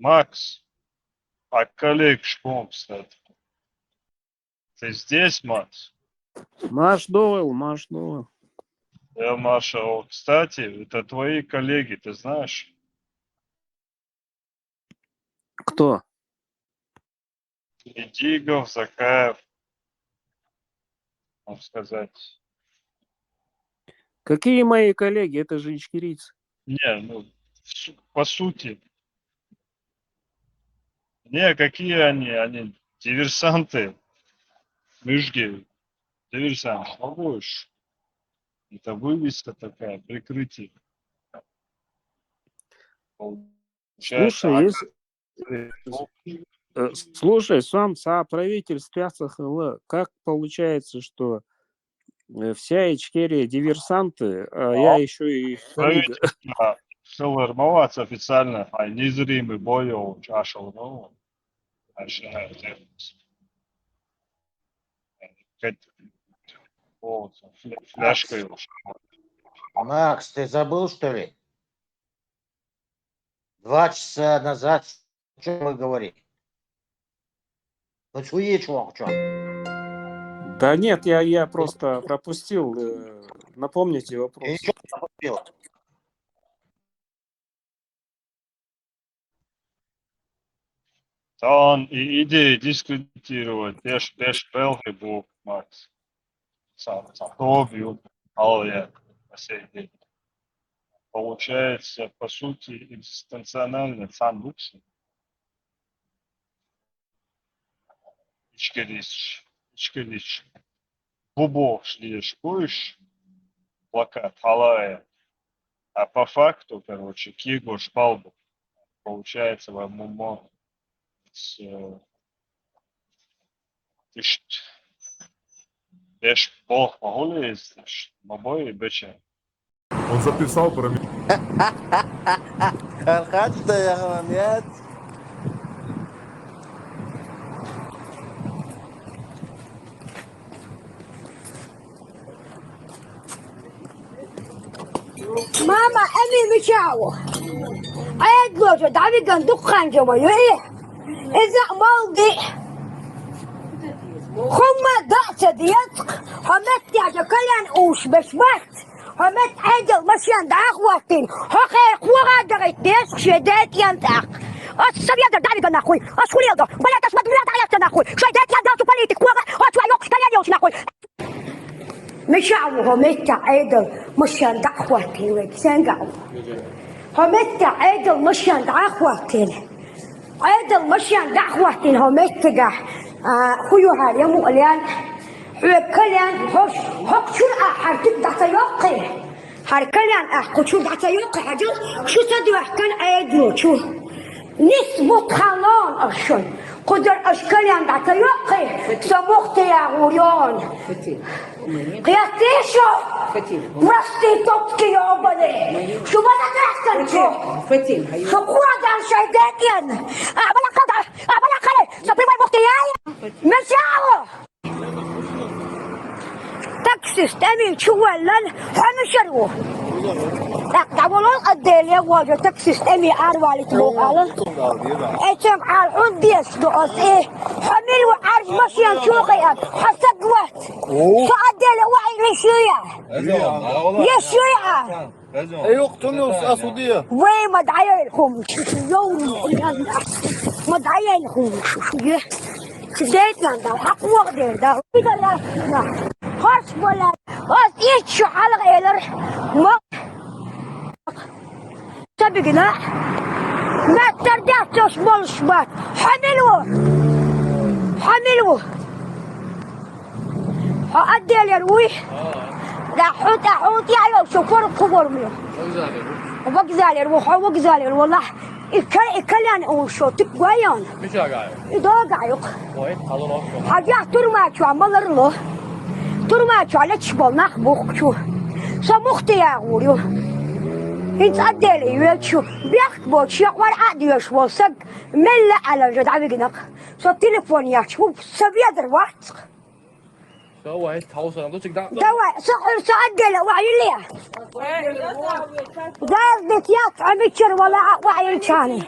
Макс, а коллег шпом, кстати. Ты здесь, Макс? Маш Дойл. Я Маша. Кстати, это твои коллеги, ты знаешь? Кто? Идигов, Закаев, можно сказать. Какие мои коллеги? Это же ичкерийцы. Не, ну, по сути. Не, какие они? Они диверсанты. Мышки. Диверсант. Побольше. Это вывеска такая, прикрытие. Слушай, Получается, сам соправитель СХЛ, как получается, что вся Ичкерия диверсанты, а я еще и коллега. правительство Шелермовац официально, а незримый боев чашел, ну, вот, фляжкой. Макс, ты забыл, что ли? 2 часа назад, о чем мы говорили? Ну, чуе, чувак, чё? Да нет, я просто пропустил. Напомните Я вопрос. ничего не пропустил. Он и идеи дискредитировать, пеш Белги был, Макс. Сам убил, я на сей день. Получается, по сути, экзистенционально сам лучше. Ичкерич. Бубо шли шкуешь, плакат, халая. А по факту, короче, Киго шпалбу. Получается, в ММО с Беш бог могу ли мобой бече? Он записал про меня. нет? Mama, Emmy Michao. I had go to Davigan Dukhan Joy. Is that Maldi? Huma Data Diet, Hamet Yakalan Ush Beshbat, Hamet Adel Mashan Dagwatin, Hoke Quadra Desk, Shedet Yantak. السبيان داري قلنا اخوي اسكولي يلقى بلا تسمع بلا تعيطنا اخوي شايدات يا داوتو بوليتيك كوغا اتوا يوكس كان يوش اخوي مشاو همت عيدل مشان دعوتي ويتسنقعوا همت عيدل مشان دعوتي عيدل مشان دعوتي همت قا خيو هاري مو اليان كليان هوش هوك شو حرتك دعتيوقي هار كليان اخو شو دعتيوقي حاجه شو تدوح كان عيدلو شو نسبة خلان أشون قدر أشكاليان دعتيوقي سموختي يا غوريون قياتيشو مرستي توتكي يا أبدي شو بدا تحسن شو قوة دان شايداتيان أبلا قدر أبلا قلي سبري باي مختياي مشاو تكسس تامين شو ولن حنشرو دعولون الدنيا واجه تكسس أمي أروالي تلوغالا أتم على عنديس دعوت إيه حمل وعرج مشيان شوقيا حسد وقت فأدل وعي لشيعة يشيعة يقتلوا أسودية. وين مدعية لهم يوم مدعية لهم شديتنا ده حق وقدر ده إذا لا خاص ولا خاص يشو على غير ما تبقنا ما تردات تصبر شبات حملوه أدي اليروي لا حوت يا يوم شوفور كبر منه وبقزالي وبقزالي والله إكلان أوشو تقويان مش قاعد. إذا قاعد وين؟ هذا حاجة ترمى شو عمل له ترمى شو على تشبه نخبخ شو سمختي يا غوريو انت أدلي يشو بيخبط شيء ورا يش وصق ملا على جد عبينك سو تليفون يشوف سبيد الوقت دواء صحر سعدل وعي ليه دار بتيات عبكر ولا وعي كاني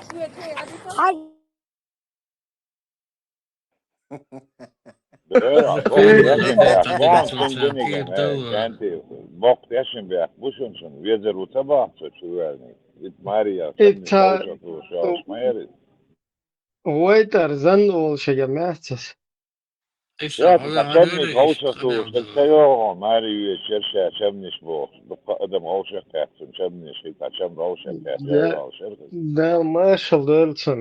Vaansin denigen, känti, boktiasin biak, busunsun, viezeru tabahtso tšuvelni, it Maria, It kausa tuus jaos majerit. waiter zan ol šajā mēstas. Jāt, čemni kausa tuus, tad sejo, Mariju, čeršā, čemnis boks, adam kausa kähtsun, čemnis, hita čem kausa kähtsun, Da marshal dölsun.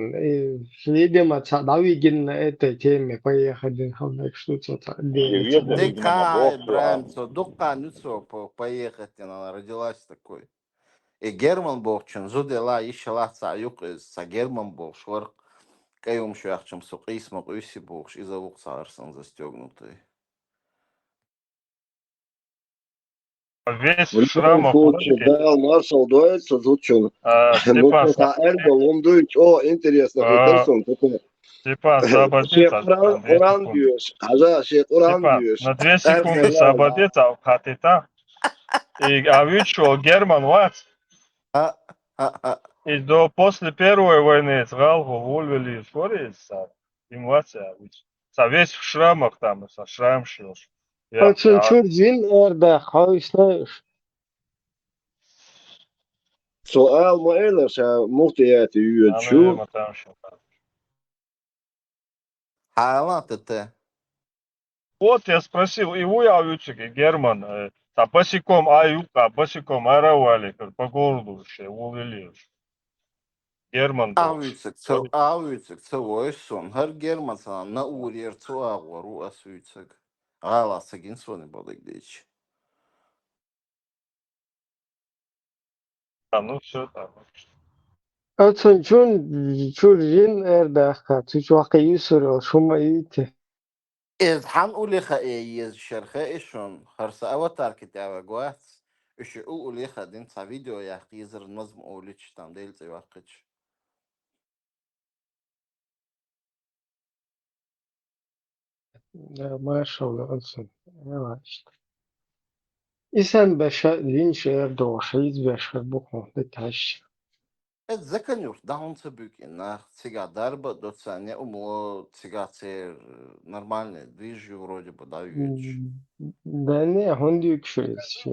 Lidima ta dawi ginna ete teme pa ехать хавнак штуца та Дика, Бранцо, дука, нюцо, поехать, она родилась такой. И Герман Бовчин, зудела, еще лаца, юк, са Герман Бовш, варк, кайум шахчем, сука, смог, уси Бовш, и завук царсон застегнутый. Весь В в шрамах. случае, да, маршал дуется, звучун. Степан, Эрго, он дует, о, интересно, Хейтерсон, Степан, Шейх освободиться. Уран дьюешь, ажа, шейх Уран Степан, дьюешь. на 2 секунды освободиться, хатита. И вычел Герман Вац. И после Первой войны с Галгу уволили скорее инвация. Весь в шрамах там, со шрам шил. Açın zin orada xavişnaş. سؤال مؤلف مفتيات يوتشو Хайлат это. Вот я спросил, и вы, Авючики, Герман, босиком Аюка, босиком Аравали, по городу вообще увели. Герман Авицик, цевой сон. Хар Герман сан на урьер цуагору асвицик. Гала сагин соны балык дейч. Ну все так. Açın çur zin orada xa. Tuç vaqi yusur şuma yite. إذ حنقول إيه شرخة إيشون خرس أوتار كتابة جوات إيش أقول خدين تا فيديو يا خيزر نظم أوليش تنديل زي وقتش Maşallah olsun. Evet işte. İsen beşe linç doğuşayız beşe bu konuda taş. اتذكر دعون سبوك إنه تيجا ضربة دو ثانية ومو تيجا تصير نورمالني движ вроде бы даёшь. Ben ne hunduk şöyüz.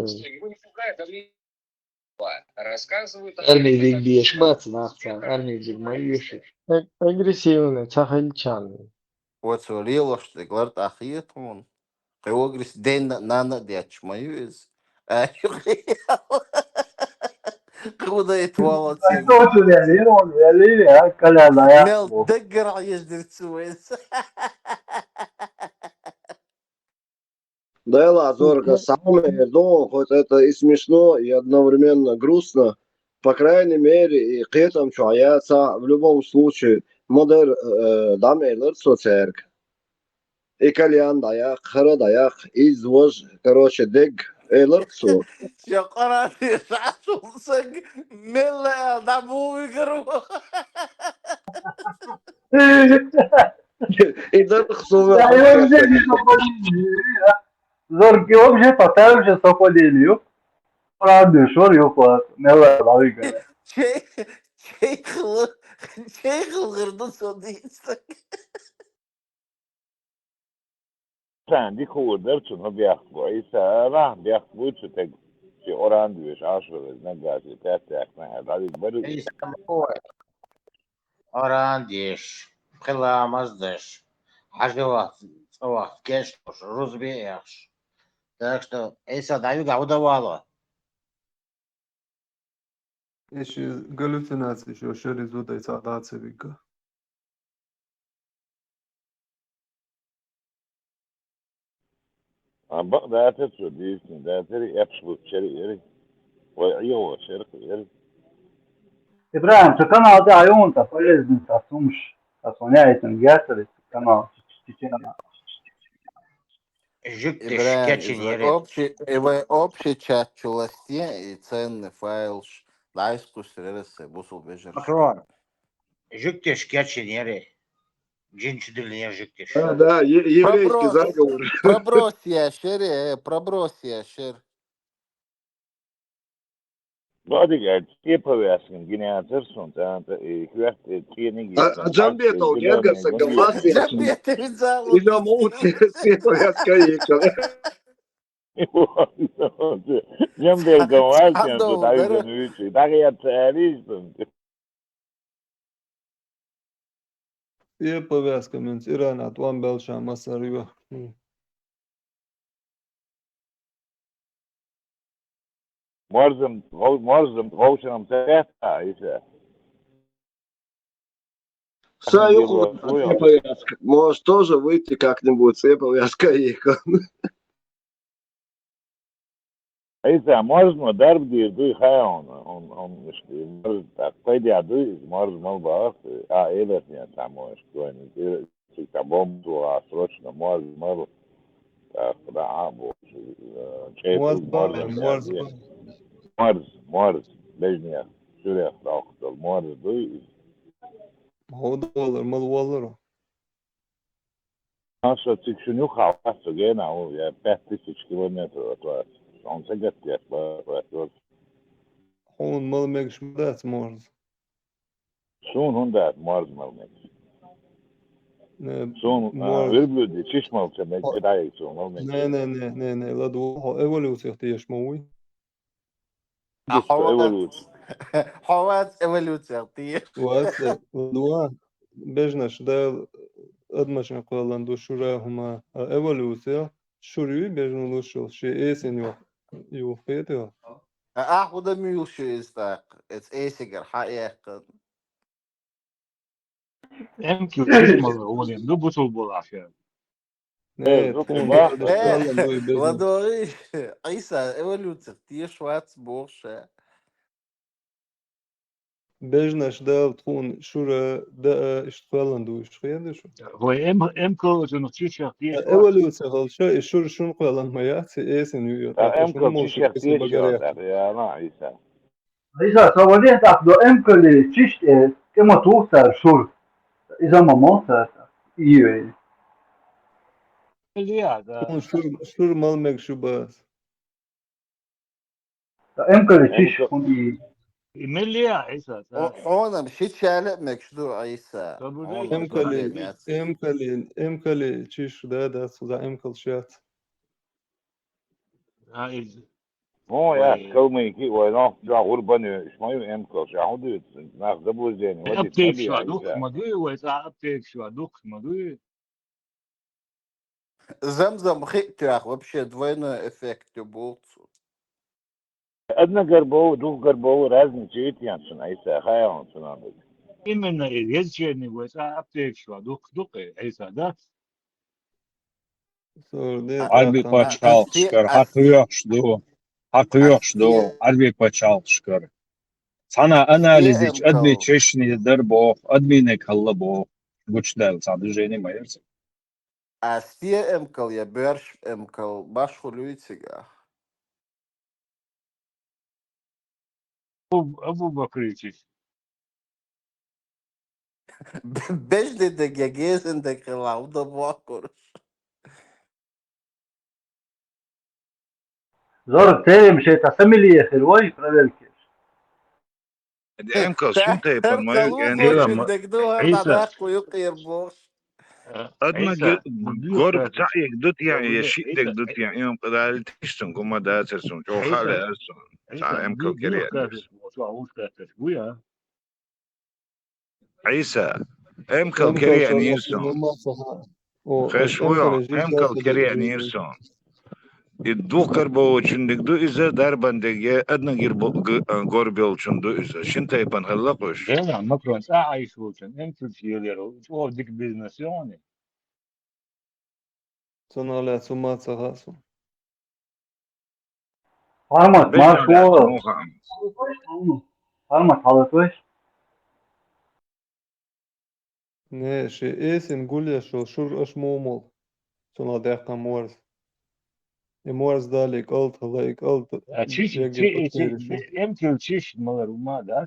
Ermeyecek bir yaşmazsın aksan. Ermeyecek mayışır. Агрессивно, цахальчан. Вот свалило, что говорит ахиет он. Его говорит, день на дяч мою из. Куда это волосы? Мел дегра ездит суэс. Да, Лазорка, самое дом, хоть это и смешно, и одновременно грустно, по крайней мере, и к этому чаяться в любом случае, модер дамелер соцерк. И кальян даяк, хара даяк, извож, короче, дег, элерцу. يا قرابي شعشو صق ملا دعمو يقربو И дерцу. Zor ki o bir şey tatar bir şey sopa geliyor. Radyo şor yok var. Ne var abi gene. şey kılgırdı sonuysa. Sen di kuur dertsun ha biakbu, isa rah biakbu tsu tek si oran diyoruz, aşırı ne gazi, tehtek ne hadi bari. Орандиш, Хиламаздеш, Ажеват, Цоват, Кештош, Рузбеяш. Так что, Эйса даю гаудавало. Ești galücinații și o șeri zudai țadați vică. Bak da tetsu diyorsun, da teri absolut şeri yeri. Vay yo şeri yeri. İbrahim, şu kanalda ayonta poleznin sasumuş. Sasonyaytın gelsene kanal. Общий чат чуласте и ценный файл лайску срерese бусул бежер. Макрон, жүктеш кеченери. Да, еврейский заговор. Пробрось ящер, пробрось ящер. Bodyguard, yapıversin yine atırsın. Hüvert training А yapsın. Джамбетов, Гергаса, Галасвешин. Джамбет И Жамут, Светлая Скаейка. Cem Belgan varken Sen de su ol, tabii değil mi? büyüsü. Takıya tarihin. Iepavēs, ka mums Irānā tom belšām masarība. Morzum, Ровшином Цвета, и все. Саюху, Цеповязка. Может тоже выйти как-нибудь, Цеповязка Скаейка. İşte morzum darb diyor, duy hayon. İşte, koyduğu duy, morzum bak. Evet yani tamam işte. Yani, işte bombu, sročno morzum. Да, Morz, Bejniya, Suriye, Dağıtıl, Morz, duy. Hoda olur, mal olur. Nasıl çıkışını havası gene o ya 5000 kilometre var. On se gitti var. Hon mal mekşmudat morz. Sun hunda Morz malmek. Ne, Sun verbludi çişmal çemek dayak sun malmek. ne, ladu o evolüsiya tiyashmawi. Ховат эволюция, ты. Вас ladu bejnash dal admashna qalandu shurahuma evolüsiya shuri bejnulushul şey esin yok. Yok fiyatı. Ахуда мюши истак. Это эсигер, хаякын. Hem ki çişmalı olayım. Bu sol aşağı. Ne, Ладои, Айса, эволюция, ты швац борше. Bejnash dal tkun shura da ishqalandu ishqiyadu shu. Ve hem ki nog çişak diye. Evolüsiya qalsha shur shun qalanmaya esin yok. Emko çişak diye ya na İsa. Isa, savodiet do emkeli çiş kema tuğsar şur. İza mamonsar. İyi. Ya Tkun shur mal mekshubas. Emkeli çiş kun iyi. Milliya İsa. Ona bir şey çağırmak şu Aysa. Emkeli çiş da suza emkel şat. O ya kavmi ki o no da urbanı İsmail emko şahudu nach da bu zeni. Aptek şu aduk madı ve aptek şu aduk madı. Замзам хитрах, вообще двойной эффект был. Одна горбова, двух горбова разные цвет янсен, Айса, хаян сунанды. Именно езжени ve aptek şu aduk İsa da. Harbi paçal çıkar. Hakkı yok şu. Hakkı yok şu. Harbi paçal çıkar. Sana analiz admi çeşnidir bu. Admine kalla bu. Güçler sadece ne mayırsın. Асфия эмкал, я берш эмкал, баш хулюйтига. Bu bakırıcı. Бежде да гегезен да крылал да бакур. Zor terim şey tasamiliye xirvoy pravelki. Emko şunta yapan Эмкал угошен да гдуар да дашку юкир бош. Adma gorb ta'yek dut ya yeşidek dut ya yom kadar tiştin kuma da atersun. Çok hala ersun. Sa emko keriye. Bu ya. İsa, emko keriye nirsun. Khashwoyo, emko keriye nirsun. İdduh karbo çündük du ize darbandege adna gorbel çündü ize. Şinta yapan halla koş. Evet, Macron ayış olsun. Hem Türkiye'leri o dik biznasyonu. Sonra la sumat sağasın. Harmat marşo. Harmat halatış. Ne şey esin gulya şu şur aşmomol. Sonra dakika morz. Morz dalik alt halayk alt. Hem Türkiye malar umada.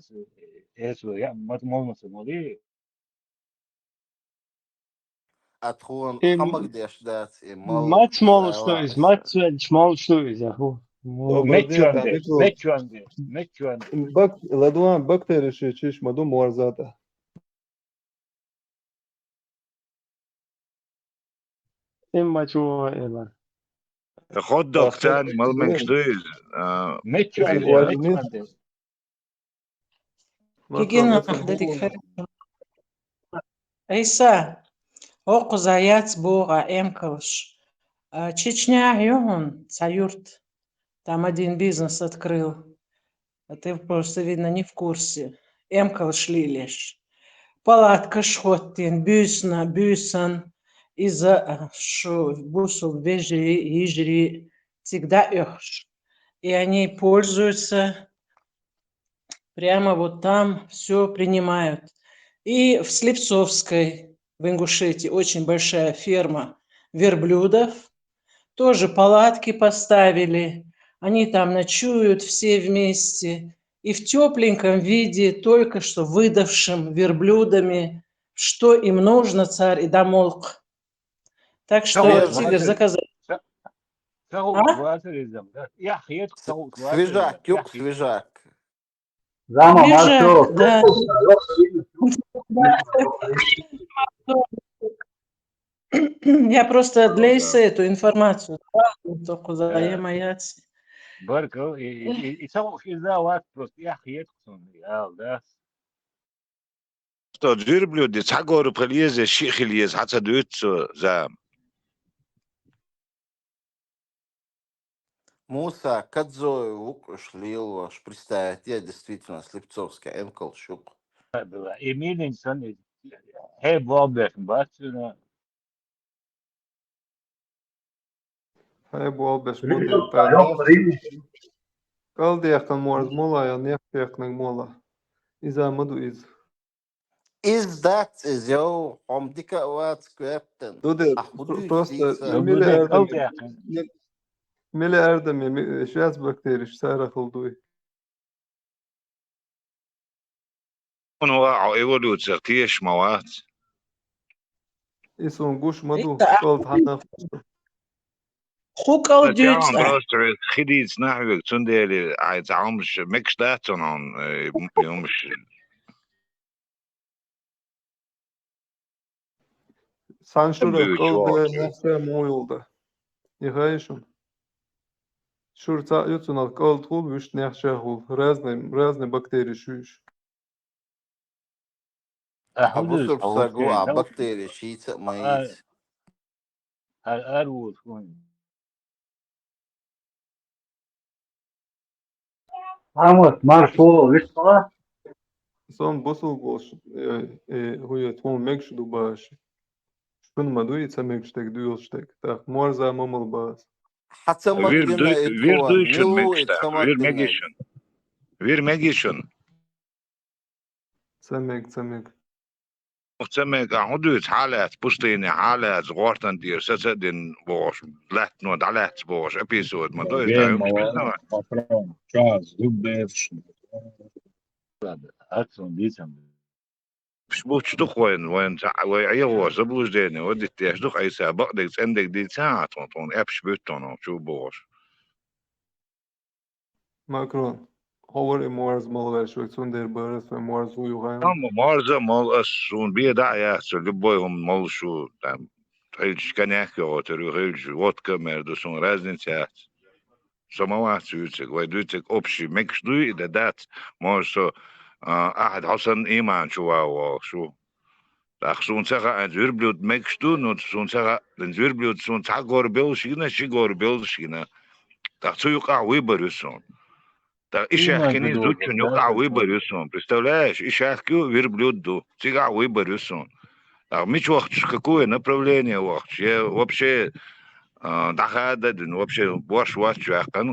Eso ya matmolmasın oluyor. أتخون Im حمق ديش دات مال Maç mı زاوا oluşturuz? إسا Maç mı oluşturuz ya? Обордеяка Mekköndi, Mikro. mekköndi, mekköndi. Bak Ладуан bakteri şey çeşmadu muarzada. Im maç o elan. خد دوك تاني مال مكشتويز Mekköndi, Vajni. mekköndi. Makron Gigina esen dedik hukumu. Ейса, оку заяц бога эмкалш. Чечня, Йогун, Цаюрт, там один бизнес открыл. А ты просто, видно, не в курсе. Эмкалш лилеш. Палатка шхоттин, бюсна, бюсан. Из-за шо бусу вежри, ижри, всегда эхш. И они пользуются, прямо вот там все принимают. И в Слепцовской, в Ингушетии, очень большая ферма верблюдов. Тоже палатки поставили. Они там ночуют все вместе. И в тепленьком виде, только что выдавшим верблюдами, что им нужно, царь и домолк. Так что, свеж Тигр, заказать. Tavuk А? varsa diyeceğim. Yahiyet tavuk varsa свежак, diyeceğim. юг свежак. Zama Свежак, Marshall. да. Я просто для эссе эту информацию только заемаяц. Barkıl, tavuk izah var просто. Yahiyet kısmı. Ya da. تو دير بلودي تحقور بخليز الشيخ اليز حتى دوت زام Муса, Кадзой, Вукуш, Лилваш, представить, я действительно Слепцовская, Эмкал, Щук. Emin insan hep muhabbet başına. Hay bu al beş Yok model. Kaldı yakın muarz mola ya ne yakın mola. İzamadu iz. Is that is yo, Omdika Wat, Captain. Dude, Ahudu просто Sisa. mili Öbürde erdem. kaldı yakın. Mili erdem şaz bakteri sara kıldı. هو ايولو تسقيش موات İson guş madu. Это Kaldı hatta. хукал تعاون дюца. بروستر خديت نحوك تنديلي عايز عمش مكش داتون عن يومش San şura büyük kaldı var. nefse mu yolda. İhayşun. Şurta yutun al kaldı hul üç nefse hul. Razne bakteri şuş. Абусур Tavuk Псагу, değil. а Tavuk. бактерии Шиица Маиц. Ervuz. Amos Marshall. Vista. Son bosul boş. Huya tvom mekşudu baş. Şun madu yiца mekştek duyulştek. Tak muarza mamal bas. حتى ما وير قلنا وير إتخوان دويشن ملو مكشتا إتخما وير قلنا ميجيشن وير ميجيشن Samek. مهتمك عودت حالات بوستيني حالات غورتن دير سسدين بوش لات نود علات بوش ابيسود ما دويش Game مش بسنا patron. Çaz. Dubevşin. Akson diyeceğim. مش بوش دخوين وين ويعيغوا زبوش ديني ودي تيش دخ اي سابق ديك عندك دي ساعة طون ابش بيتون شو بوش Macron. Hover muarz mal ver şu der baras ve muarz uyuğan. اما مارزة مال اسون بيدا يا سلبويهم مال شو تام هيج كان يحكي او ترو هيج وودكا مردوسون رازن ساعات سماوات سويتك ويدوتك اوبشي ميكس دوي اذا دات مارسو احد حسن ايمان شو Ach, zo'n zeggen, en zuurbloed meks doen, zo'n zeggen, en zuurbloed zo'n tagor belschina, shigor belschina. Dat zou je ook weer zo'n. Dat is eigenlijk niet zo, je ook weer zo'n. Представляешь, is eigenlijk weer bloed doen. Сега weer zo'n. Так, мы чё, какое направление вообще? Вообще, дахада, вообще, бош,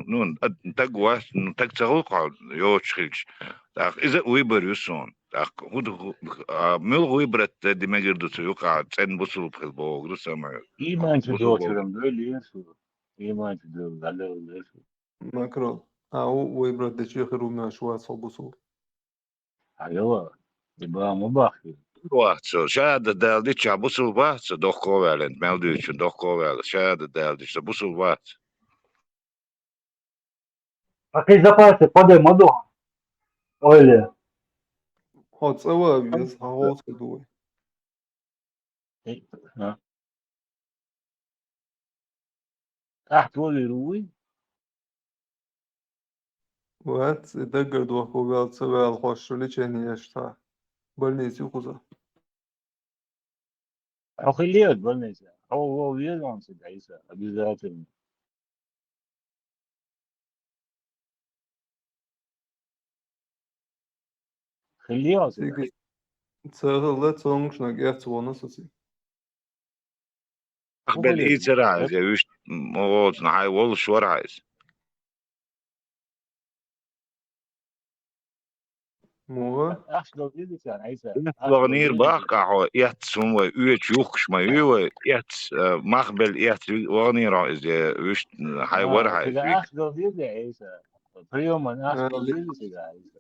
ну, так вас, ну, так целук, ёчхич. Так, из-за выборю сон. Так, мил выбрать, демагирдуцу, юка, цен бусул пхелбо, грусама. İmancı doğuşurum böyle yesu. İmancı doğuşurum. Galle yesu. Macron. Au uybrat de çekhru na şwa sobusu. Hayva. İbama bakıyor. Vahco, šāda dēldičā busul vahco, dohkovēlent, meldīču, dohkovēl, šāda dēldičā busul vahco. Какие запасы подай моду? Оля. Hotzava vies hauskadoi. تقول روي Vats deggar dohko vēl cavēl hošu ličēni ieštā. Больницы ухуза. أخليت بالنسبة هو يلعن سدايسة обязательно خليها Cik cēlē congšana gerco nasasi. أخبل إيه تراز يا ويش موت نعاي والله شو رايز. Moga? أخلو دي كان عيسى Wanneer bakken echt zo'n uurtje joeks, maar uw echt magbel echt wanneer is de wist hij waar hij كده أخلو دي عيسى بريوم أنا أخلو دي كده عيسى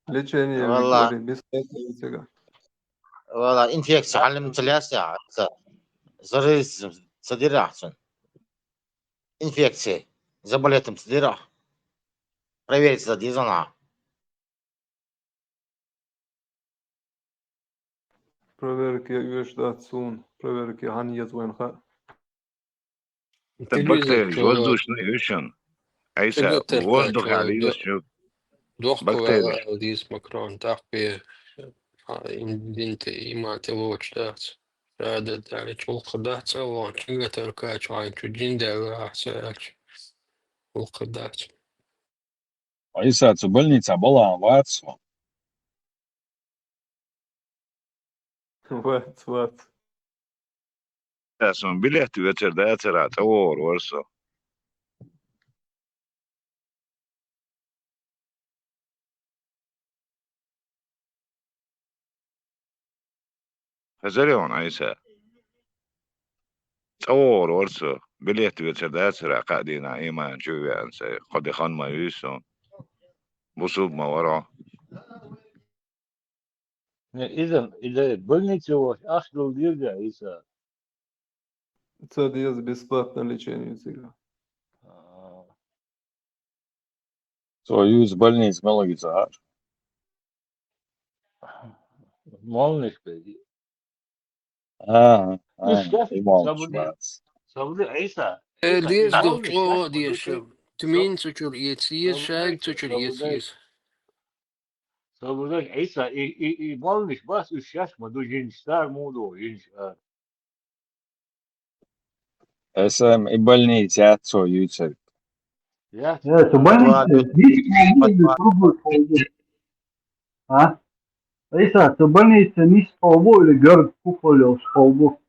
Ličēni والله vikori biskēta. والله انفكسيا علم ثلاثة زريس صدير أحسن инфекция заболетым صدير проверить задизана. Проверки юждат сун, проверки ханьят венха. бактерии воздушные вещи. Айса воздух عليه شو بكتيريا. Dies Macron dag weer in winter iemand te woord staat. Dat daar het ook gedacht zou want je gaat elkaar trying to gender search. Ook gedacht. عيسى больница была ватсо. What? Zo'n bilet werd er uiteraard hoor zo. هزاريون عيسى تصور ورسو بليت بترداسرة قاعدين إيمان جوي أنسى قد خان ما يسون بصوب ما ورا إذا больницу أخلو دي عيسى Цадиз бесплатно лечение всегда. Союз больниц Мелагизар. مالنش بدي إيمانش بس. صبري عيسى Dies مالنش dokter dies تمين تشور يتسير شاك تشور يتسير. صبري عيسى مالنش بس الشاش ما دو جنشتار مودو جنشتار اسم больница Союз. يا больница не пробует полбу. А? Айса, то больница не с полбу или город куполев с полбу?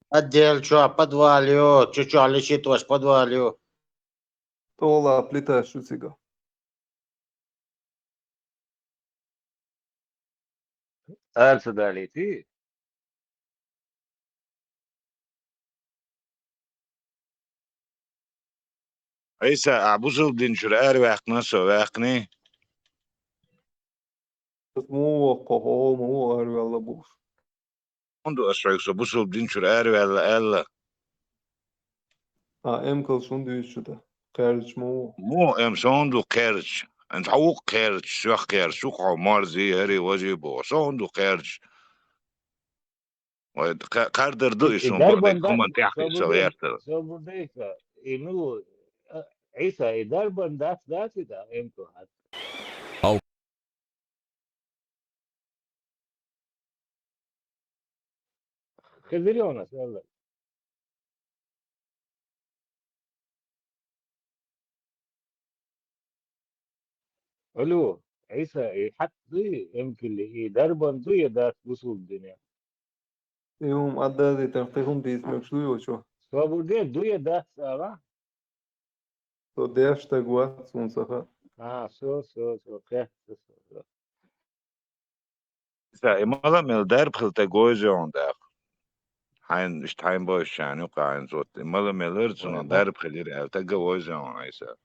Отдел что, подвалю, чуть-чуть лечит ваш подвалю. Тола плита шуцига. أرسل عليتي عيسى أعبوزل دين شرار واقنا سو واقني مو قهوة مو أروي الله بوش. عنده أسرع سو بوزل دين شرار ولا ألا أمكل شون ديش ده خارج مو أم سوندو كيرش أنت حوق كيرش شو كيرش شو عمار زي هري واجبه سوندو كيرش قادر دو يسون بقدر كمان تحكي سويرته صبري إنه عيسى دربن داس ده إمتى خذليونا سألك ألو عيسى حتى ضي يمكن اللي دربن ضي داس وصول الدنيا يوم أدى تنقيهم ديس مكشلو شو. صبري ضي داس أغا تو ديش تقوى سون سخا. سو كيف إمالا من الدرب خلت جوزي عن ده حين مش حين باش يعني وقاعد صوت إمالا من الأرض عن درب خلير تجوزي عن عيسى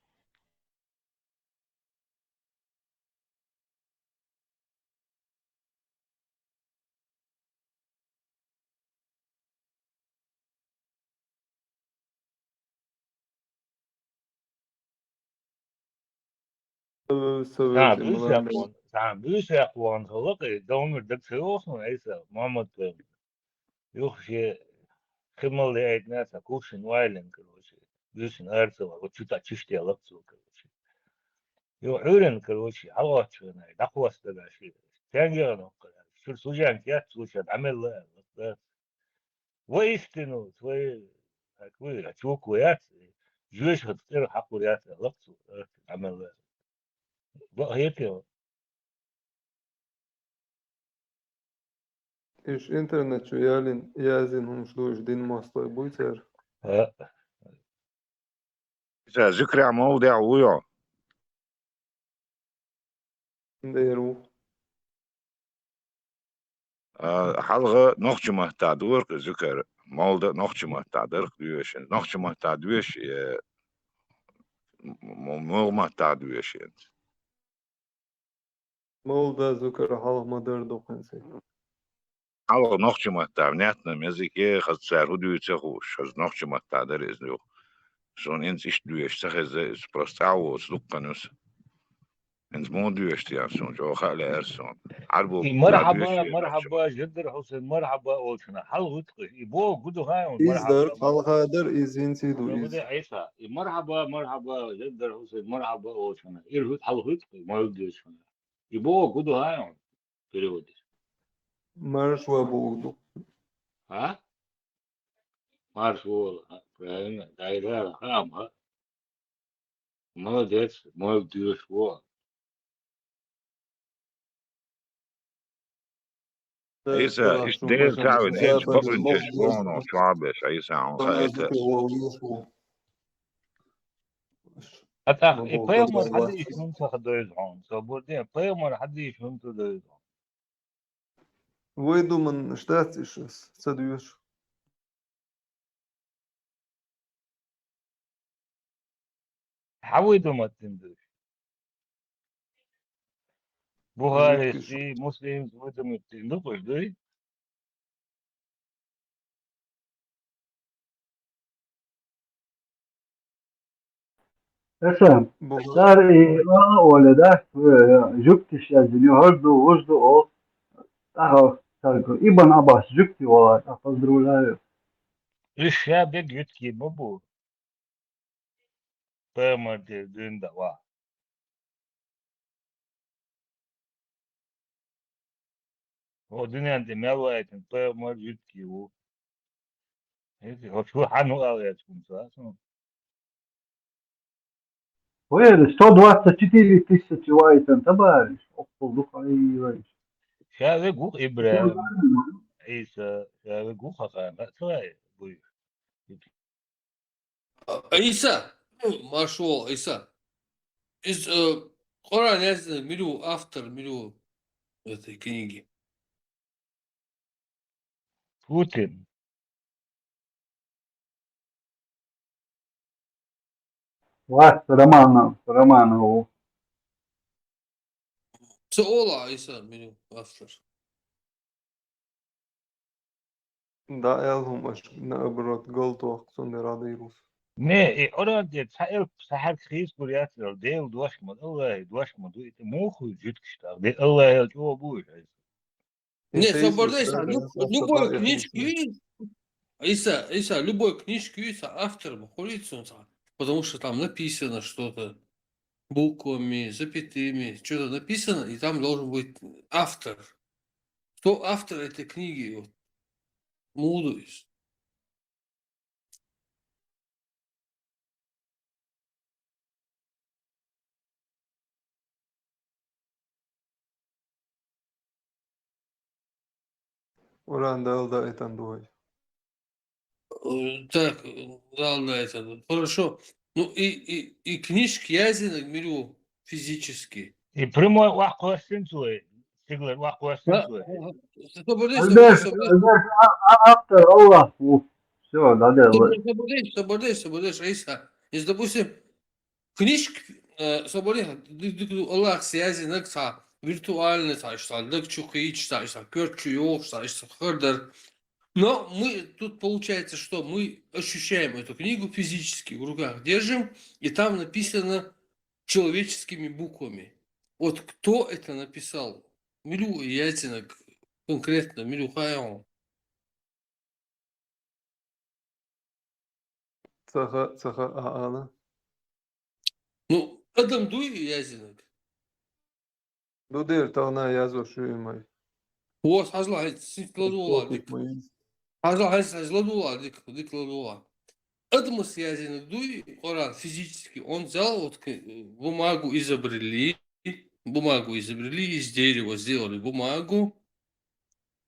Совет Мландер. büyüsek vantalık doğumurda kıyıyorsun neyse Mahmut yok şey kımalı etnese kurşun vaylen kırıyorsun büyüsün arsa var o çüta çişti alıp kırıyorsun yok öğren kırıyorsun hava çığına dakvasta da şey sen yarın o kadar şu sucan kıyat sucan ameller воистину твои как вы чук вяд жуешь от тех хакурят лапсу аmeller bu yapıyor. İş internet şu yazın hunşluş din masla buyter. ذكر موضع ويا Deru. حلقة نقش محتاجور ذكر موضع نقش محتاجر دويش نقش محتاجوش مو محتاجوش Molda zukar halmadır dokunsay. حلقة نقش محتاج نحن مزيكي خد سعر دويش خوش خد نقش محتاجر إزلو شون إنت إيش دويش سخز سبرستعو سلوكانوس إنت مو دويش تيارسون جو خالي أرسون عربو مرحبا جدر حسين مرحبا أوشنا حل غتقي يبو قدو هاي İzdir, halkadır, izinti du iz. عيسى مرحبا جدر حسين مرحبا أوشنا إرهد حل غتقي ما يوديشنا يبو قدو هاي переводи. Marş ve buğdu. А? Марш вола, правильно, дайра, хама. Молодец, мой дюш вола. عيسى إيش دير تعود إيش بقول إيش كونه شعبش عيسى عن خايته أتاخ إبيمر حد يشون تخدوز عون صبودين إبيمر حد يشون تدوز عون Выйду man штатишес, цадуешь. حويدو ما تندوش بوهارسي مسلم ويدو ما تندوش دوي Mesela der öyle de jüktiş yazıyor hırdı uzdu o daha sarkı İban Abbas jükti var afazrular الشاب يتكي بابو إبيمر دين دوا هو دنيا عند مالوات إبيمر يتكي هو هو شو حنو آياتكم ساسون Böyle 124 tisuće vajten tabariš okulduk ayı شاوي قوق إبراهيم عيسى شاوي قوق خقام أتلاقي بوي İsa, maşallah İsa. Из Коран yazdı, miru автор, miru этой книги. Путин var romanı o Сола İsa, miru автор. Da elhum aş nabrot golto sonde radıyus. ne orada diye sahar kriz kuruyatlar değil duaşma du ite muhu jütküşler de Allah ya o bu Не, собордай, любой книжки, Иса, любой книжки автором хулится, потому что там написано что-то буквами, запятыми, что-то написано, и там должен быть автор. Кто автор этой книги? Вот, мудрость. Oran da etan duay. Так, ладно, это хорошо. Ну и книжки Язина, говорю, физически. и прямой вахуасин твой сиглер вахуасин твой After Allah bu все да Собордеш, Иса. Если, допустим, книжки, собордеш, Аллах связи, накса, виртуальный, что легче читать, кёрчу ёг, что хардер. Но мы тут получается, что мы ощущаем эту книгу физически в руках держим, и там написано человеческими буквами. Вот кто это написал? Милю Ятинок, конкретно Милю Хайон. Цаха Аана. Ну, Адам Дуй Ятинок. Дудер Тана Язошуемай. У вас Азла Синкладула. Топик мои. Азла Дикладула. Адмос Язинок Дуй, Оран физически, он взял вот бумагу изобрели из дерева, сделали бумагу,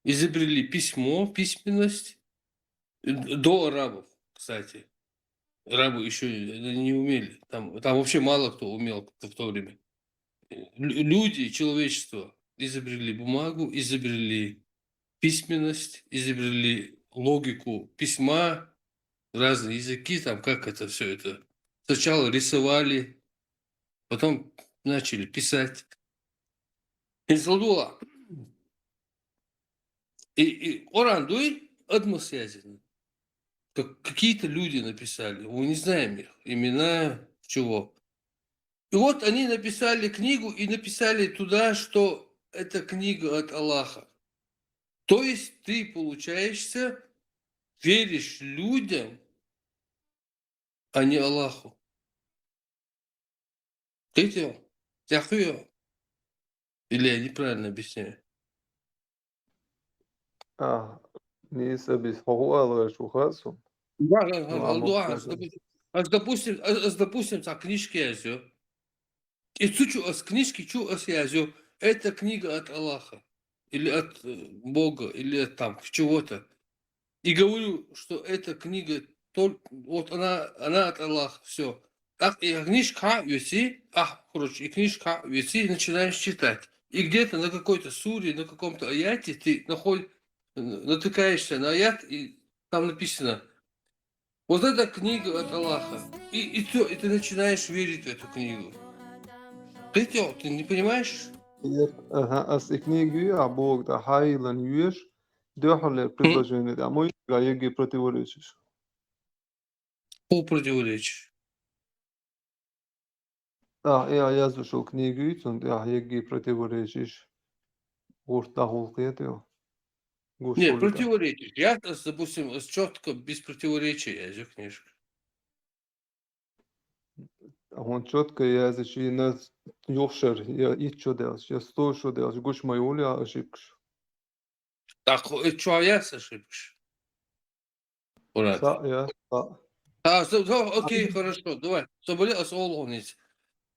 изобрели письмо, письменность до арабов, кстати. Арабы еще не умели. Там вообще мало кто умел в то время. Люди, человечество изобрели бумагу, изобрели письменность, изобрели логику письма, разные языки, там как это все это. Сначала рисовали, потом начали писать. Инсалдула. И Орандуй односвязаны. Какие-то люди написали, мы не знаем их, имена, чего. И вот они написали книгу и написали туда, что это книга от Аллаха. То есть ты, получаешься, веришь людям, а не Аллаху. Видите? Тяхуё. Или я неправильно объясняю? Нisa bis Хауала Шухасу. Допустим, так, книжки Азио. И цучу с книжки чу Азио. Это книга от Аллаха. Или от Бога, или от там чего-то. И говорю, что эта книга, вот она от Аллаха, все. Так, и книжка виси, короче, и книжка виси, начинаешь читать. И где-то на какой-то суре, на каком-то аяте ты натыкаешься на аят, и там написано, вот эта книга от Аллаха. И все, и ты начинаешь верить в эту книгу. Ты не понимаешь? Аз и книги, а Бог да Хайлан Юеш, дохле предложение, да мой гаеги противоречишь. По противоречию. Я зашел книгу, и гаеги противоречишь. Урта хулкетео. Нет, противоречишь. Я, допустим, четко, без противоречия я взял книжку. Он четко я зачи на Йошер, я и что делаешь, я сто что делаешь, гуш мою я ошибкаш. Так, что я ошибкаш? Окей, хорошо, давай. Соболи осолонить.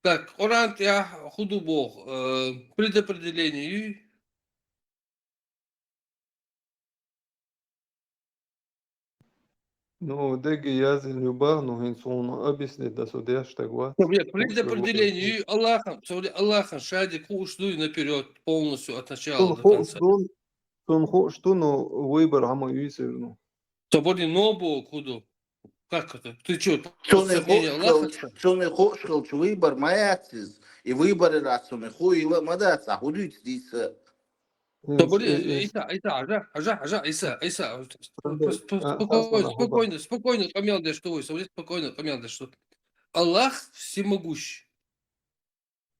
Так, орант я худу бог. Предопределение. Ну, деги язы люба, но инсон объяснит, да судяш так вот. Предопределение Аллахом, шадик ушлю наперед полностью от начала до конца. Что, но выбор ама юисерну. Соболи нобу худу. Как это? Ты что, Что не хочешь, выбор маятис, и выборы раз, что не хуй, мадас, а худить здесь. Соболи, Иса, спокойно, помялдешь, что вы, спокойно, помялдешь, что Аллах всемогущий.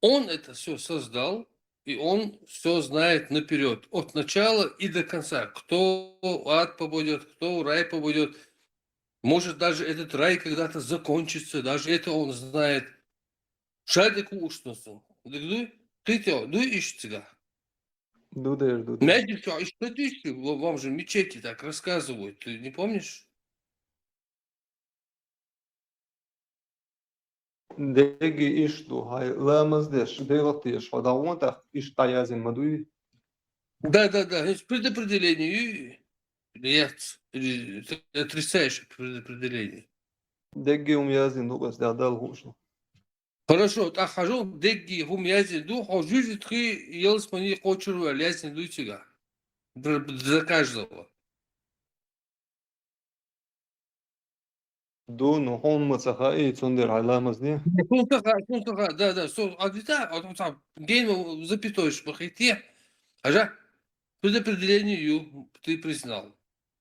Он это все создал, и он все знает наперед, от начала и до конца. Кто в ад попадет, кто в рай попадет. Может, даже этот рай когда-то закончится, даже это он знает. Шадик ушнусын. Ты ищешь тебя. Дудер. Знаете, что ты ищешь? Вам же мечети так рассказывают. Ты не помнишь? Деги ишту, хай ламаз деш, делатеш, фадауанта иштаязин мадуи. Да. Предопределение. Ты отрицаешь предопределение. Деги умязин дубас дадал хушну. Хорошо, так хожу, деги умязин ду, хожу, ты ел с мани кочеру, язин ду тебя. За каждого. Ду, но он мацаха и цундер аламаз не. Сунтаха, да. А где-то, там, гейм запятой шпахите. Ажа, предопределению ты признал.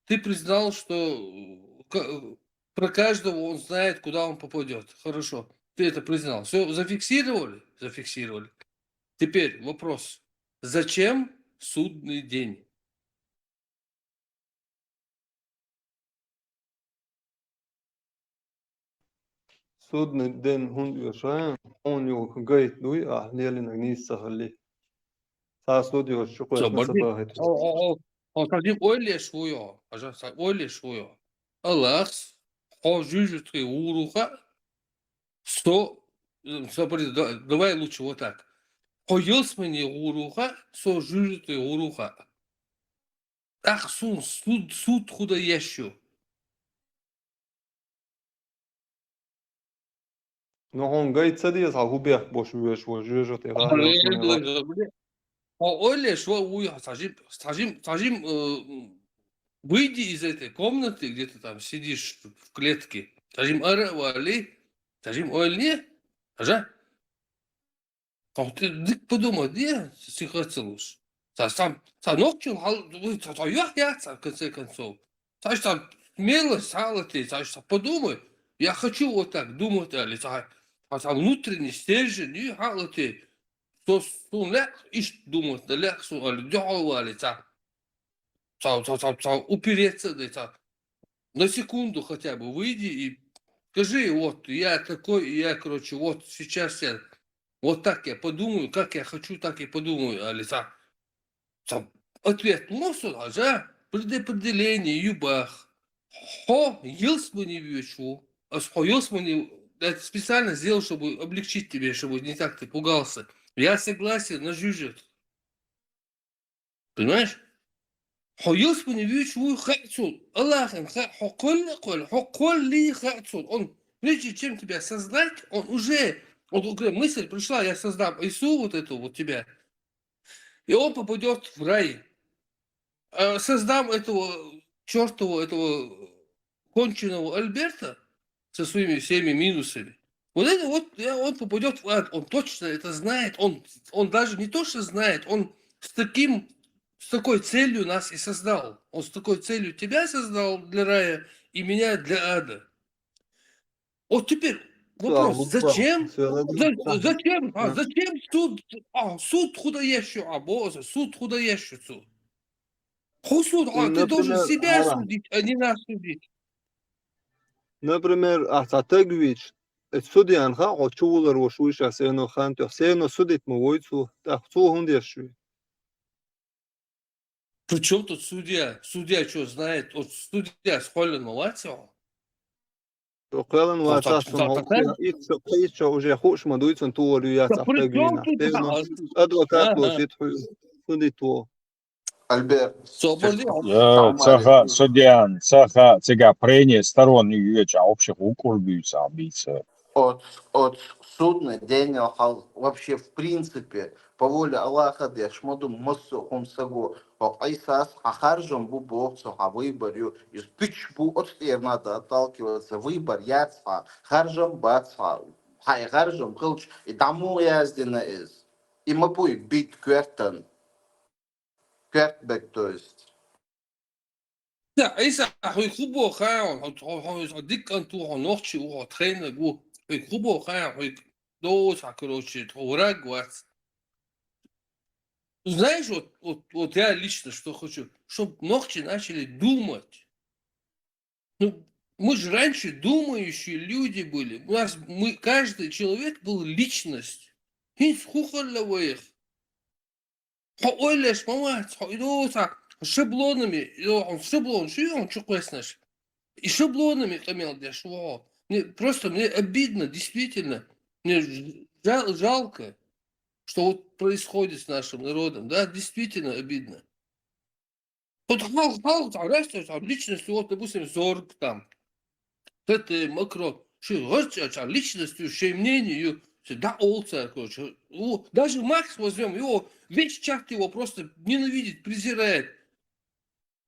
Ты признал, что про каждого он знает, куда он попадет. Хорошо. ты это признал. Все зафиксировали? Зафиксировали. Теперь вопрос. Зачем судный день? Судный день хундиошаан онюг гайт дуй лелинаг ниссахали. Саасудиош чукуэс насабахет. Тажим ойле швуё. Пожалуйста, ойле швуё. Аллахс, жужжит уруха, смотри, давай лучше вот так. Поёсмани уруха, жужжит уруха. Ах, суд худа ящу. Но он гайт садиес хубех бош веш во жужжит Ойле шво уя, сажим, выйди из этой комнаты, где ты там сидишь в клетке. Сажим вали, сажим ойле, ажа. Ты подумай, где сихацелуш? Сам ногчил, в конце концов. Саш там смелость, ты, саш подумай. Я хочу вот так думать, али, там внутренний стержень, и халаты. Сун лек, иш думать, да лек, сун, али, дёвали, упереться, да, на секунду хотя бы выйди и скажи, вот, я такой, я, короче, вот сейчас я, вот так я подумаю, как я хочу, так и подумаю, али, ответ, ну, сюда, да, предопределение, юбах. Елсму не вещу, елсму не... Я специально сделал, чтобы облегчить тебе, чтобы не так ты пугался. Я согласен на жужжит. Понимаешь? Елсму не вещу, хацун. Аллахом, ли хацун. Он, прежде чем тебя создать, он уже... Вот мысль пришла, я создам Ису, вот эту вот тебя, и он попадет в рай. Создам этого чертового, этого конченого Альберта со своими всеми минусами. Вот это вот, он попадет в ад, он точно это знает, он даже не то, что знает, он с такой целью нас и создал. Он с такой целью тебя создал для рая и меня для ада. Вот теперь вопрос, зачем? Зачем суд худоящую абоза, суд худоящую? Суд, ты должен себя судить, а не нас судить. Например, Ататагвич, судьян ха, очулар вошуиша сено хантё, сено судит мовойцу, так хундешуй. При чем тут судья? Судья что знает? Вот судья с Холлин Маватио. То Холлин Маватио, и уже хош мадуйцун туорю Ататагвина. Адвокат лошит судит то. Альберт. Судьян, цега прения сторон юеча общих укурбица бийца. От судный день вообще в принципе по воле Аллаха дешмоду массу хумсагу айсас ахаржам бу боксу выборю из пич бу от надо отталкиваться выбор яца харжам баца хай харжам хылч и тому яздина из и мапуй бит квертен квертбек то есть. Ja, Isa, hoe groepo gaan, hoe dik aan toe, hoe nog hoe trainen, hoe groepo gaan, hoe doos, короче, ураг вас. Знаешь, вот я лично что хочу, чтобы ногти начали думать. Ну, мы же раньше думающие люди были. Каждый человек был личность. Хинс хухаллавых. Хойлеш, мамать, хойдоса. Шаблонами, шаблон, что он чуквеснешь? И шаблонами камел для шво. Мне обидно, действительно. Мне жалко, что вот происходит с нашим народом. Да, действительно обидно. Вот личность, вот, допустим, Зорг там. Это макро. Личностью, еще мнению. Да, олца, короче. Даже Макс возьмем, его весь чат его просто ненавидит, презирает.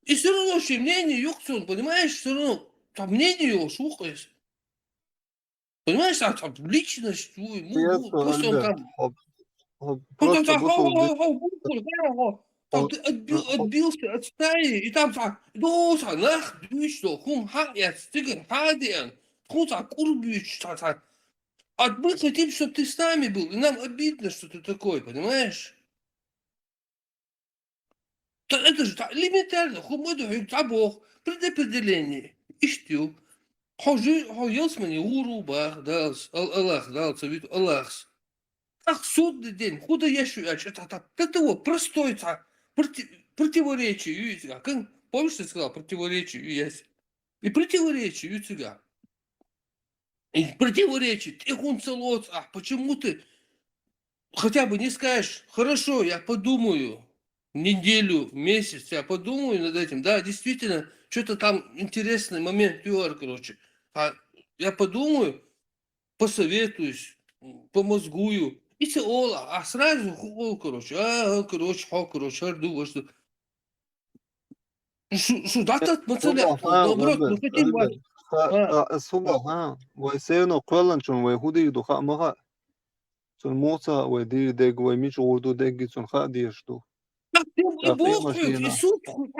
И все равно вообще мнение Юксун, понимаешь, все равно там мнение его слухаешь. Понимаешь, там личность, пусть он там... Ты отбился от стаи, и там нах, что, хум, ха, я стигер, хадиан, хум, курбич, А мы хотим, чтобы ты с нами был, и нам обидно, что ты такой, понимаешь? Это же элементарно. Хумаду табох, предопределение. Иштю. Хожи, хойосмани, урубах, далс, Аллах, дал, цавит, Аллах. Ах, судный день, худо ящу, это вот простой, противоречие, видите, как, помнишь, ты сказал, противоречие, есть. И противоречие, видите, и противоречие, ты целот, а почему ты хотя бы не скажешь, хорошо, я подумаю, неделю, месяц, я подумаю над этим, да, действительно, что-то там интересный момент, короче, а я подумаю, посоветуюсь, помозгую, и все, а сразу, короче, харду, что да-то, Суба наоборот, мы хотим вас, суба ويسينو قلن شون ويهودي دخاء مغا شون موسى ودي ديج ويميش وردو ديج شون خا ديشتو и تحقيق Бог хоть, и مشينا суд хоть,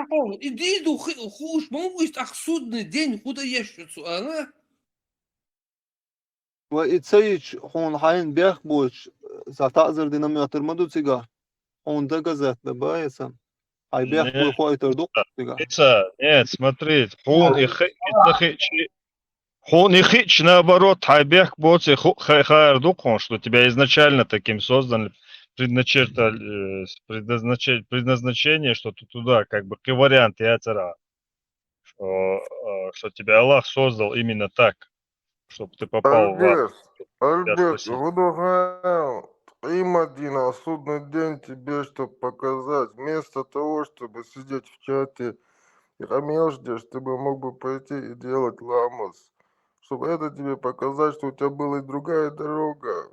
иди, хуш, могу есть, ах, судный день, куда ещё, она? وإتسيج هون حين بيخ بوش ساتأزر دينام ياترمدو تيجا هون دقا ذات ببايسم هاي بيخ بوي Нет, خواهي تردو تيجا нет, смотри, хун и хич, наоборот, хайбех боци хайр духом, что тебя изначально таким создали, предназначение, что ты туда, как бы, вариант яцера, что тебя Аллах создал именно так, чтобы ты попал в ад, чтобы тебя Альберт, спасти. им один, а судный день тебе, чтобы показать, вместо того, чтобы сидеть в чате и хамежде, чтобы мог бы пойти и делать ламус, чтобы это тебе показать, что у тебя была и другая дорога,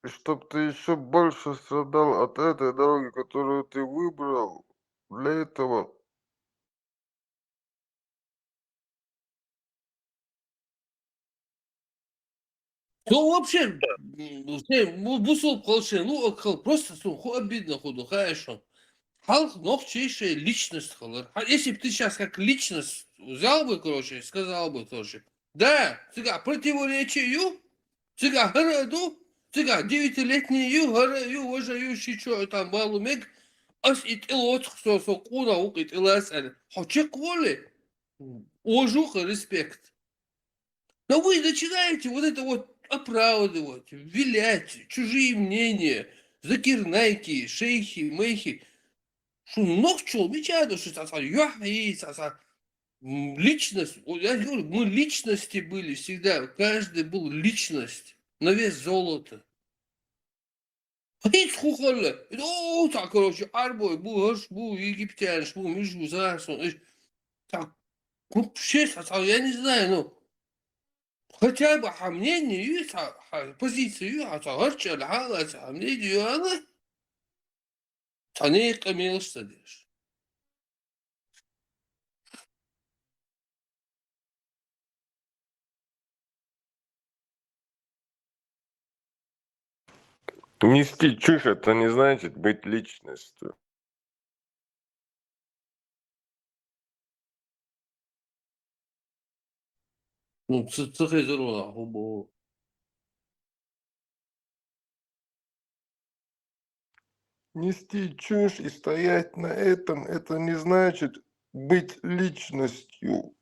и чтобы ты еще больше страдал от этой дороги, которую ты выбрал. Для этого Ну, вообще, бусул колшен, ну, просто, обидно худу, хорошо. Халк ногчайшая личность халар. Если бы ты сейчас как личность взял бы, короче, и сказал бы тоже, да, цыга противоречию, цыга городу, цыга 9-летнюю горою, уважающий, что там балумек, ас и тилот, что куна укит иласаль. Хочек воли, уважуха, респект. Но вы начинаете вот это вот оправдывать, вилять, чужие мнения, закирнайки, шейхи, мейхи. Ногчул, мечаду, что личность, я говорю, мы личности были всегда, каждый был личность на вес золота. Hiç хухале, так, короче, арбой, бу, египтянш, бу, между зарсон, так, вообще, я не знаю, ну, хотя бы мнение, позицию, харча, мнение, она, не камилось, нести чушь, это не значит быть личностью. ну, цехизировала, губу. Нести чушь и стоять на этом, это не значит быть личностью.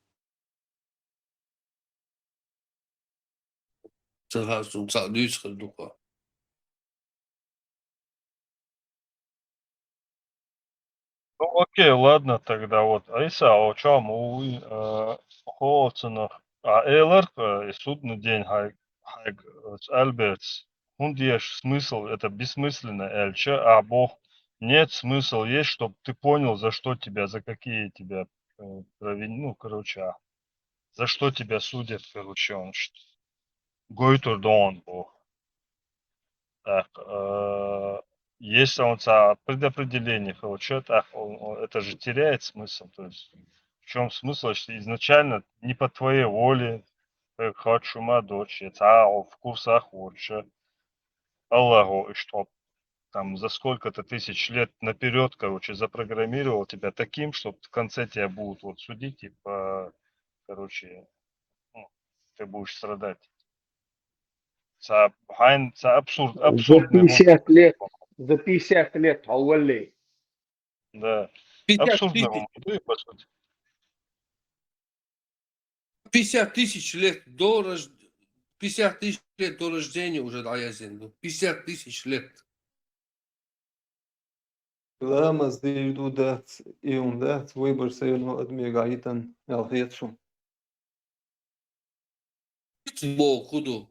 Цехасу, цадыцка, духа. Ну, окей, ладно тогда вот. Айса, о чем у Хоценах, Эйлер, и судный день, хайг, Альбертс, хундиеш смысл, это бессмысленно, Эльче, а Бог, нет, смысл есть, чтобы ты понял, за что тебя, за какие тебя ну, короче, за что тебя судят, короче, он, Гойтур Дон, Бог. Так, если он предопределение получает, это же теряет смысл. То есть в чем смысл, что изначально не по твоей воле, как хочу моя дочь, в курсах лучше, Аллаху, и что там за сколько-то тысяч лет наперед, короче, запрограммировал тебя таким, чтобы в конце тебя будут вот судить и короче, ты будешь страдать. Абсурд, За абсурдный 50 лет, за 50 лет حولي. Да. 50 Абсурдный тысяч, по сути. 50 тысяч лет до рождения. 50 тысяч лет до рождения уже Даязин. 50 тысяч лет. Lama zdidu dat iun dat выбор северного адмирайтан алхетшу. Бог, худу.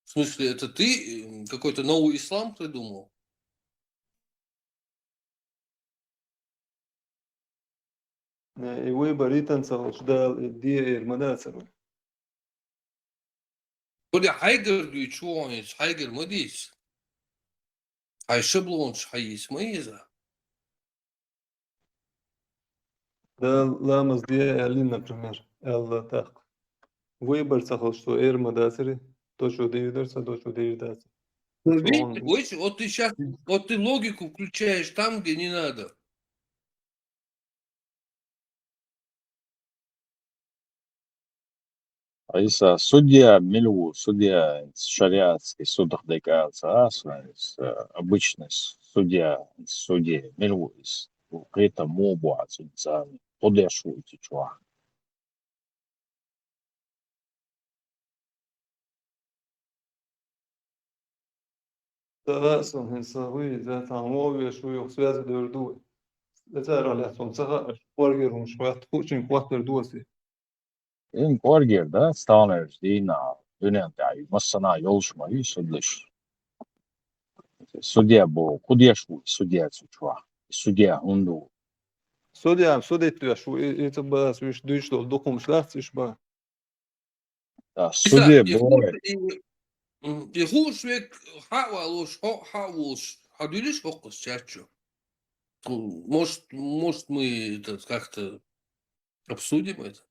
В смысле, это ты какой-то новый ислам придумал? И выбор итан салшдал идея ирмадацару. Бля, хайгер гючуанец, хайгер мадис. Хай шаблонш хайис маиза. Да лама сдия алин, например, алла так. Выбор салшдал ирмадацари, то что дивидерса, то что дивидерса. Видите, вот ты сейчас, вот ты логику включаешь там, где не надо. Isa судья Милу, судья шариатский суд декается, обычный судья Милу, это мобу отсюда, подешуйте, чувак. Сарасон хисавы, да там ловишь, что их связь дурдует. Это роля, он сага оргерун, что очень хватер дуоси. In Korgir, da, stāvnērs dīnā, dünyantāji, massanā yolšmayı sudliş. Судья был, кудешу, судья цучва, судья унду. Судя ты, что это было, свиш дышь, что духом шлахтиш ба. Да, судья был. И хушвек хавалуш, хавулш, хадулиш фокус чачу. Может мы это как-то обсудим это?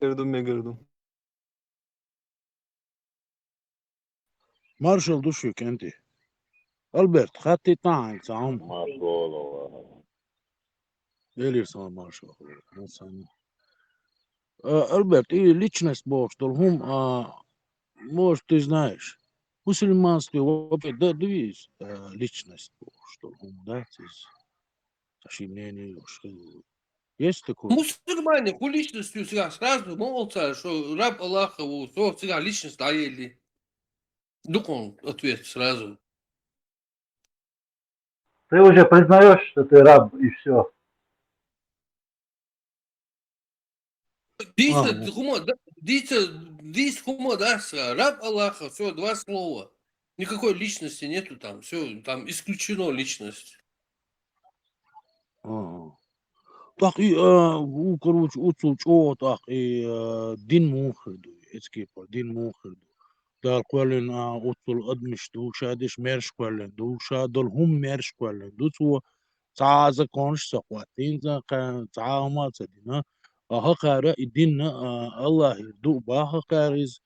Мегерду. مارشال دوشك انت البرت خدتي طعن سام ديلي سام مارشال Альберт, и личность Бог, что هم может, ты знаешь, мусульманство вообще, да, есть личность Бог, что هم, да, мнение, есть такое? Мусульмане, по личностью всегда сразу молятся, что раб Аллаха, все всегда личность доели. Духом ответ сразу. Ты уже признаешь, что ты раб, и все. Дис хума, да, раб Аллаха, все, два слова. Никакой личности нету там, все, там исключено личность. Так, и, короче, отцу, так, и дин мухрду, эцкипа, дин мухрду. دار قولن أوصل أدمش دو شادش ميرش قولن دو شادل هم ميرش قولن دو سو تعازا كونش سقواتين كان تعاهما تدينا هقارا الدين الله يردو باها كاريز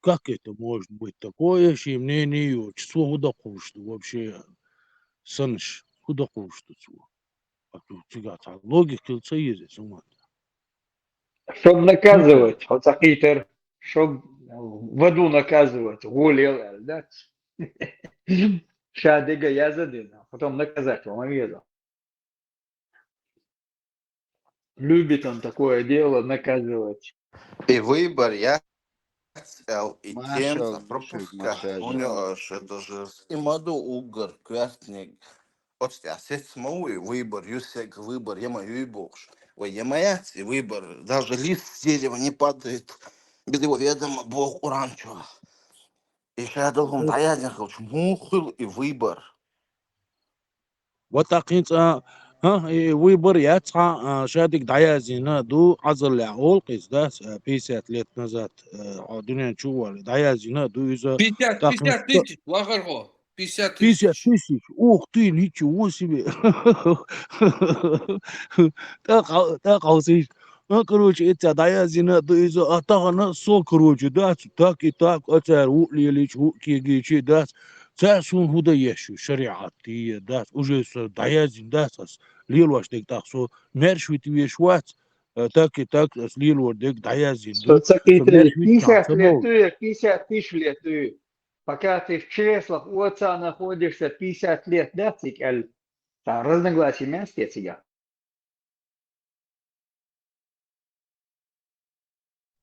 как это может быть такое, что мне не ючь, куда кушать вообще, саныш, куда кушать, а тут цыгата логика есть, ума. Чтобы наказывать, вот такие-то, чтобы в аду наказывать, гулил, да? Шадыга язадина, потом наказать вам обеда. Любит он такое дело наказывать. И выбор я и тем Marshall, пропуска. Marshall. У него это же и моду угор, квертник. Вот я сеть мой выбор, юсек выбор, я мою и бог. Ой, я моя и выбор. Даже лист с дерева не падает. Без его ведома Бог уранчо. И я долгом таядин хочу мухил и выбор. Вот так выбор яца шадик даязина ду азалля олкис да 50 лет назад дунья чували даязина ду из 50 тысяч, лагарго. 50 тысяч. Ух ты, ничего себе. Так, короче, это даязина ду из атагана со, короче, да, так и так, это улилич, укигичи, да, تأسون هو ده يشو شريعتي داس وجيس دايازين داسس ليلواش ديك تاخسو ميرشويت ويشوات تاك اس ليلور ديك دايازين دو فميرشويت كان سبول 50 лет ты. Пока ты в креслах у отца находишься 50 лет, да, цикл? Там разногласия месте тебя.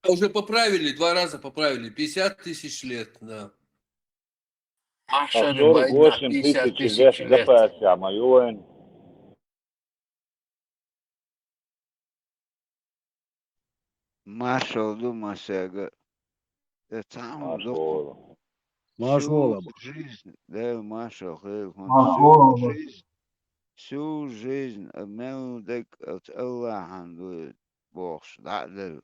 Уже поправили, 2 раза поправили. 50 тысяч лет, да. Машер 48 50 тысяч тысяч лет лет. запаса майоин. Маршал Думасяга. Это самый доктор. Машвола Всю жизнь, да, маршал, Маршал. всю жизнь مودك الله عنده بوخش دعدل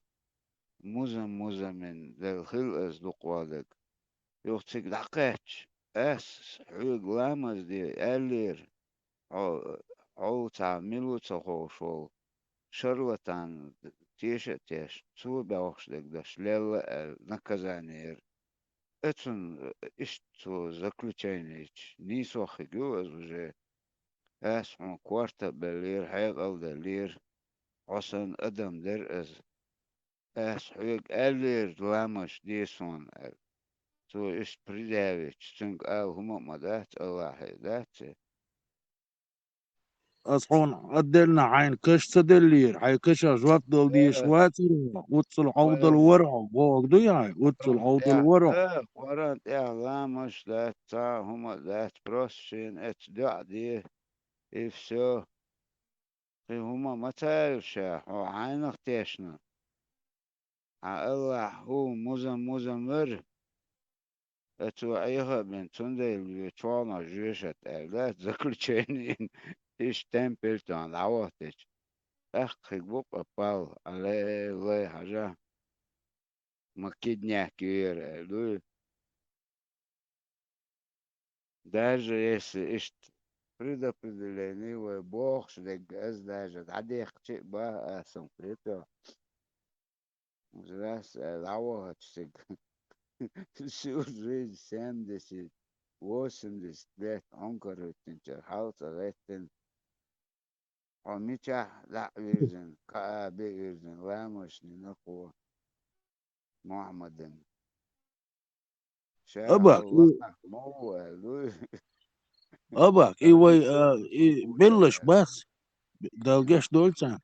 مزم من دل خلق أصدق وادك يوتك دقاتش أس حوق لامز دي ألير أو تعملوا تخوشول شروطان تيش تو بوخش دك دش ليل نكزانير اتن اشتو заключенич نيسو خجو أزوجي اسمه كوارتا بلير حيق أو دلير عصن أدم در اس حيق ألير لامش ديسون تو إش بريداويش تنك هما مدات الله حيدات أصحون أدلنا عين كش تدلير حي كش أجوات دل دي شواتر وتصل عود الورع بوق دو يعني وتصل عود الورع ورد لامش دات هما دات بروسشين اتش دع دي إفسو هما ما تعرفش عينك تيشنا الله هو مزمر اتو ايها بين تندي اللي توانا جيشت اولاد заключенين ايش تمبلتون عواتش اخي بوك ابال على حاجة ما كدنيا كبير لو даже если ايش предопределение وبوخ شدق از даже عديق شيء با اسم فريتو زلاس العواتش всю жизнь 70, 80 лет онкорутин чархаут алеттин омича лa'вирзин каабирзин лάμошни нақуа محمدin أباك شاهل موال أباك إيوي بلش بس دلقاش دولتان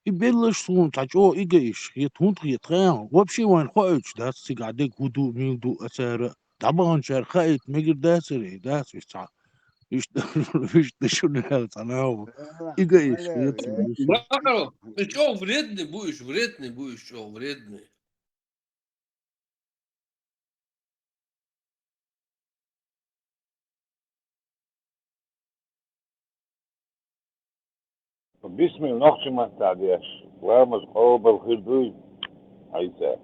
يبلش سون تاجو إيجيش يتهونت يتخيان وبشي وين خوش داس سيقعدك هدوء ميدو أسار طبعا شار خايت ميجر داسري داس يستع إيش تشون هالتناو إيجيش يتخيان Браво! Ты что, вредный будешь? Вредный будешь, что, вредный. بسم الله نخشم تعديش وامز قوب الخير دوي عيسى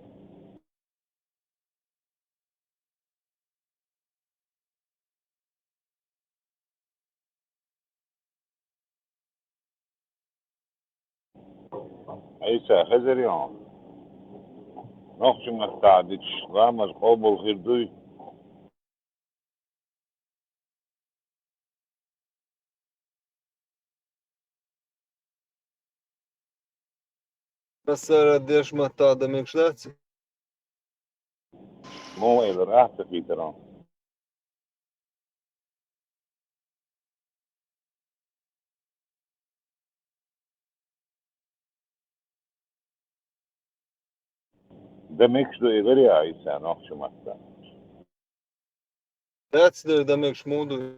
عيسى خزريون نخشم تعديش وامز قوب الخير دوي بس رديش ما تعدم شلاتي مو إذا راح في ترى ده ميكس دو إغري عيسى نخشم That's the مش موضوع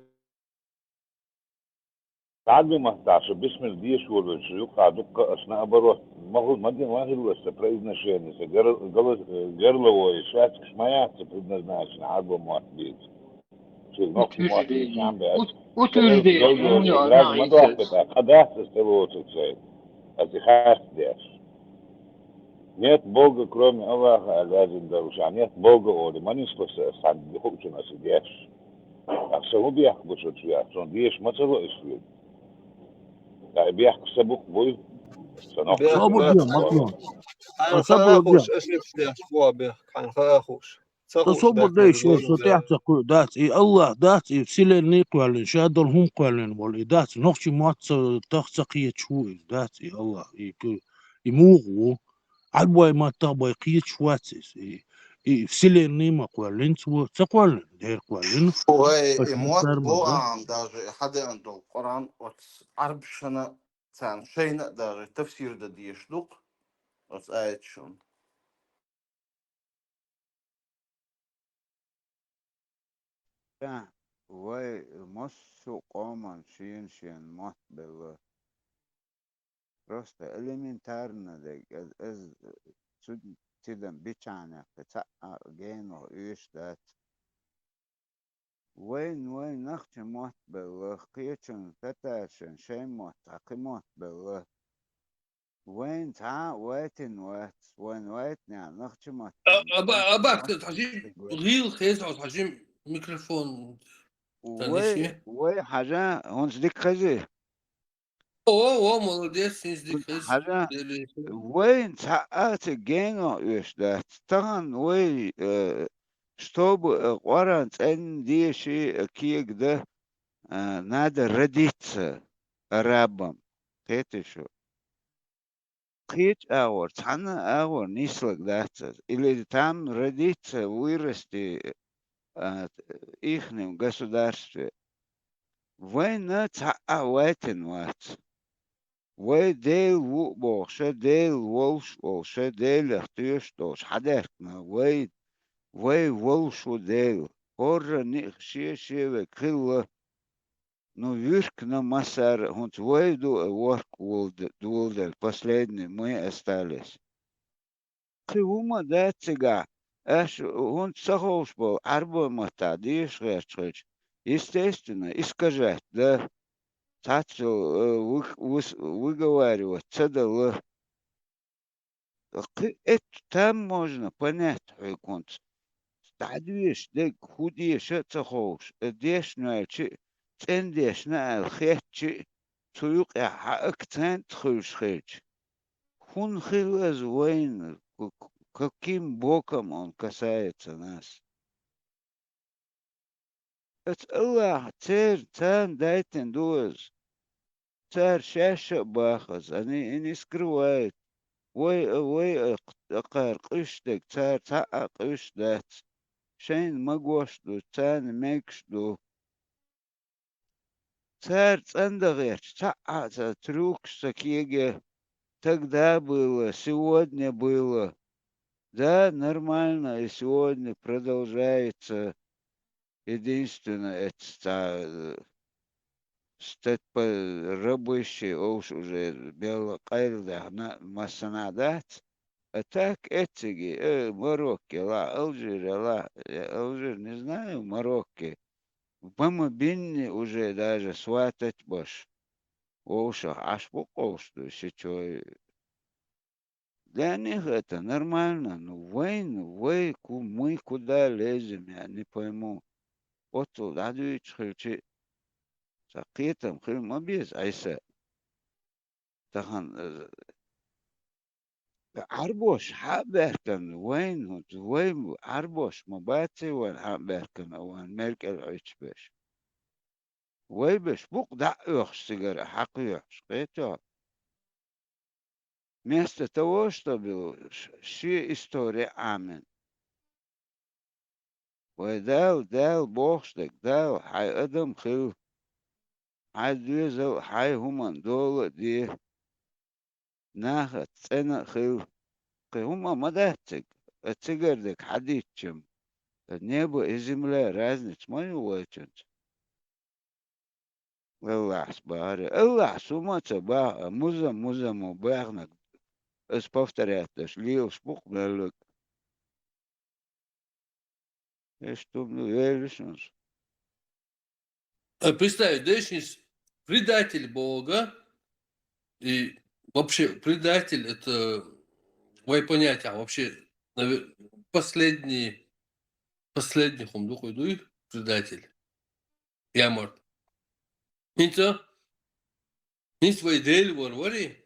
تعدوا ما تعش باسم الديش والشيوخ عدوك أثناء بروح مغل مدين واحد واستفريزنا شيء جرلا ويشاتك ما يعتقدنا ناس عدوا مواتبيت شيء نقص مواتبيت عم بأس وتجدي لازم ما توقف قداس استلوت الشيء أتخاف ديش нет Бога кроме Аллаха лазим даруша нет Бога оли манис просто сам хочет нас дешь а само бях бушот я сон дешь мацало исвет да бях сабук бой صابوا بيهم مطلوب عن صابوا بيهم خاخوش ايش نفسي اشبوع به عن خاخوش تصور ليش تعطي دات إي الله دات إي بسيلين قوالين شادر هم قوالين والله دات نخشي ما تخسقية شوي دات إي الله يموغو عالبوي ما تبغى قية شواتس إي بسيلين نيما قوالين تقوالين دير قوالين وموت قرآن даже حدا عنده القرآن عرب شنا سان شيء даже تفسير ده ديشدوق بس آية شون وي مصو قوما شين موت بالله просто элементарно از تدم بيتشانا فتاة جينو ايش دات وين نخش موت بالله قيتشن تتاشن شي موت عقي موت بالله وين وين نخش موت أباك تحجيم غير خيس أو تحجيم ميكروفون وي حاجة هون صديق خزي او молодец صديق خيس حاجة وين ساعات جينو ايش دات طبعا وي чтобы قران عندي شيء كيك ده надо родиться арабом это что قيت اور تانا اور نيسلك دات или там родиться вырасти ихнем государстве война цааватен ват وي ديل بوخشة ديل ولش بوخشة ديل اختيوش دوش حداكنا وي ولشو ديل قرر شي وكلا ну вишк на массар хунт войду ворк дулдер последний мы остались кыума датсига аш хунт сахош был арбо мата диш речч естественно искажать да тацу выговаривать цадала это там можно понять хунт стадвиш да худиш цахош дешная чи تنديشنا الخيتش سوق أكتن تخش خيتش خون خيل زوين كم بوكم on касается нас это الله تان дайтен دوز تار شاشة باخذ أنا إني скрывает وي أقار قشتك تار تاق قش دات شين مقوش دو تان ميكش دو царь Цандагерч, трюк такие, тогда было, сегодня было. Да, нормально, и сегодня продолжается. Единственное, это стать рабочий, уже белокайда, массанадат. А так, эти, Марокко, Алжир, не знаю, Марокко. Мама бинни уже даже сватать бош. Оуша, аж покошту, что для них это нормально. Ну, мы куда лезем, я не пойму. Вот туда дают хричи. Сакитам хрим обез, айса. Тахан عربوش حابركن وين عربوش مباتي وين حابركن وين ملك العيش بش وي بش بوق دعوش سيجارة حقيقش قيتو место того, чтобы شي история амин ويدال بوخشتك دال حي ادم خيو حي دوزو حي همان دولة دي ناخد سنة خيو هما مداتك اتسجردك حديثشم النيبو ازملا رازنش ما يوجد الله سبحانه الله سوما تبا مزا مباغنك اس повторяешь лил спух мелок что ну веришь Представь, Дэшнис предатель Бога, и вообще предатель это мои понятия, вообще последний хумдух иду предатель. Я морд. Инца, не свой дель варвари,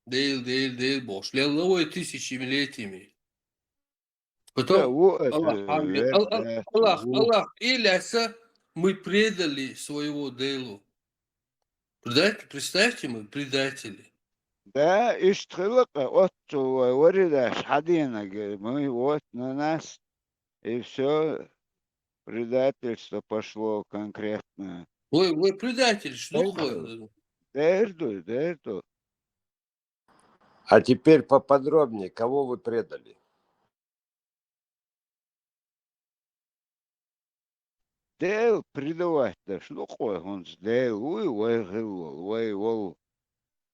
дель, бош, леловой тысячелетиями. Да, Потом вот Аллах, это, Аллах, или мы предали своего делу. Представьте, мы предатели. да, اشتغلق вот ورد حدينا мы вот на нас и все предательство пошло конкретно. Вы предатель, что Дерду, такое? дерду. А теперь поподробнее, кого вы предали? Дел предавать, да что такое он сделал, ой, вол,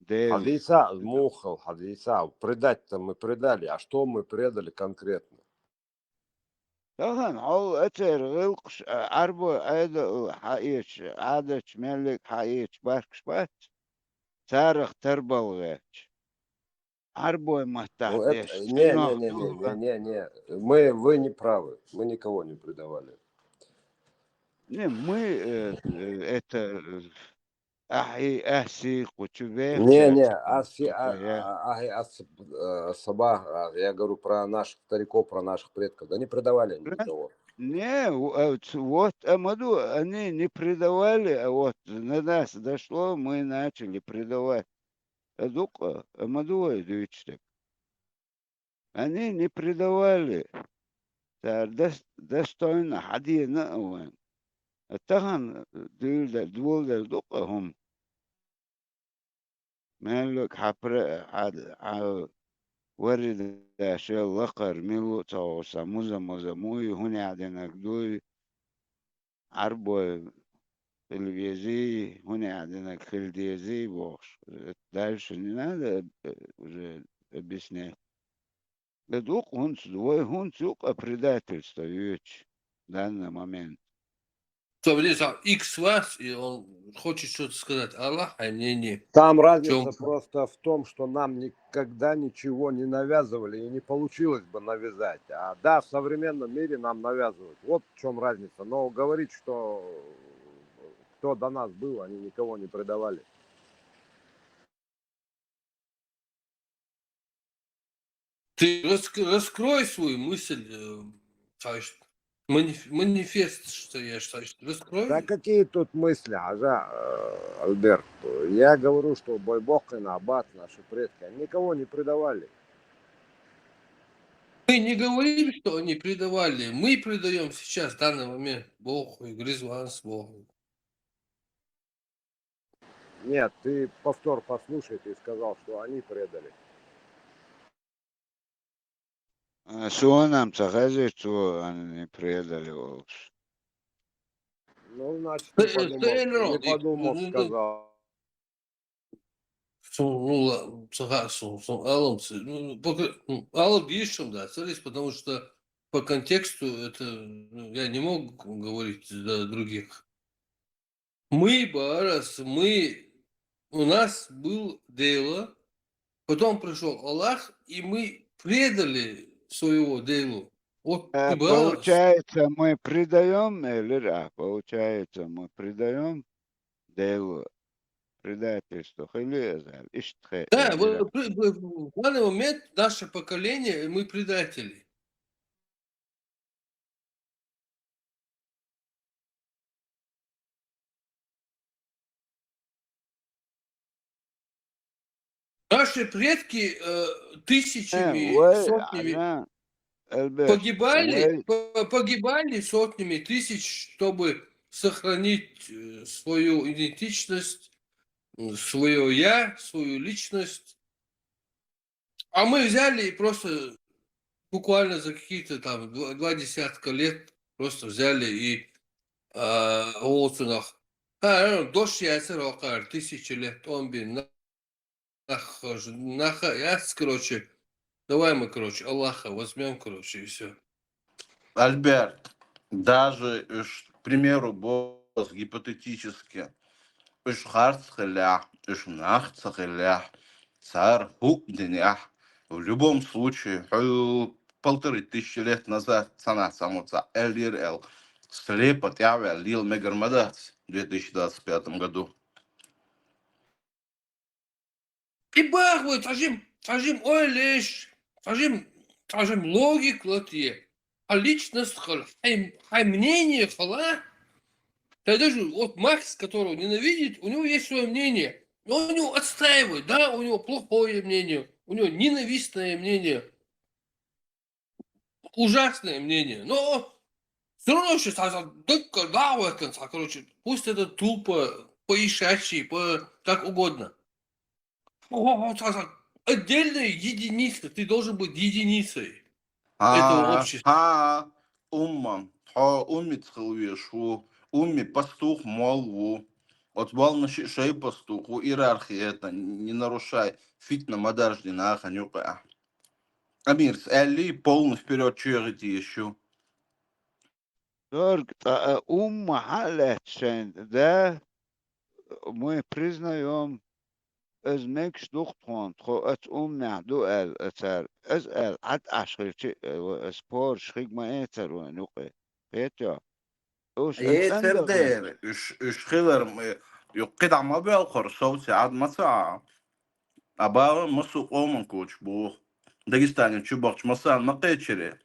дел. Хадиса, мухал, хадиса. Предать-то мы предали, а что мы предали конкретно? طبعا هو أتر غلقش أربو عادة حقيقش عادة ملك حقيقش باركش بات تاريخ تربوغيش أربو Ну, مهتحديش это, سنوخ دوغا вы не правы, мы никого не предавали. Не, мы это أحسي قتبيخ Сабах, я говорю про наших стариков, про наших предков. Да не предавали они никого. Не, вот Амаду, они не предавали, а вот на нас дошло, мы начали предавать. Адука, Амаду, идучтик. Они не предавали. достойно حدينا وين التهن دول دوقة هم مالك حبر ورد أشياء لقر ميلو تو ساموزا مزموي هوني عدنا كدوي عربو الفيزي هوني عدنا خلديزي بوش دارش نادا بسنة لدوق هونس دوي هونس يوقع предательство в данный момент. Что, X вас, и он хочет что-то сказать. Аллах, а не. Там разница просто в том, что нам никогда ничего не навязывали и не получилось бы навязать. А да, в современном мире нам навязывают. Вот в чем разница. Но говорить, что кто до нас был, они никого не предавали. Ты раскрой свою мысль, манифест, что я считаю. Раскрой. Да какие тут мысли, Альберт? Я говорю, что Бойбок и Набат, наши предки, они никого не предавали. Мы не говорим, что они предавали. Мы предаем сейчас, в данный момент, Богу и Гризванс Богу. Нет, ты повтор послушай, ты сказал, что они предали. Что нам сказать, что они не предали вас? Ну, значит, не подумал, сказал. Аллам пишем, да, целись, потому что по контексту это я не мог говорить за других. Мы, Барас, у нас был дело, потом пришел Аллах, и мы предали своего делу. Вот, получается, мы предаем, или получается, мы предаем делу предательство. Да, в данный момент наше поколение, мы предатели. Наши предки тысячами, сотнями погибали сотнями тысяч, чтобы сохранить свою идентичность, свое я, свою личность. А мы взяли и просто буквально за какие-то там 20 лет просто взяли и олцунах. Дождь ясер окар, 1000 лет, он bin короче, давай мы, короче, Аллаха возьмем, короче, и все. Альберт, даже, к примеру, босс гипотетически, царь в любом случае, 1500 лет назад, цена самоца Эль слепо тявя лил Мегармадац в 2025 году. И бах, вы, тажим, ойлеш, тажим логик латье. личность, хай мнение, даже вот Макс, которого ненавидит, у него есть свое мнение. Но он его отстаивает, да, у него плохое мнение, у него ненавистное мнение, ужасное мнение. Но все равно сейчас, короче, пусть это тупо, поишачий, как угодно. Отдельная единица, ты должен быть единицей этого общества. Умма, умми цхилвешу, умми пастух молву. Вот волна шей пастух, у иерархии это не нарушай. Фитна мадаржди на аханюка. Амир, Элли полный вперед черти еще. Только халет, да, мы признаем, از مکش دختون خو ات نهدو اتر از عد عشقی سپور شخيق ما اتر ونقي بيتو وش يتر اتندغن دير اش خيلر يقيد عما بيالخر صوتي عاد مساعة أبا مسو قومن كوش بوخ داغستاني чубакч مسان ما قيتشري.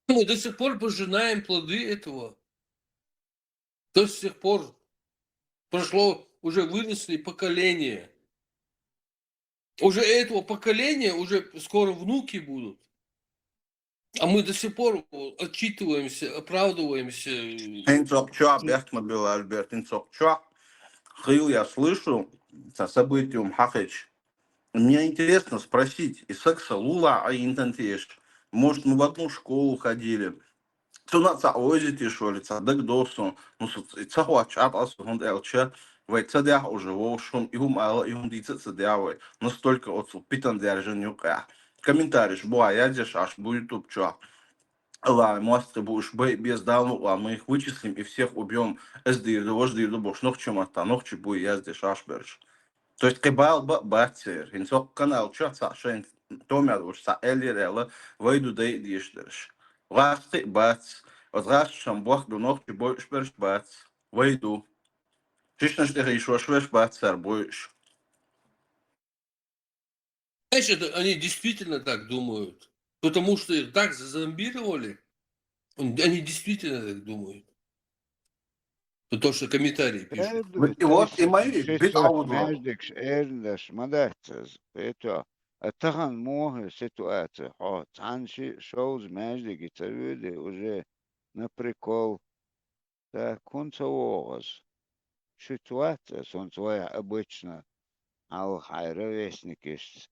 Мы до сих пор пожинаем плоды этого. До сих пор прошло, уже выросли поколения. Уже этого поколения, уже скоро внуки будут. А мы до сих пор отчитываемся, оправдываемся. Инцок чуа, бяхтма била Альберт, инцок чуа. Хил я слышу со событием Хахич. Мне интересно спросить, и секса лула, а интентеш. Может, мы в одну школу ходили. Цуна цаозити, что ли, цадек досу. Ну, цахуач от асу хунд элча. Вай цадях уже волшун, и хум ала, и хум дица цадявай. Настолько отцу питан держан юка. Комментарий, буа, я здесь аж будет тут чуа. Ла, мастер будешь без давну, а мы их вычислим и всех убьем. Эсдир, вождир, бош, ног чем это, ног чебу, я здесь аж берешь. То есть кебал бацер, инсок канал чаца, шен томяд уж са элирела, войду да идишдерш. Ласты бац, возраш шамбах до ног чебу шперш бац, войду. Чишна что еще швеш бацер будешь. Знаешь, это они действительно так думают. Потому что их так зазомбировали. Они действительно так думают. То, что комментарии пишут. И вот и мои, без аудио. ماجدكش ايرندش مدهتز بيتو اتخن موه ситуация хо цанши шоуз маждики цавюди уже на прикол да кунца огас ситуация сон своя обычно ал хайровесникиш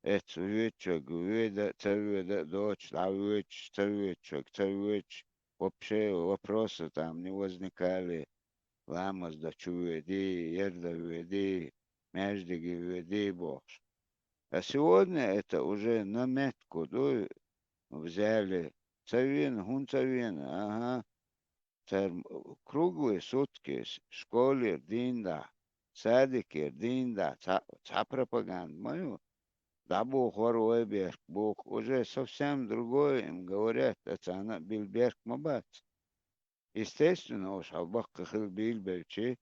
это вечер гведа цавюда дочь лавыч цавючок цавюч вообще вопросы там не возникали. Ламас да чуведи, ерда веди, междиги веди бож. А сегодня это уже на метку взяли цавин, хунцавин, ага. Круглые сутки, школе динда, садике динда, ца пропаганда мою. Да Бог воруй берг, Бог уже совсем другое им говорят, это она Бильберг Мабац. Естественно, уж Албака Хилбильбевичи,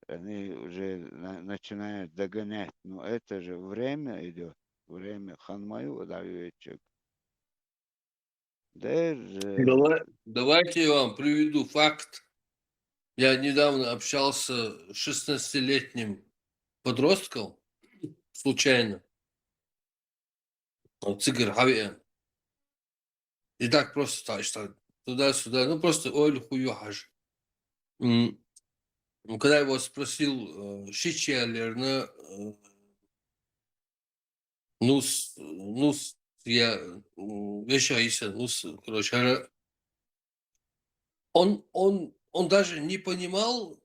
они уже начинают догонять. Но это же время идет, время Ханмаю давечек. Давайте я вам приведу факт. Я недавно общался с 16-летним подростком, случайно. Цигар Хавиан. И так просто что туда-сюда, ну просто ой, хуёхаж. Когда я его спросил, щичелерно, я вещайся, короче, он даже не понимал,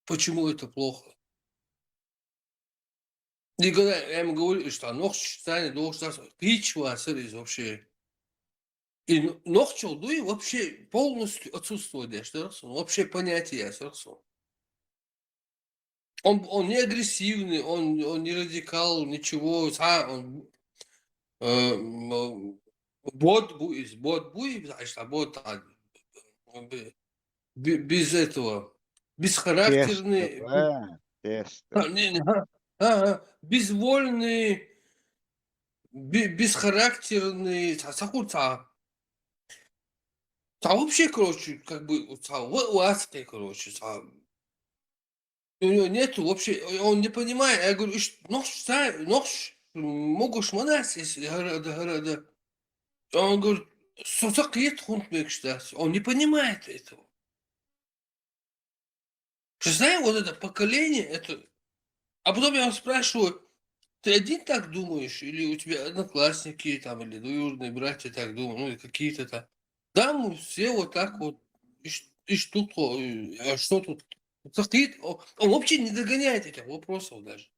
почему это плохо. И когда я ему говорю, что ног станет, должен пить вообще. И ног челдуи вообще полностью отсутствует, вообще понятие. Он не агрессивный, он не радикал, ничего. Бот буй, значит, без этого, бесхарактерный, безвольный, бесхарактерный, вообще, короче, как бы, ласты, короче, у него нету вообще, он не понимает. Я говорю, могешь монас, если города. Он говорит, сосакет хунтмекштас. Он не понимает этого. Представляешь, вот это поколение, это... А потом я его спрашиваю, ты один так думаешь? Или у тебя одноклассники там, или двоюродные братья так думают, ну, и какие-то там. Да, мы все вот так вот. И что тут? А что тут? Он вообще не догоняет этих вопросов даже.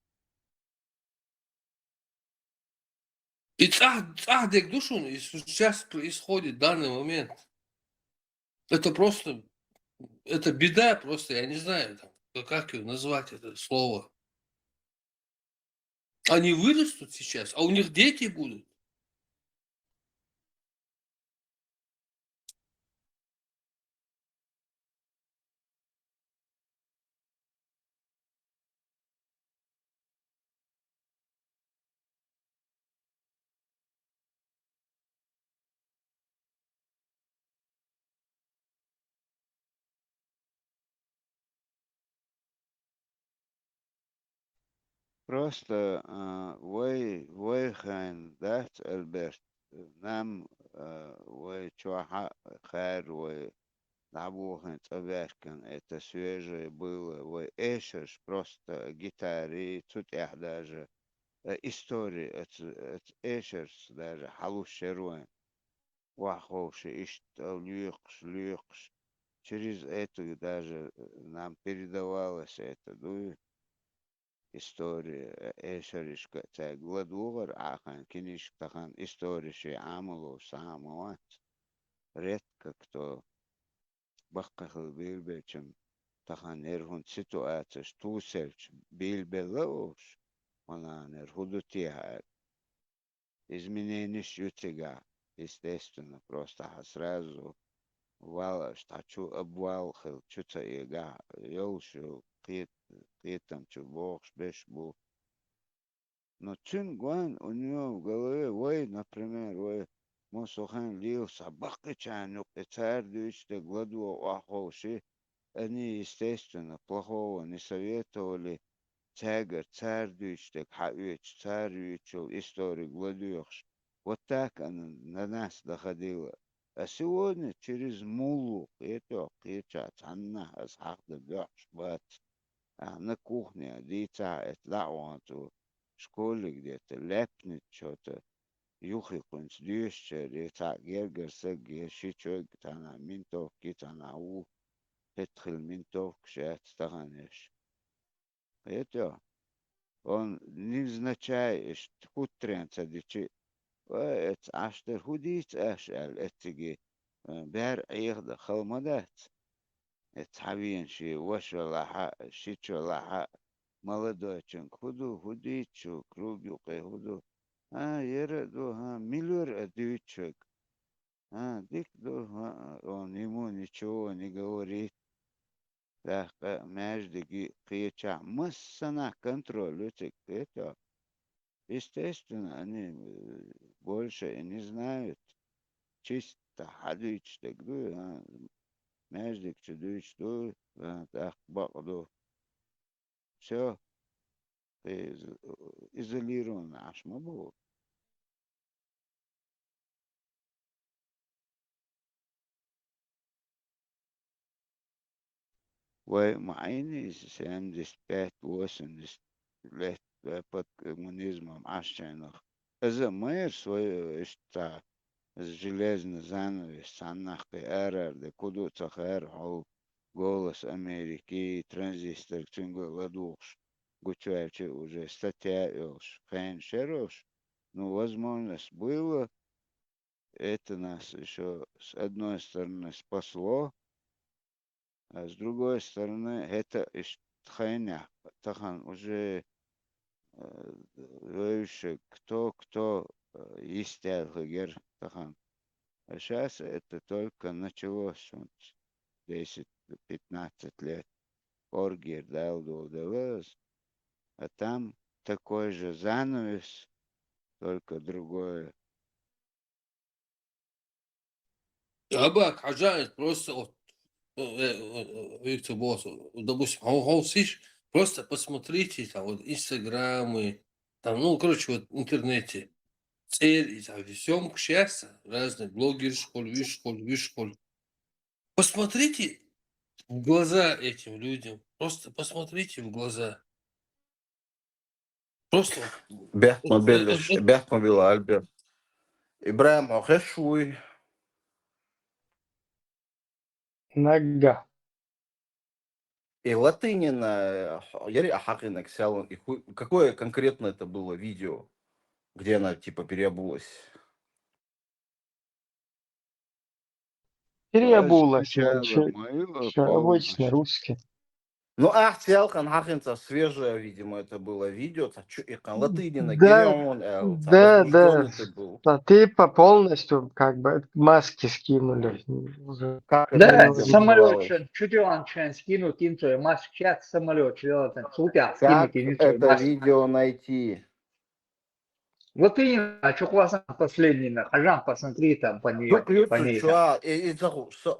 И цахдек душун сейчас происходит в данный момент. Это просто, это беда просто, я не знаю, как его назвать, это слово. Они вырастут сейчас, а у них дети будут. Просто войхан, да, Альберт, нам чуаха хэр, набухен цаберкан, это свежее было, эшеш, просто гитаре, тут даже истории, это эшерс даже, халушеруен, вахоши, люкш, через это даже нам передавалось это, ну, история эшеришка, так, гладугар, ахан, киниш, тахан, историши, амалу, самоват, редко кто бахкахал билбечем, тахан эрхун ситуация, штусельч, билбелош, она нерхудутиха, изменения шутига, естественно, просто сразу вала, штачу обвалхил, чуца ига, ёлшу, там чубох, бешбу. Но чин гуан у него в голове, например, мосохан лил собака чанук, и царь дючте гладу ахоши, они, естественно, плохого не советовали. Царь дючте, царь дючил, историю гладуешь. Вот так она на нас доходила. А сегодня через мулу, это кричат, она асхахда бёрш, на кухне, дитя, это лауанту, в школе где-то, ляпнет что-то, юхи кунц дюще, дитя, гергерса, гершичок, тана, минтов, китана, петхил, минтов, кшет, стаганеш. Это он невзначай, хутренца, дичи, это аштер худиц, ашал, этиги, бер ихда, халмадат. Это хавин, ши, ваша шичо лаха, молодой человек, худичу, кругюкай, худу. Ереду, миллиор отвечек. Дик, он ему ничего не говорит. Так, между крича, массана контроль, это, естественно, они больше не знают. Чисто ходить, так, между чудовищ, так, баду. Все изолировано, аж мабу. ومعيني 75-80 лет под коммунизмом Ашчайнах. Это мэр свой, что железный занавес, саннахты эрер, де куду цахэр, голос Америки, транзистор, цинго ладуш, гучайче уже статья илш, хэн шерош. Ну, возможность было, это нас еще с одной стороны спасло, а с другой стороны, это тхайня, тахан уже выше, кто истягер, тахан. А сейчас это только началось, 10-15 лет. Оргир дал удалось, а там такой же занавес, только другое. Абак, Хаджанец, просто вот, Виктор Босс, допустим, он сидишь, просто посмотрите там вот инстаграмы, там, ну, короче, вот в интернете, цели, там, всем к счастью, разные блогеры, школы. Посмотрите в глаза этим людям, просто посмотрите в глаза. Просто Бехмобил Альберт. Ибраим Охешуй. Нага. И Латынина, Яри Ахакина Ксялон. Какое конкретно это было видео, где она типа переобулась? Переобулась, Сначала мыло обычно полностью. русский. Ну, Ахтиалхан Хахинца свежее, видимо, это было видео. Латынина, Да, Гирион, да. возбужденный ты был. Да, типа полностью как бы маски скинули. Уже Как это Да, видео самолет, называлось? чуть он скинут инцу, маск чат самолет, супер, Как скинут инцу, это маск. видео найти? Вот и а что классно последний, Хажан, посмотри там по ней там. И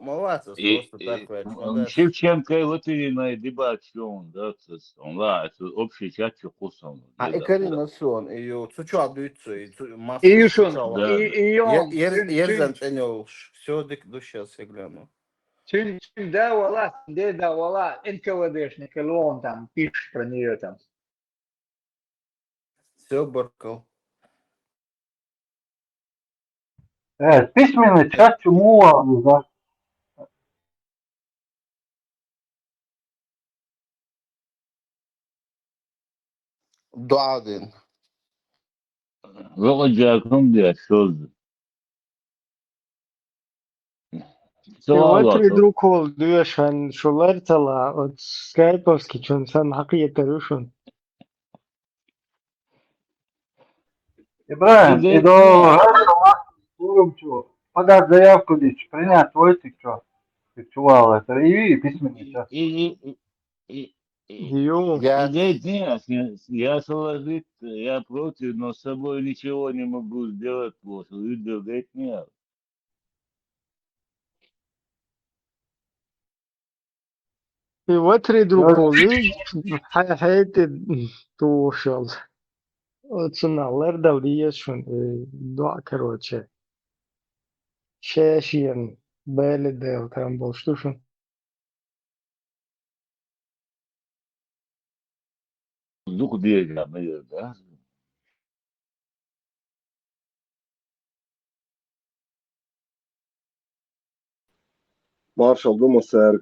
молодец, просто так рекомендация. Шевченко и Латынина дебатион, да, он, да, это общий чат чухусом. И Карина Сон, и Цуча Дуйцу, и Маску И шун, Цучала. и он, Ерзан Тенел, все до сейчас я гляну. да, вала, НКВДшник, или он там пишет про нее там. Все, Баркал. Письменный чат чему да. Дуадин. Володя Акрумбия söz. Vatri drukol diyorsan şolar tala от скайповски чон сан hakiyet ruşun. Ибраим, и до что? Подать заявку здесь, принять твой ты что? Ты чувал это, и письменный чат. Я соложить, я против, но с собой ничего не могу сделать. Вот, говорит, нет. И vatri drukol hayati тушал. Вот сыналар давлияшун два короче. Шешьен беледел там был штушун. Дух дерева, да? Маршал Думасер,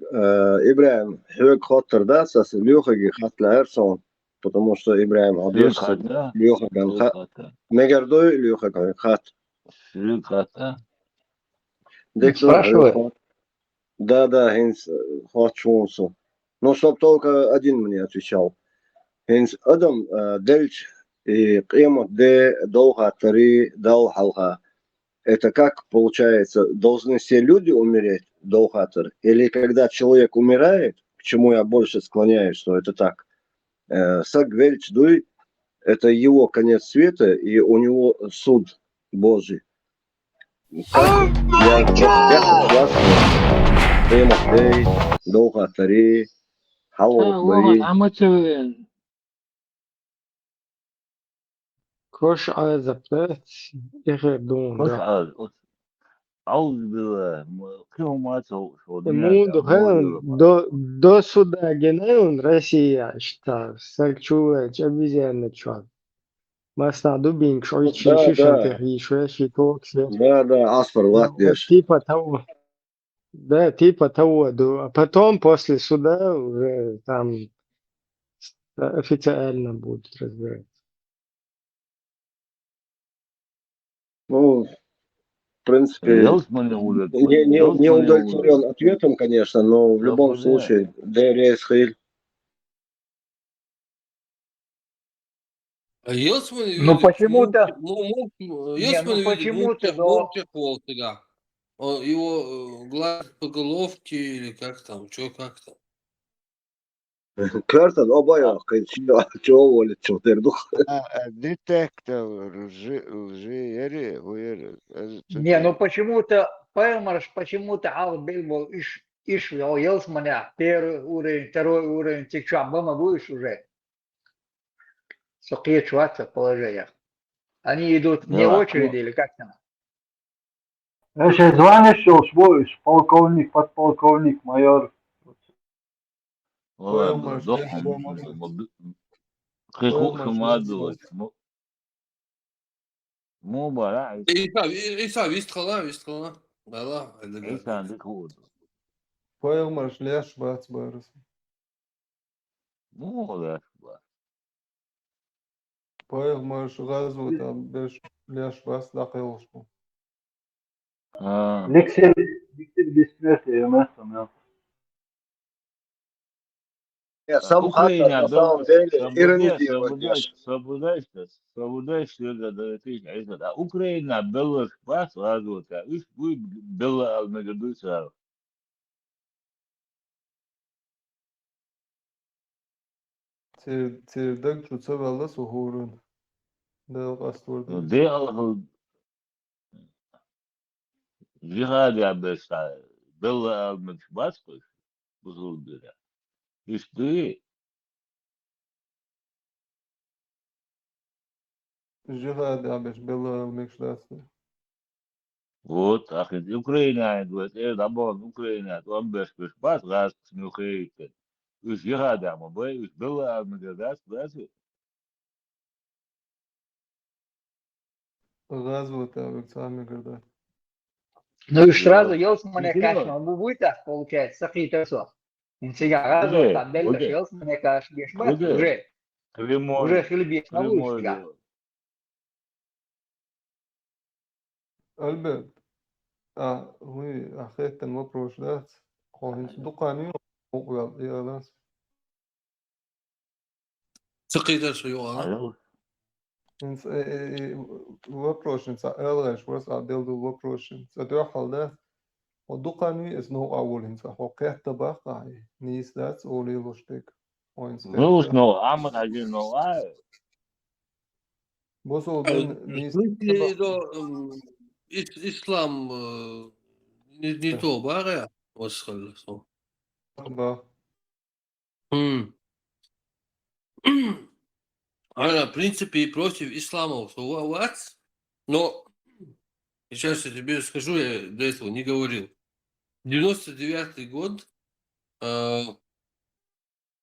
Ибраим, Хюк Хоттер, да, сас Люхаги Хатла Эрсон, потому что Ибраим Одесса, Люхаган Хат, Мегардой Люхаган Хат. Спрашивает? Да, Хинс Хат Шунсу. Но чтоб только один мне отвечал. Хинс Адам Дельч и Кремот Де Долха Тари Дал Халха. Это как получается, должны все люди умереть, Долхатер? Или когда человек умирает, к чему я больше склоняюсь, что это так? Сагвельч Дуй, это его конец света, и у него суд Божий. Я Дей, Долхатари, Халот Кош азаптат ихер дун да. عوض بالله كيف ما تسوي Мунду до суда генеун Россия что сальчуя обезьяна чё. Масна дубинг шой чишишен ты еще щиток. Да, Аспар Латвиш. Типа того. Да, типа того. А потом после суда уже там официально будут разбираться. Ну, в принципе, не удовлетворен ответом, конечно, но в любом случае, Дересхиль. Ну почему-то... почему-то, да. Его гладят по головке или как там, что как там. Körten obaja, kad čovoli čoterdu. Детектор лжи, Не, ну почему-то, поймешь, почему-то Ал Бильбол иш Елсманя, первый уровень, второй уровень, ты что, мама будешь уже? Какие чуваться в положениях? Они идут вне очереди или как там? Если звонишь, свой, полковник, подполковник, майор. Поймаш, Дох, леш бомаш. خيخوخ Поймаш, ما леш دوت бомаш. مو بلا إيسا вистхала. Бала, عيسى عندك هو Pojmaš, leš bats baras. مو لا Pojmaš, غزو там беш leš bats daqilşbu. Лексер бессмертия, место, Sam Украина на самом деле иронизировать. соблюдаешь, да, ты, عيسى, да, Украина была спас, ладно, уж вы была алмагадуса. Tirdak çutsa valla suhurun. Del qasturdu. دي جهاد يا بس بلا المكباس بزول بلا ايش دي Jihad ja beš bila mekšdatsi. вот اخي اوكرانيا عندك ايه طبعا اوكرانيا طبعا بس باس غاز نوخيت ايش جهاد يا مباي ايش بلا المكباس بس غزو там сами гырда. Ну и сразу вот Елсманя каш, серьезно он будет так получается, сахита все. Инсига газу كده там дельта كده Елсманя каш, гешбат, كده уже хилбиш на вышка. прямой Albert, we أخذت المبروش ده. قوين دقاني وقوي يا ناس. سقيت شيء على إنس المبروش إنس ألغش ورس عدل دو المبروش إنس أدرى حال ده. ودقاني إنه أول إنس هو كهت بقى نيس ده أولي لوشتك. وإنس نوش كهت. نو عمل حاجة نو بصوا دين نيس смысле, ислам не то, бара, восхвалил. Да. Она, в принципе, против ислама воевать, но сейчас я тебе скажу, я до этого не говорил. 99-й год,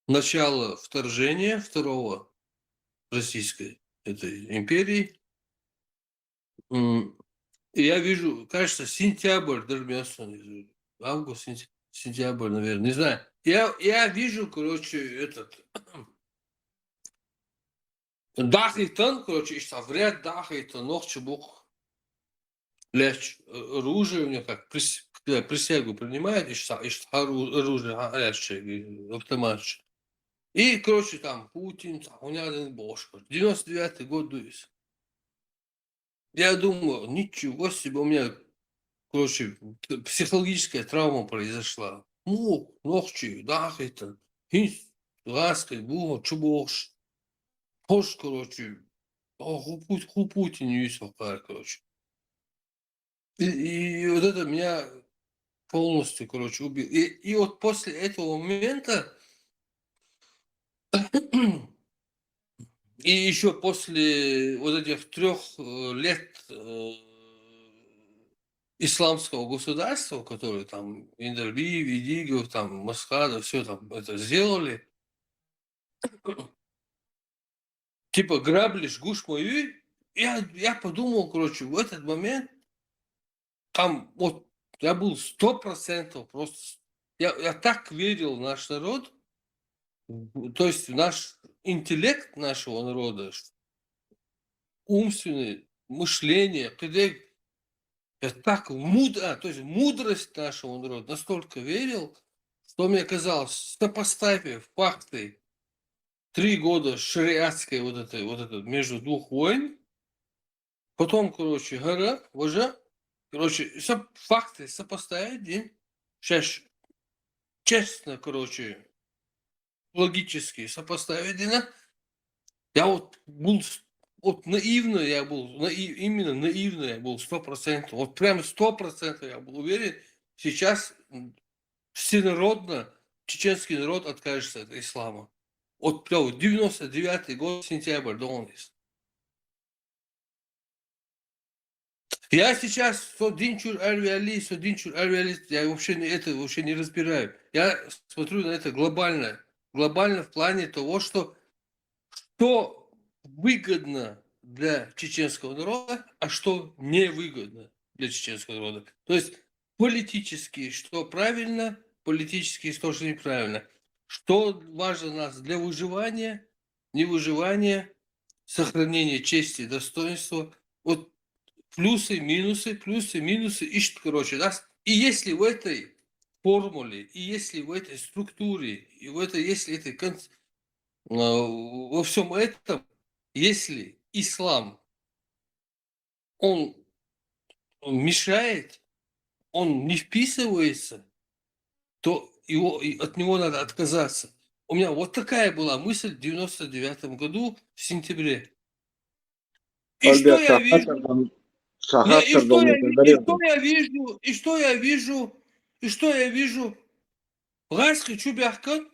начало вторжения второго Российской этой империи. И я вижу, кажется, сентябрь, даже август, сентябрь, наверное, не знаю. Я вижу, короче, этот Дахитан, короче, вряд Дахитан, ночью Бог лечь оружие у него как присягу принимает, оружие, автомат. И, короче, там Путин, у него один Бош. 99-й год дуется. Я думаю, ничего себе, у меня, короче, психологическая травма произошла. Ночью, Дахитан, лаской, было, чубош. Хош, короче, ху Путин есть, короче. И вот это меня полностью, короче, убил. И вот после этого момента и еще после вот этих 3 лет исламского государства, которые там Индербиев, Идигов, там Масхада, все там это сделали, типа грабли, гуш мою, я подумал, короче, в этот момент там вот я был 100% просто, я так верил в наш народ, то есть наш интеллект нашего народа, умственное мышление, я так то есть мудрость нашего народа настолько верил, что мне казалось, сопоставив факты 3 года шариатской вот это между 2 войн, потом, короче, короче, факты сопоставить, сейчас честно, короче, логически сопоставить, да? Я вот был вот наивно я был, именно наивно я был 100%. Вот прям 100% я был уверен, сейчас всенародно чеченский народ откажется от ислама. Вот прям 99-й год, сентябрь, долларов. Я сейчас Содинчур Али, я вообще это вообще не разбираю. Я смотрю на это глобально. Глобально в плане того, что выгодно для чеченского народа, а что невыгодно для чеченского народа. То есть политически, что правильно, политически, что же неправильно. Что важно нас для выживания, невыживания, сохранения чести, достоинства. Вот плюсы, минусы, и короче, да. И если в этой формуле, и если в этой структуре, и в этой, если этой во всем этом, если ислам, он мешает, он не вписывается, то от него надо отказаться. У меня вот такая была мысль в 99-м году в сентябре. И что я вижу? И что я вижу? Гайский чубяхкан,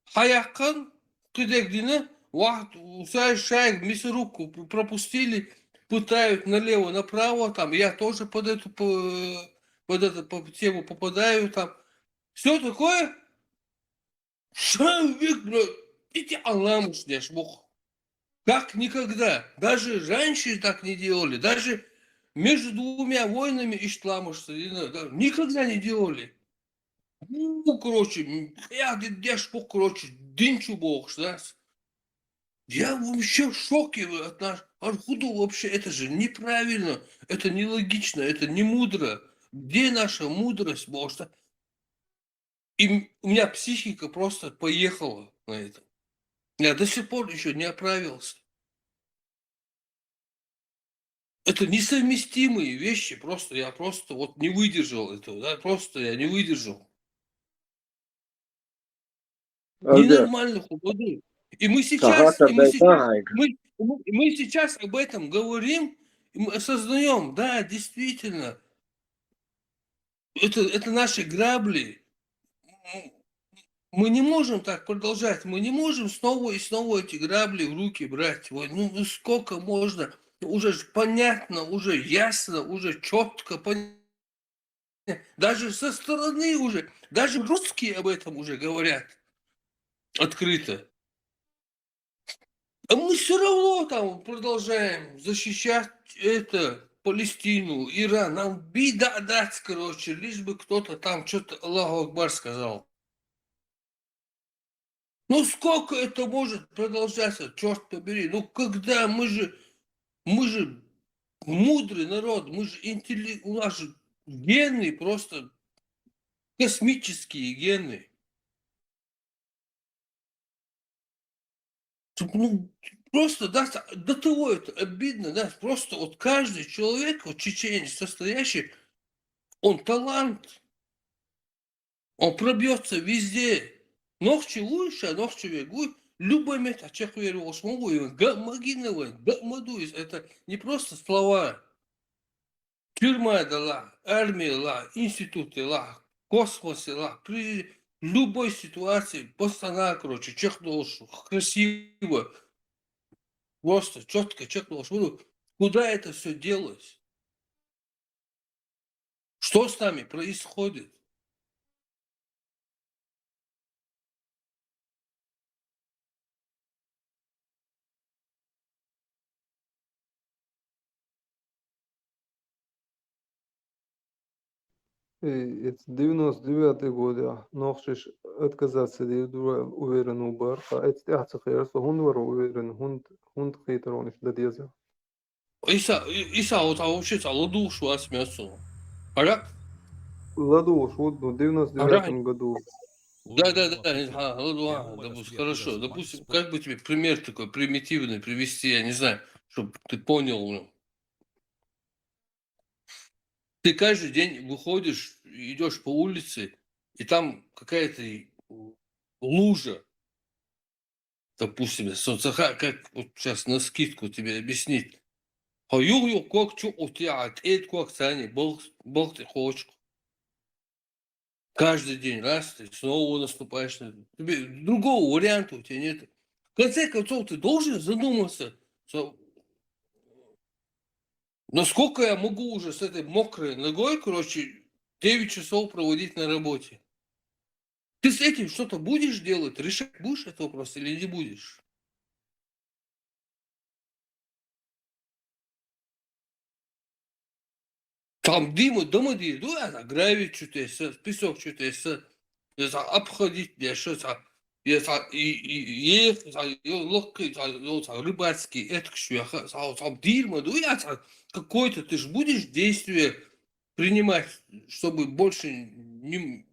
хаяхкан, кидегдина, шайк мясорубку пропустили, пытают налево, направо, там я тоже под эту тему попадаю, там все такое. Как никогда. Даже раньше так не делали. Даже между двумя войнами никогда не делали. Ну, короче, я короче, дынчу бог, да? Я вообще в шоке от нас. Откуда вообще? Это же неправильно, это нелогично, это не мудро. Где наша мудрость, потому что и у меня психика просто поехала на это. Я до сих пор еще не оправился. Это несовместимые вещи, просто я просто вот не выдержал этого, да, просто я не выдержал. Ненормально худой. И мы сейчас об этом говорим, и мы осознаем, да, действительно, это наши грабли. Мы не можем так продолжать, мы не можем снова и снова эти грабли в руки брать. Ну сколько можно? Уже понятно, уже ясно, уже четко понятно. Даже со стороны уже, даже русские об этом уже говорят открыто. А мы все равно там продолжаем защищать Палестину, Иран. Нам беда дать, короче, лишь бы кто-то там что-то Аллаху Акбар сказал. Ну сколько это может продолжаться, черт побери? Ну когда мы же мудрый народ, мы же у нас же гены просто космические гены. Ну, просто, да, до того это обидно, да, просто вот каждый человек, вот чеченец состоящий, он талант, он пробьется везде. Ногчи лучше, ногчи вегуй, любой метод, чех верил, смогу, гамагиновый, гамадуис, это не просто слова. Тюрьма дала, армия ла, институты ла, космос ла, при любой ситуации, пацана, короче, чехнул красиво, просто четко чекнул, куда это все делось? Что с нами происходит? Это 99-й год, я нахшиш отказаться уверен бар, а это тяцехер, что он вор уверен, он хейтер он еще додезя. Иса, вот вообще ладу шуас мясо. Ага? Ладу, вот в 99-м году. Да, ладу, допустим, хорошо. Допустим, как бы тебе пример такой примитивный привести, я не знаю, чтобы ты понял. Ты каждый день выходишь, идешь по улице, и там какая-то лужа, допустим, как вот сейчас на скидку тебе объяснить. Как что у тебя, как цены, был ты хочешь. Каждый день, раз, ты снова наступаешь на... Тебе другого варианта у тебя нет. В конце концов, ты должен задуматься, насколько я могу уже с этой мокрой ногой, 9 часов проводить на работе. Ты с этим что-то будешь делать? Решать будешь этот вопрос или не будешь? Там дома гравить что-то есть, песок что-то есть, обходить, что-то, рыбацкий, это что, там дима, какое-то ты же будешь действие принимать, чтобы больше не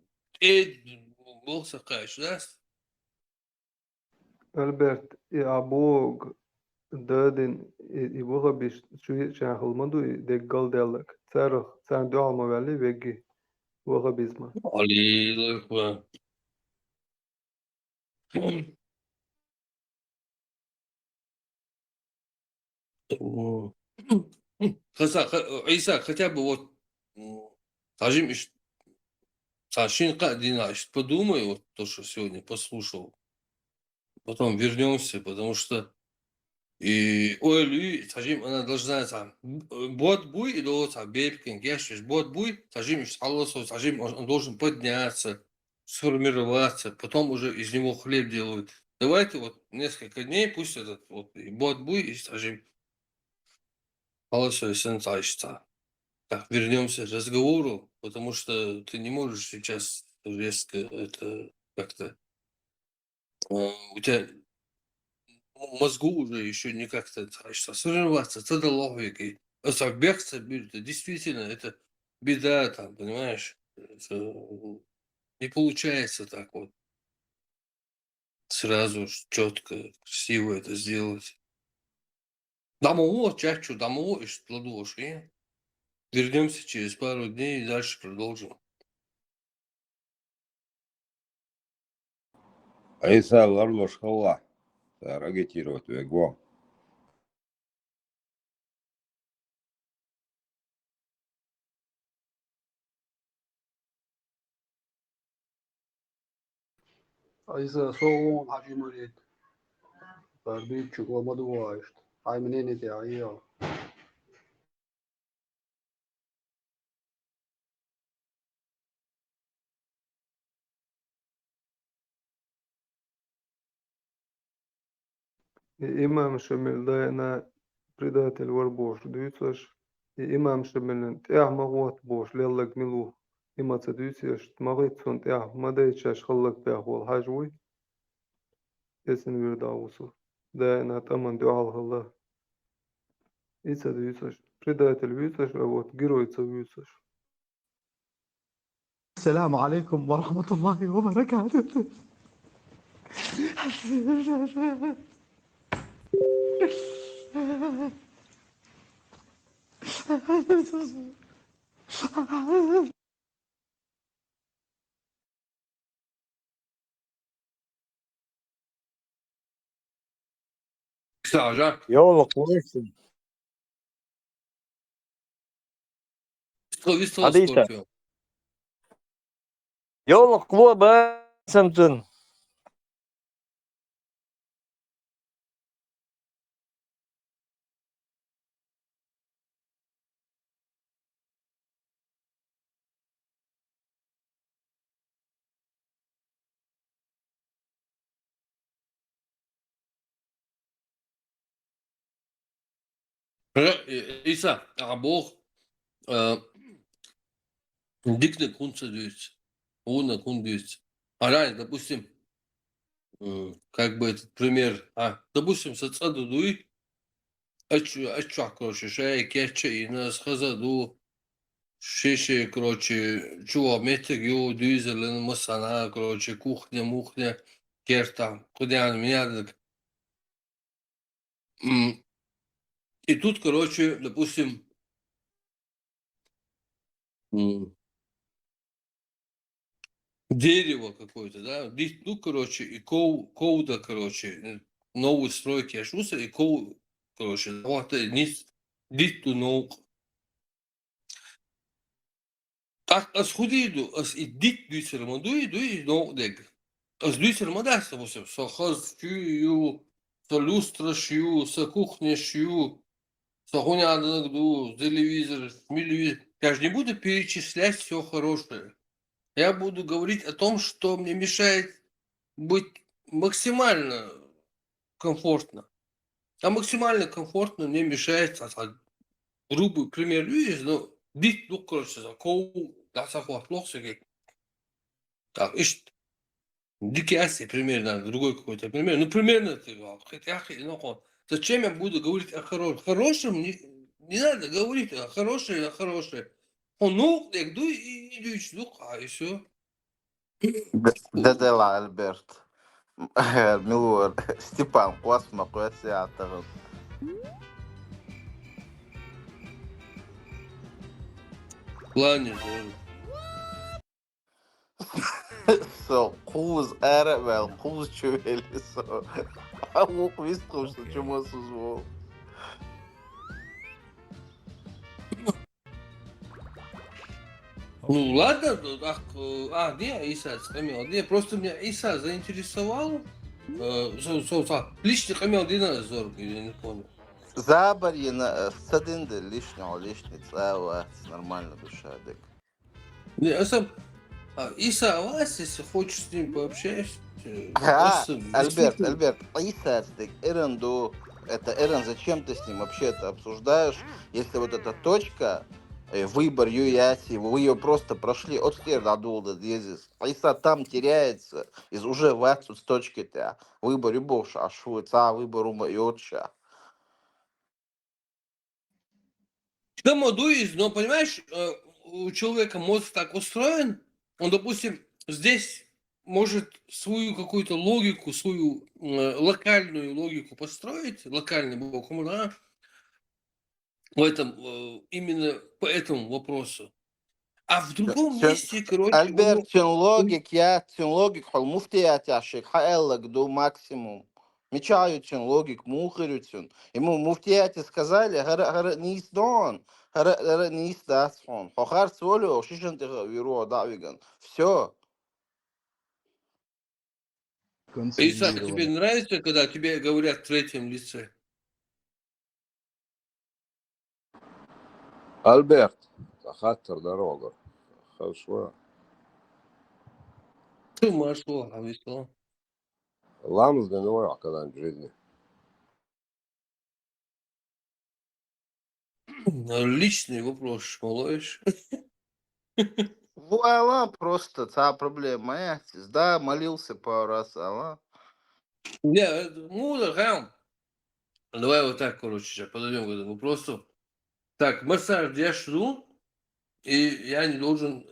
был сакаешь, да? Albert, abog dödin ibuga bish şahılmadı de galdellik. Sarık, sen de alma veli vegi. Buga bizma. Ali, Иса, хотя бы вот, скажи, Сашенька, Динаш, подумай, вот то, что сегодня послушал, потом вернемся, потому что ой, Люи, скажем, она должна бот буй, и до белькен, гешиш, бот буй, скажем, скажем, он должен подняться, сформироваться, потом уже из него хлеб делают. Давайте вот несколько дней, пусть этот вот бот буй, и скажем, Алосо сенсачта. Так, вернемся к разговору, потому что ты не можешь сейчас резко это как-то... у тебя в мозгу уже еще не как-то сформироваться, это логикой. Бегство, действительно, это беда там, понимаешь? Это не получается так вот сразу четко, красиво это сделать. Дамо, чачу, дамо, и что ладошь, вернемся через пару дней и дальше продолжим. Айса ларлош халла. Рагетировать вего. Isa soğuğun hacimleri bir çuklamadı var işte. Ay menene de ay ya. Имам Шамиль, да, на предатель варбош, дuysaş, İmam Şamil'in tiyah mağuat boş, lellek milu. İmatsa duysaş, mağit son tiyah, madayçaş xallak tiyah bol hajvi, esin bir davusu. Da, na taman dual hallah. İsa duysaş, предатель duysaş, а вот героица duysaş. السلام عليكم ورحمة الله وبركاته. Sağca. Yolla koysun. Hadi İsa. Yolla kula ben samtun. Иса, а Бог дикны кунца дюйц, уна кун дюйц. А ранее, допустим, как бы этот пример, допустим, соцаду дуй, короче, шея кеча и нас хазаду, шеше, короче, чува метек ю дюйзелен масана, короче, кухня, керта, кудян, мядок. И тут, короче, допустим, дерево какое-то, да, ну, короче, и коуда, короче, новые стройки ашуса, и короче, вот, низ, дитту наук. As goedīdu, as ik dit duiserma doe nodig. As duiserma dessa, você só rastiu, só lustra-шью, só кухня-шью, só хуйня-ду, телевизор, телевизор. Я же не буду перечислять все хорошее. Я буду говорить о том, что мне мешает быть максимально комфортно. А максимально комфортно мне мешает, грубый пример, видишь, ну, dit, ну, короче, да, захват, плохо, так, ишь, Дикий Асия примерно, другой какой-то пример. Ну, примерно ты, зачем я буду говорить о хорошем? Хорошем не надо говорить о хорошее. Он, ну, я иду и и все. Дедела Альберт. Милур. Степан, космо, театр. Плане, So, Kuz Erevel, Kuz Çöveli, so. Avuk vistum, što ćemo se zvol. Ну, ладно, не, Иса, Камил, не, просто меня Иса заинтересовал. Личный Камил, где надо зорг, я не понял. Забарьина, садинды лишний целое, нормально душа, дек. Не, я сам, Иса, Вася, если хочешь с ним пообщаешься. Альберт, Иса, Эренду, это Эрен, зачем ты с ним вообще это обсуждаешь, если вот эта точка, выбор Юяси, вы ее просто прошли от Стердадул до Дезис, Иса там теряется, из уже вацу с точки-то, выбор любовь, а шуца, выбор ума и отча. Да, модуиз, но, понимаешь, у человека мозг так устроен, он, допустим, здесь может свою какую-то логику, свою локальную логику построить, локальный блок, да, в этом, именно по этому вопросу. А в другом месте, короче... Альберт, тен логик, хол муфтият яшик, хаэллак до максимум. Мечают тен логик, мухарютен. Ему муфтияти сказали, гара не издон, гара не издастон. Хохар солю, шишен ты виру давиган. Все. Иса, тебе нравится, когда тебе говорят в третьем лице? Альберт, хаттер дорога. Хорошо. Ты машло, а весело. Ламс да новая когда-нибудь в жизни. Личный вопрос, малыш. Вуала, просто та проблема. Да, молился пару раз, ала. Не, ну, да, давай вот так, короче, сейчас подойдем к этому вопросу. Так, массаж я жду, и я не должен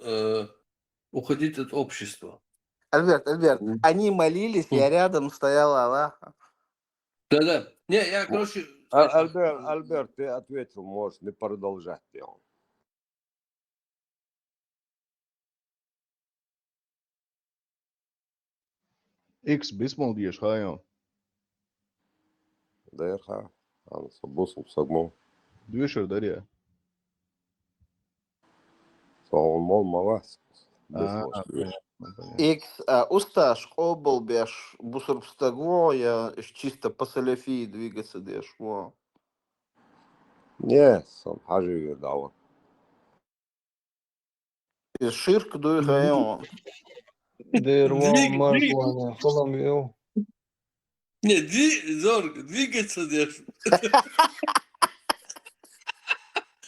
уходить от общества. Альберт, они молились, я рядом стоял, Аллаха. Да. Не, я, короче... Альберт, ты ответил, можешь не продолжать дело. X bismaldieši hājām. DRH, Анна Сабусов, Сагмон. Движер дарья. Он мол малас. X усташ обл беш бусурбстаго, я чисто по саляфии двигаться дешло. Не, сам хажи дала. Ширк дуй хайон. Марзвана, Фоломил. Не, Зорг, двигаться держу.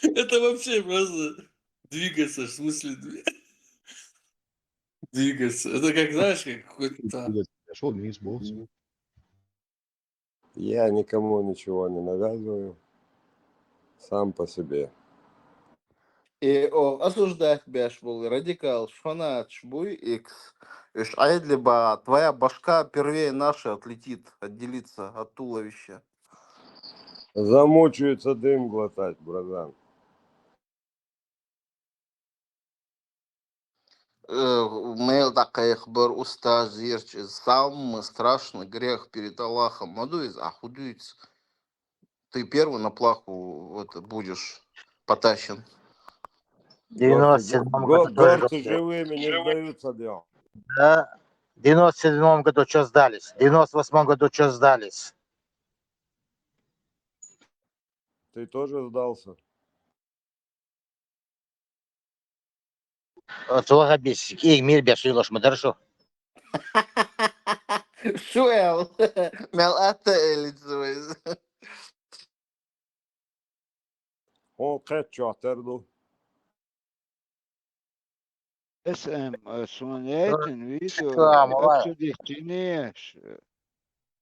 Это вообще просто двигаться, в смысле двигаться. Это как, знаешь, как какой-то... Я никому ничего не навязываю. Сам по себе. И осуждать беш был радикал, фанат, шбуй X. Либо твоя башка первее наша отлетит, отделится от туловища. Замучается дым глотать, братан. Мэл таких был устаз зирч. Самый страшный грех перед Аллахом. Мадуиз, ахудуиц. Ты первый на плаху вот, будешь потащен. В 97-м году тоже Горцы жопа. живыми не сдаются, дел. Да. В 97-м году что сдались? В 98-м году что сдались? Ты тоже сдался? Sonra biz İzmir beşiyorlar mı derşo? Шуэл. Мелата элитзвиз. Он кэтчу атерду. اسم سونيتن فيديو Tamam. اكتو ديستينيش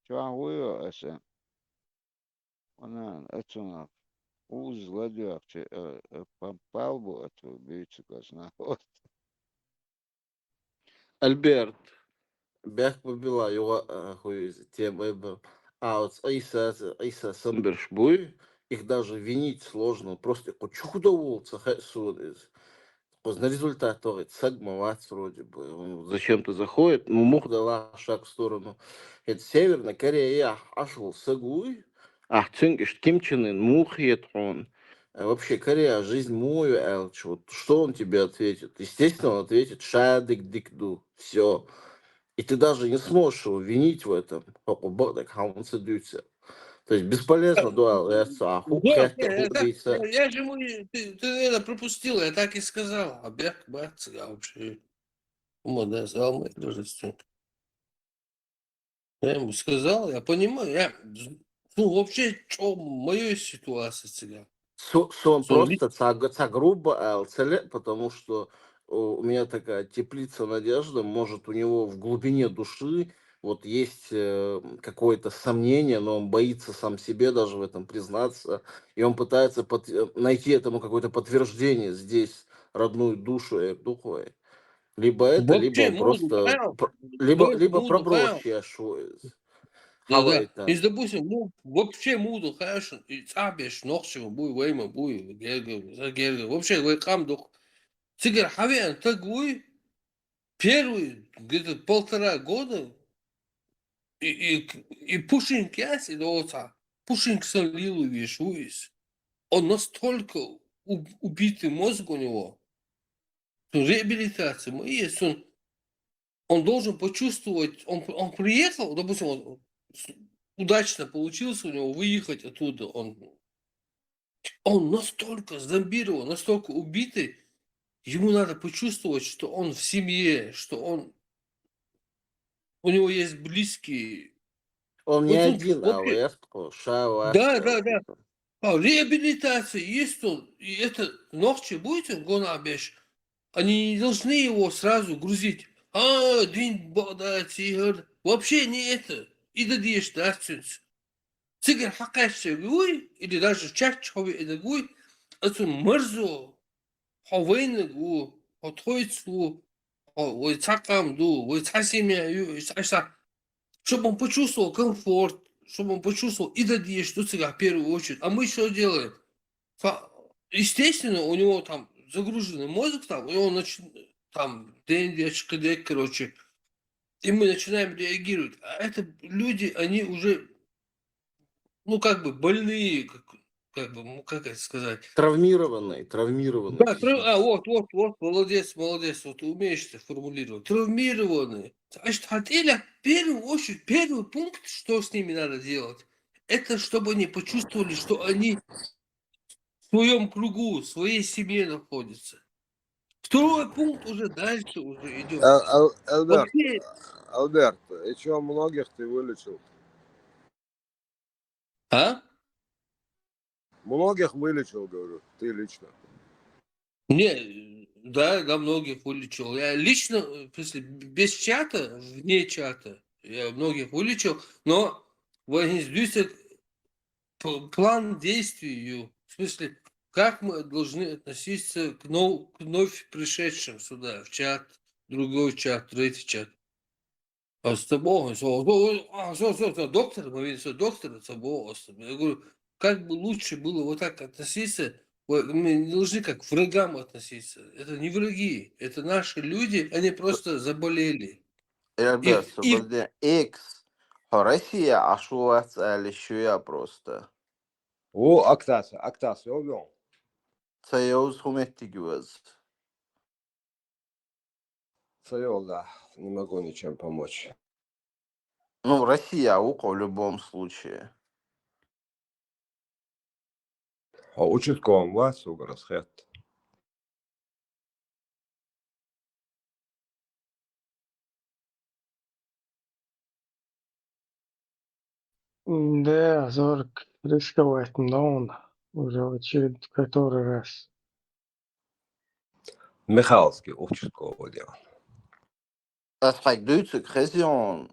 شو هو اسم انا اتونا уз ладья попал бы эту бийцу казна. Альберт. Бях побила его хуй тема был. А вот Айса Самбершбуй, их даже винить сложно. Просто чудоволца хэсудис. На результат того, сагмовать вроде бы. Он зачем-то заходит, ну мух дала шаг в сторону. Это Северная Корея, ашел сагуй. Ах, цинкиш, Ким Чен Ын, мухет он. Вообще, Корея, жизнь мою, Элч, вот что он тебе ответит? Естественно, он ответит шадик дикду. Все. И ты даже не сможешь его винить в этом. То есть бесполезно дуал. Да, я же ему, ты это пропустил, я так и сказал. А бях бац, я вообще да, сказал моей должности. Я ему сказал, я понимаю, ну вообще, что моя ситуация сега. Сон просто ца грубо, потому что у меня такая теплица надежды, может у него в глубине души вот есть какое-то сомнение, но он боится сам себе даже в этом признаться, и он пытается найти этому какое-то подтверждение здесь, родную душу духой. Либо это, либо он просто, либо пробросье шуез. Да. Если, допустим, вообще буду хорошо, и цабеш ночью буй, вейма буй, герга, вообще вейкам дух. Цигар хавиан такой, первый где-то 1,5 года, и Пушинг яси доца, Пушинг солилу вешуис. Он настолько убитый мозг у него, реабилитация есть, он должен почувствовать, он приехал, допустим, удачно получился у него выехать оттуда, он настолько зомбирован, настолько убитый, ему надо почувствовать, что он в семье, что у него есть близкие. Он не один, вообще, да. Реабилитация есть он, и это ночью будет он гонабеш. Они не должны его сразу грузить. День бода, тигр. Вообще не это. И дадишь, да, Цигар хакаще гуй, или даже чач хове это гуй, это мързо, ховейна гу, отхойцу, ой цакам ду, ой цасимя, чтобы он почувствовал комфорт, чтобы он почувствовал и дадишь, что цигар в первую очередь. А мы что делаем? Естественно, у него там загруженный мозг, там, и он начинает, там, короче, и мы начинаем реагировать. А это люди, они уже, больные, как это сказать? Травмированные. Да, вот, молодец, вот умеешь это формулировать. Травмированные. Значит, хотели, в первую очередь, первый пункт, что с ними надо делать, это чтобы они почувствовали, что они в своем кругу, в своей семье находятся. Второй пункт уже дальше уже идет. Альберт, еще многих ты вылечил? Многих вылечил, говорю, ты лично. Не, да, многих вылечил. Я лично, если без чата, вне чата, я многих вылечил, но воинствуется план действий, в смысле, как мы должны относиться к вновь пришедшим сюда, в чат, другой чат, третий чат. А с тобой, доктор, мы видим, доктор, с тобой. Я говорю, как бы лучше было вот так относиться Мы не должны как к врагам относиться. Это не враги, это наши люди, они просто заболели. Ребят, сегодня X. Россия, а что у вас еще просто? О, Актас, я увел. Союз Хуметигуаз. Союз, да, не могу ничем помочь. Ну, Россия, УКО в любом случае. А участковым вас угроз хэт. Да, Зорг, рисковать, но он уже в очередной который раз. Михайловский участковый дело. Асфальдуется Хезион.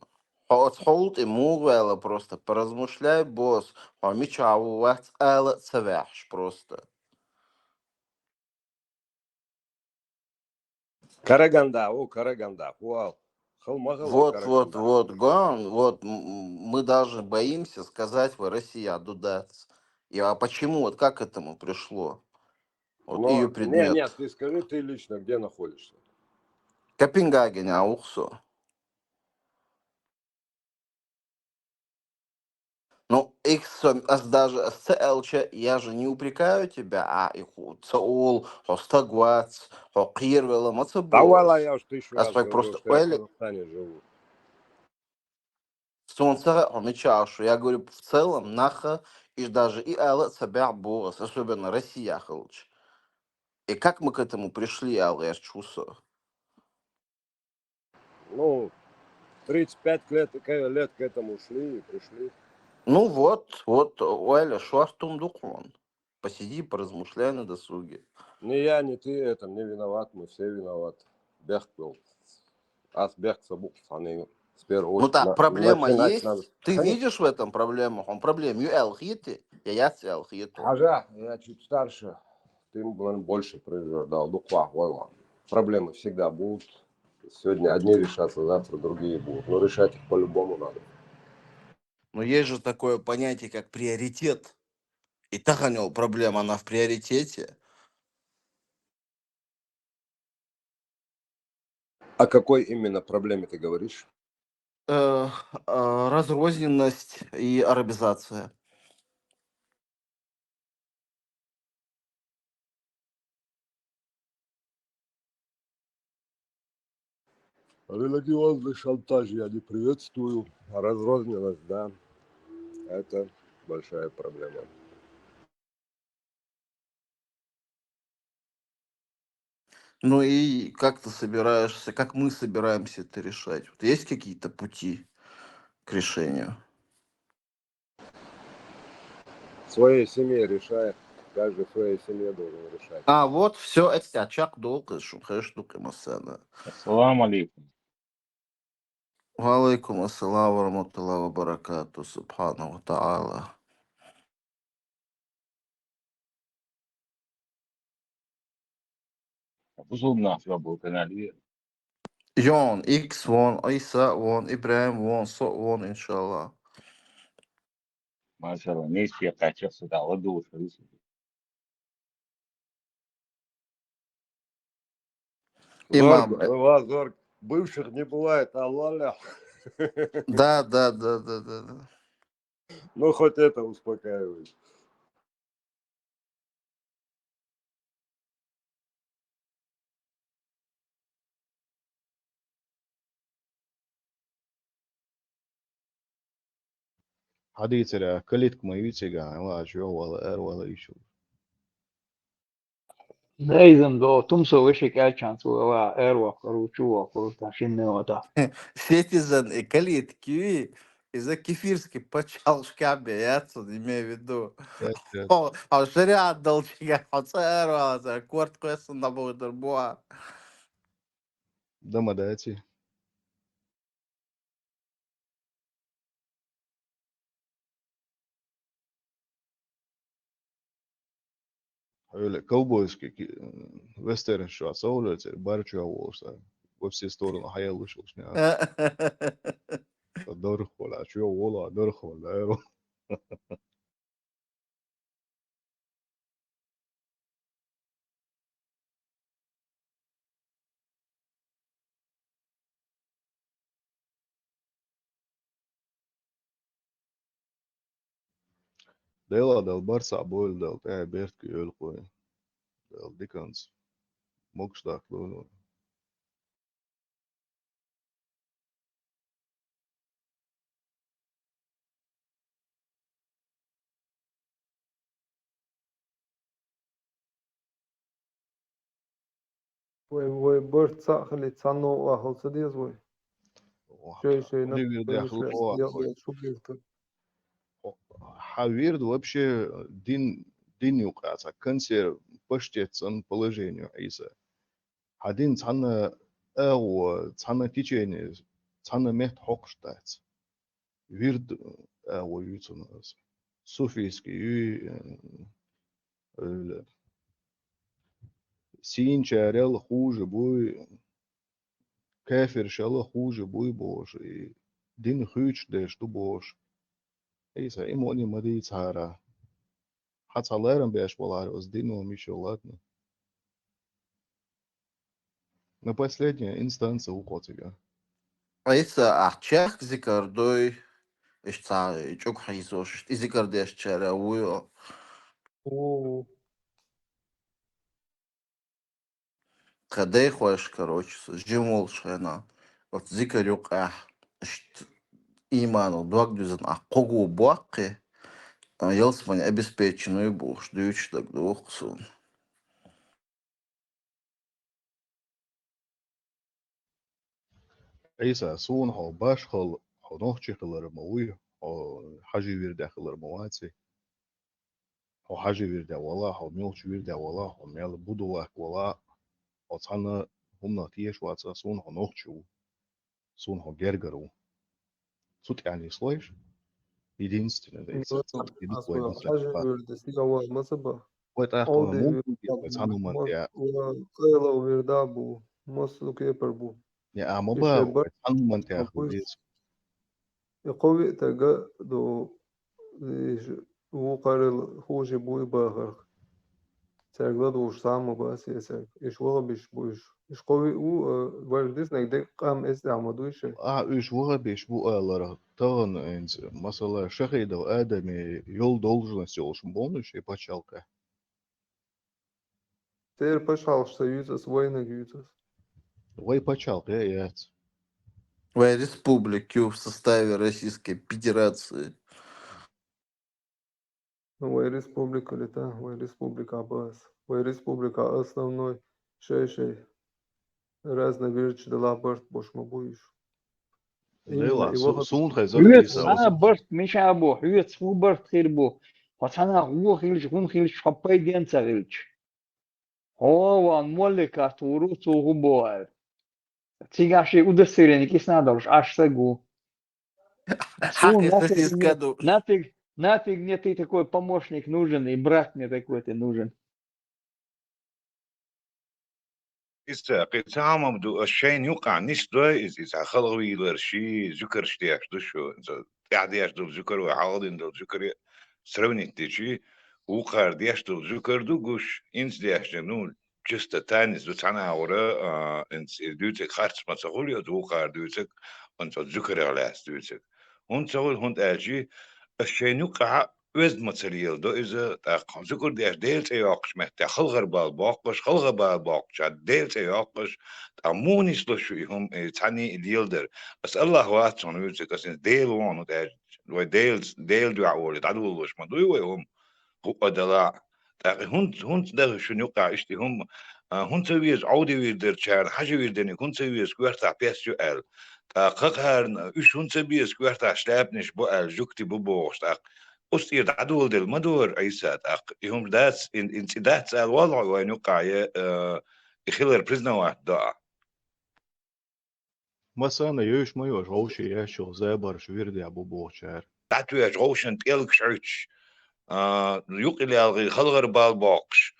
Отхолд и Мугвелла просто поразмышляй, босс. Мичаву вас Элла Цавяш просто. Караганда, вау. Вот, Гон, вот мы даже боимся сказать вы Россия, дудец. А почему, вот как к этому пришло? Вот ее Но, предмет. нет, ты скажи, ты лично где находишься? Копенгаген, аухсо. Ну, даже СЦЛЧ, я же не упрекаю тебя, а их ЦОЛ, Хостагвац, Хокирвела, Давай, Мацебос. я уж 1000 раз говорю, Просто что я в Казахстане живу. Солнце, он и чашу. Я говорю, в целом, наха, и даже и Алла Цабя Борос, особенно Россия, Халыч. И как мы к этому пришли, Алла, я чувствую. Ну, 35 лет к этому шли и пришли. Ну вот, Оля, шуартум дуклон. Посиди, поразмышляй на досуге. Не я, не ты, это не виноват, мы все виноваты. Бег был. Ас бег сабук, они с первой Ну очереди так, проблема начинать есть. надо. Ты Конечно. видишь в этом проблему? Он проблем. Элхиты, я элхиту. Ага, я чуть старше, ты, наверное, больше произвел. Проблемы всегда будут. Сегодня одни решатся, завтра другие будут. Но решать их по-любому надо. Но есть же такое понятие, как приоритет. И так у него проблема, она в приоритете. О какой именно проблеме ты говоришь? Разрозненность и арабизация. Религиозный шантаж я не приветствую. А разрозненность, да, это большая проблема. Ну и как ты собираешься, как мы собираемся это решать? Вот есть какие-то пути к решению? В своей семье решает. Каждый в своей семье должен решать. А вот все, это чак долго, штука масана. Ассаламу алейкум. Валейкум ассалам ва рахматуллахи ва баракату, субхану ва та'ала. Бузулна был канале. Йон, Икс вон, Айса вон, Ибраим вон, Со вон, иншаллах. Машалла, не все качества дала душу. Имам. Зорг, бывших не бывает, а ла-ля. Да. Ну, хоть это успокаивает. حديث كليتك ما يتسجع واجه ولا ولا يشوف Neizem do tumso vishik elchansu wa erwa karuchu wa karuta shinne wata. Сетизен и калит киви из-за кефирски почал шкабе, я отсюда имею в виду. А шариат долчига, хоцерва, кварт квесон на будет буа. ده مداتي Öyle kovboyski western şu asa oluyor. Barçı olsa. Во все стороны хаялыш olsun ya. Дорхола, чё вола, дорхола. Dela del Barça boil del te Bertki ölkoy. Del Dickens. Mogstak lo. وبرت صاخلي تصنو واخل صديز وي شيء Hadi bir de نفس akıl o atma. يا شو بيرتو Хавирд вообще дин юкаса консер паштетсан положению Иса. Один цана цана течение цана мехт хокштац. Вирд юцунас. Суфийский öyle. Син чарел хуже буй кефир шала хуже буй бош. Дин хüç de stu boş. Isa imoni madi цара. Хацалерам беш поларос дину мишо ладно. На последняя инстанция у котика. Айса ахчах зикардой ишца чук хайзош изикардеш чара уйо кадей хош короче жимол шена вот зикарюк ах иману дуагдюзен ах когу буакке елсмань обеспеченную буш дюч так духсун. Isa sun ho bash hol ho nohchi khalar mawi ho haji wir dakhlar mawati ho haji wir da wala ho milch wir da wala ho mel budulak wala ho tsana humna tiesh watsa sun ho nohchu sun ho gergaru sut yani слышь единственное да isa Асуя хажи вирде сигава масаба вот а Олди му tsana man ya قيلو ويردابو مصلو كيبربو ya amma ba يشبر tsana man ta مبويس يقوي تجا دو وقار خوجي بوي باهر ترجع دوش سامو بس يسر إيش والله بيش إيش قوي ورديس نقدر قام عمدويش üç vurabiş bu aylara tağın enzi. Mesela şehirde adamı yol должности olsun bunu şey paçalka. Теперь, пожалуйста, юзас война юзас. Vay paçalka evet. В республике в составе Российской Федерации. Вой республика лета, вой республика Аббас, вой республика основной шей разные вещи дала борт бошма буиш. Лейла сун Hyöt hayzak sana bört mişa bu. Hyöt su bört khir bu. Sana hu khilch hun khilch khapay diyen tsagilch. Hovan molika turu su hu boal. Цигаshi удостоверение киснадолш аж сагу. Су нафиг мне ты такой помощник нужен и брат мне такой ты нужен. قيتام بدو الشين يوقع نسبة إذا خلوا يلرشي ذكر شتياش دشو قاعد يشدو ذكر وعاودين دو ذكر سروني تيجي وقار دياش دو ذكر دو قش إنس دياش جنون جست تانيز دو تانا ورا إنس دوتك خارج ما تقول يا دو وقار دوتك أنت ذكر علاس دوتك هون تقول هون أجي الشين يوقع وزن ماتريال دو إذا ذكر دياش ديل تياقش محتاج خلغر بالباقش خلغر بالباقش ديل تياقش تامونيس لشو هم تاني ديلدر بس الله واتون ويزك أسين ديل وانو داج ديل دو عوري تعدو لوش ما دوي هم هو دلا هون ده شو يوقع اشتي هم هون تبيز عودي ويدر شهر حاجة ويدني هون تبيز كوارتا بيسيو ال قهر إيش هون تبيز كوارتا شلابنش بو ال جوكتي بوبوش أستير عدول دل مدور عيسات يوم داتس إن داتس الوضع وين يقع يخيل بريزنا واحد ضاع مثلا يوش ما يوش غوشي يشو زابر شويردي أبو بوشار داتو يش غوشن تيلك شعش يقل يالغي خلغر بالبوكش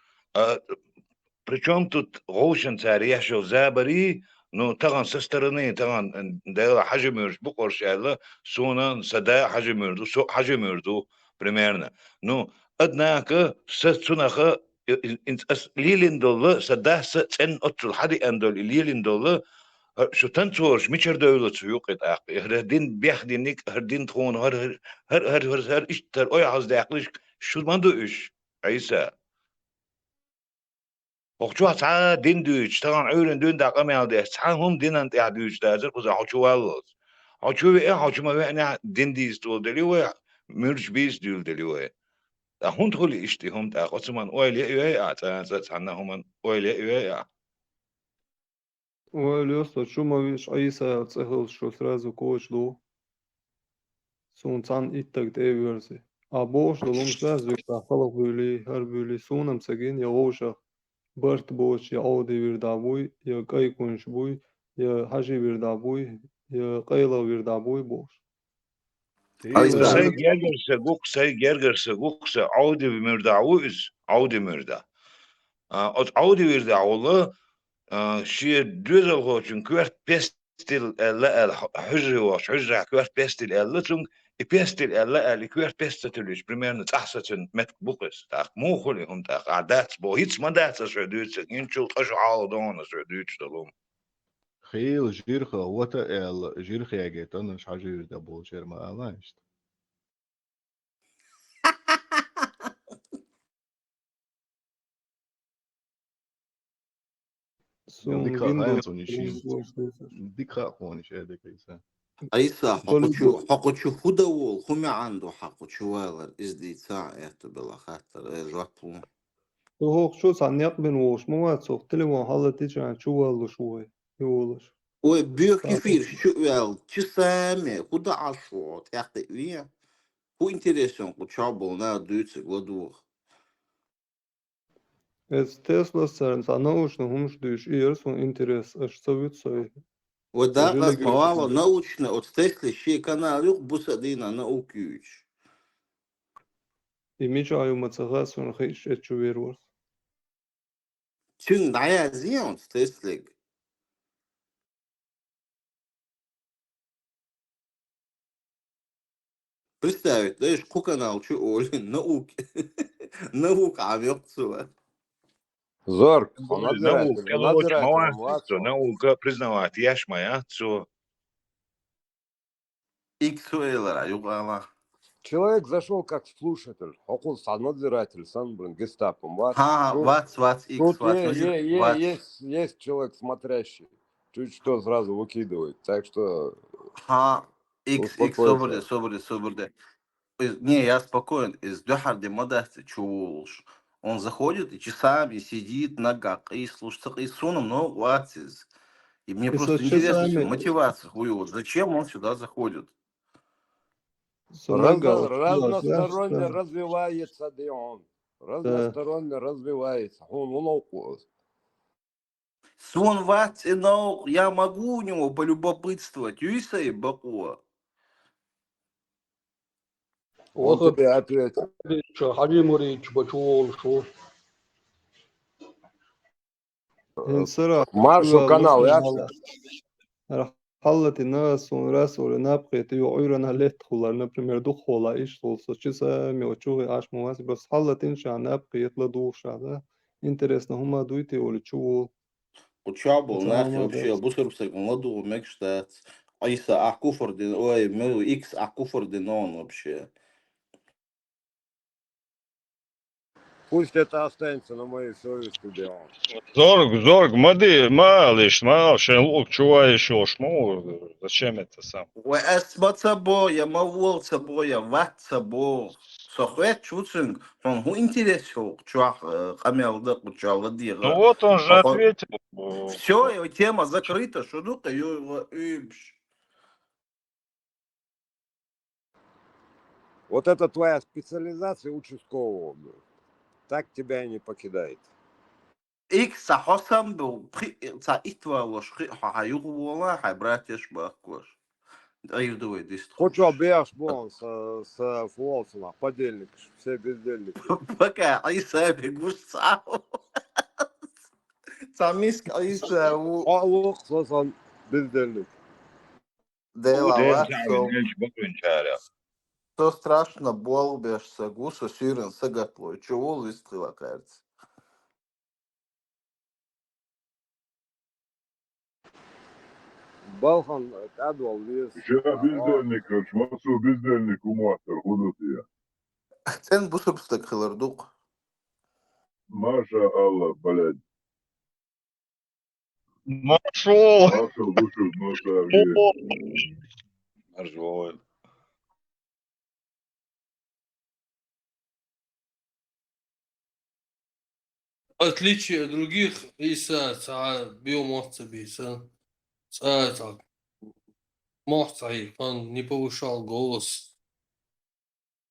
причем тут غوشن تاري يشو زابري نو تغن سسترني تغن دايلا حجمرش بقرش يالا سونا سدا حجمردو سو حجمردو примерно ну однако сцунаха лилин долла сада сен отул хади эндол лилин долла شو تنتورش ميشر دولة سيوقت أخي هردين بيخدينك هردين تخون هر اشتر أي عز داقلش Şu mandu iş. İsa. Okçu ta din düç. Tamam öğren dün dakika mı aldı? Sen hum dinan ya düç derzer. Kuza okçu vallahi. Okçu ve okçu ma ve ne din diz dol deliyor. Mürç biz dül deliyor. هم تقولي اشتي هم تاخذ من اويلي ايه اتانزت عنا هم اويلي ايه Уэльёсо чумовиш Аиса цехил, что сразу кочлу, сунцан иттак деверзи. А бош долом сразу кахалах были, хар были сунам цагин, я ошах, барт бош, я ауди вирдабуй, я кайкунш буй, я хажи вирдабуй, я кайла вирдабуй бош. Say gergerse gukse audi mürdavuz audi mürda. Ot audi mürdavulu şi düzel hoçun kvert pestil elle el hücre hoç hücre kvert pestil elle tung i pestil elle el kvert pestilüş primärno tahsatın met bukes tak muhuli hum tak adat bo hiç mandat so düç inçul taş al don so düç dolum. خيل جيرخا وتا ال جيرخا يا جيت انا مش حاجه ده بولشير ما قالش Sun ديكا gindo هاين سونيشين ديكا هونش هذاك يسا Аиса, حقوچو худа вол, хуми عنده حقوچو والر ازدي ساعة بلا خاطر جوابو. Toch شو سانيق بن وش مو صوت تلو حالة تيجي شو والله شوي يقولش. Ой, бьёк эфир, что вел, часами, куда ашот, я ты вия. Ху интересен, куча был на дույцы гладух. Es Tesla сарн научно хумш дыш и ерсон интерес аж совицой. Вот да, раз мало научно, от Тесли ще канал юг бусадина наукюч. И мечаю мацагасон хейш эчуверворс. Чун дая зион Теслик. Представить, знаешь, сколько научу Оли науки. Наука авиакция. Зорг, Наука, надзиратель, наука признавать яшмая, цо. Иксуэлера, югала. Человек зашел как слушатель, около надзиратель, сам, блин, гестапом. Ха, вац, икс, Тут вац. есть человек смотрящий, чуть что сразу выкидывает, так что... Ха, икс, собрали. Не, я спокоен. Из Дюхарди модасти чулш. Он заходит и часами сидит нога и слушает и суном, но ватис. И мне просто интересно, мотивация хуёва. Зачем он сюда заходит? Разносторонне развивается Дион. Разносторонне развивается. Он Сон ват, но я могу у него полюбопытствовать. Юиса и Бакуа. Он тебе ответил. حاجة مريج بشوول شو Маршу канал, ясно? حلت الناس وراسوا لنبقى يعيرنا لتخولا например دخولا إيش толсо часами очуги аж муаз بس حلت إنش عن نبقى يطلع دوشة да интересно هما дуйте или чего Учабу, нахи вообще, бусербсек, младу, мекштац. Айса, акуфордин, ой, мел, икс, акуфордин он вообще. Пусть это останется на моей совести, Дион. Зорг, мади, малыш, шелук, чуваешь, шму, зачем это сам? Ой, эсмат собой, я мавол собой, я ват собой. Сохвет чуцинг, он ху интересен, чувак, хамел, да, кучал, ладига. Ну вот он же ответил. Все, тема закрыта, что ну-ка, ее, Вот это твоя специализация участкового. Так тебя и не покидает. Икс, сахосам был, ца итва лошхи, хаюгу вола, хайбратеш бахкош. Айвдовый дистро. Хочешь бьешь, вон, с Фуолсона, подельник, все бездельники. Пока, Айса, бегуш сам. Самиск, Айса, Лук, сосан, бездельник. Дела, то страшно, болбешься, гуса, сирен, сагатлой, чего выстрела, кажется. Sen bu substak kılırdık. Маша Алла, блядь. Маршал! Маша вышел на совет. Маршал. Отличие от других Иса биомоца Биса. Моцай, он не повышал голос.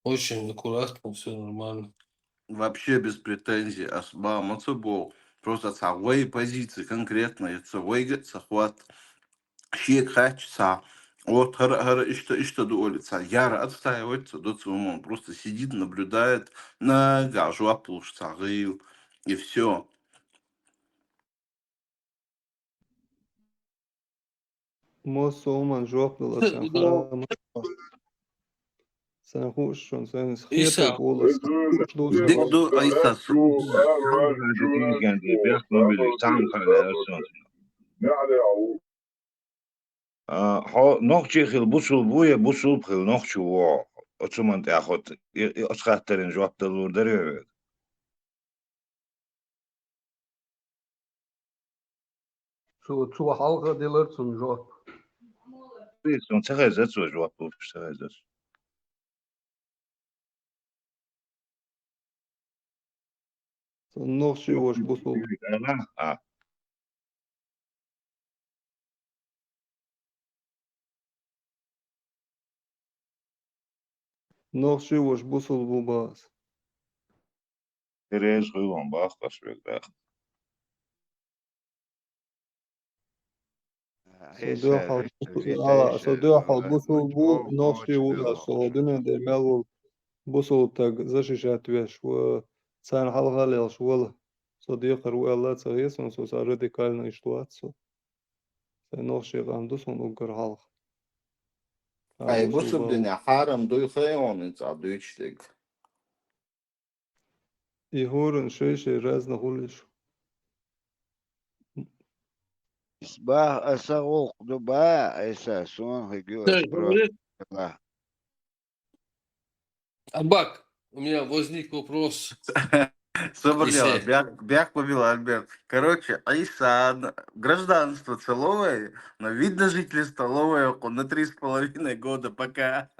Очень аккуратно, все нормально. Вообще без претензий. Асба Мацубо. Просто свои позиции конкретно. Это свой захват. Щек хачца. Вот что дуолится. Яра отстаивается до своего. Он просто сидит, наблюдает на гажу опушца. И все. Mosu man жопнула sen хама. Sen хушон, sen Иса. схета голос. Дикду Айса. نوخ شيخ بوصل بويا بوصل بخل نوخ شو أتسمن تأخذ أتخاترين جواب تلور دري شو حلقة دي لرسون جواب سون تخيزت سو جواب بوش تخيزت Ногши уж бусул. Ногши уж бусул бубас. Терез хуйлон бах кашбек дах Содехал бусул бу, ногши уж содуна дермел бусул так защищать веш. Цан халгалел швал. صديق رواه تغيس سو راديكالنا اشتواتسو نوشي غاندوسون وقر حلق Ay bu subdine haram duy خيون تعدويشتك. يهورن شيء رازنا هولش إصباح أساقوق دبا أساسون هجو أسبرا. Абак, у меня возник вопрос. Собрала, бяг побил Альберт. Короче, Айсан, гражданство целовое, но видно жители столовой на 3,5 года пока.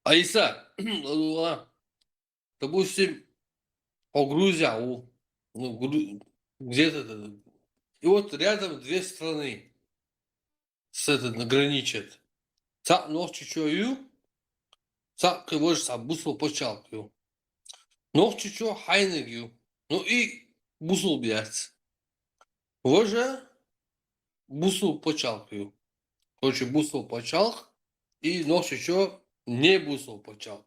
Айса, допустим, о Грузия, где-то, и вот рядом две страны граничат. Ца ночью чую, ца кого же бусул почалкаю. Ночью чё хайнегю, ну и бусул бьяц. Воже бусул почалкаю. Короче, бусул почалк и ночью чё не бусул почалк.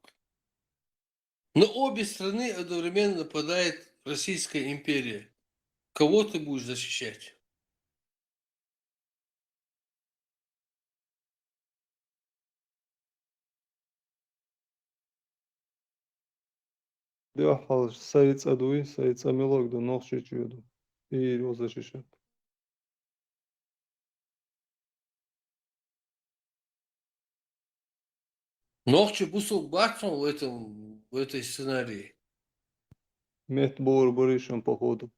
На обе страны одновременно нападает Российская империя. Кого ты будешь защищать? بيحفظ سيد أدوي سيد ساميلوك دو نوخشي تشيدو и его защищать. Нохчи бусул бацом в этой сценарии. Мет бор боришем походу.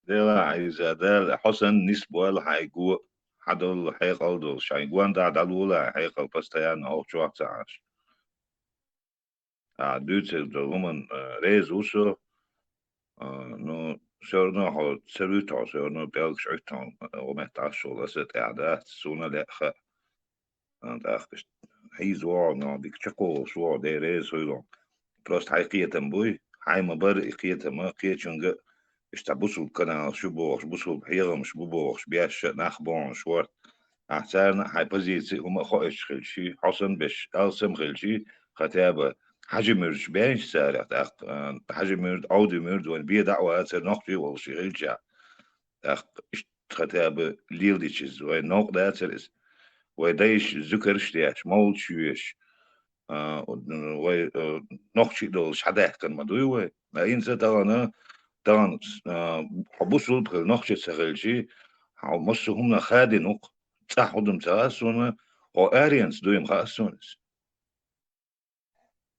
ديلا عايزة دال حسن نسبة لحيقو حدول حيقل دول شايقوان دا دالولا حيقل بستيان أو شو عتاش دوت دولمن ريز وسو نو سورنا هو سروتا سورنا بيلك شعتان ومحتاج ولا ست إعداد سونا لأخ داخش هيز وعنا ديك شكو سوا دي ريز هيلون بلس حقيقة تنبوي هاي مبر إقية ما قية شنجة اشتبوسو القناة شو بوش بوسو بحيرة مش بوش بياش ناخبون شوار احتارنا هاي بزيتي وما خوش خلشي حسن بش ألسم خلشي ختابة حاجة مرج بينش سارع حاجة مرد عودي مرد وان بيه دعوة نقطي والشي خلشا ختابة ليلديشز وان نوق داترس ويدايش ذكرش دياش مول شويش نقشي دولش حداه كان مدوي لا ينسى تغانا دانس حبوس ودخل نخشة سغلجي أو مصهم خادي نق تحضم تاسون أو أريانس دويم خاسونس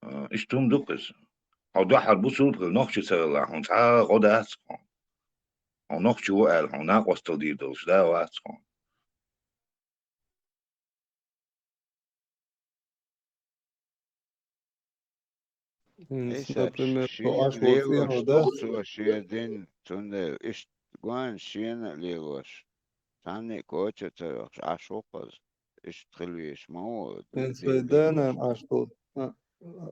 إشتوم دقس أو ده حبوس ودخل نخشة سغلا هون تعا غدا أو نخشة وقال هون ناقوس تلدير دلش دا واسقون Например, شين аш вот ليلوش фену, да? تخصو شيدين تونده إش قوان شين ليلوش تاني كوتش تروح عشوقز إش تخليش مو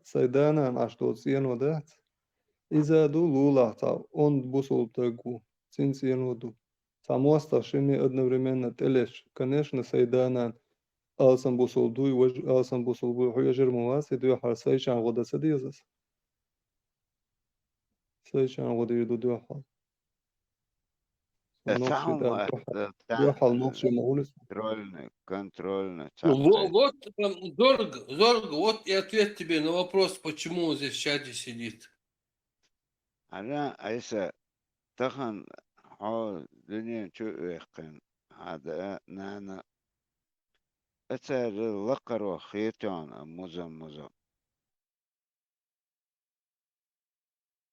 Сайданан аш тот сиenu да? Изаду лулахта, он бусул тагу, цин сиенуду. Само старшими одновременно телеш. Конечно, Сайданан алсан бусул дуй, алсан бусул буй, хуяжер муаси, дуй хар сайшан года садизас. Сайшан года иду дуй хал. Нокши да, дуй хал нокши маулис. контрольно. Вот Зорг, вот и ответ тебе на вопрос, почему он здесь в чате сидит. أنا أيسا تخن حول دنيا شو يقن هذا نانا أتر لقر وخيتون مزم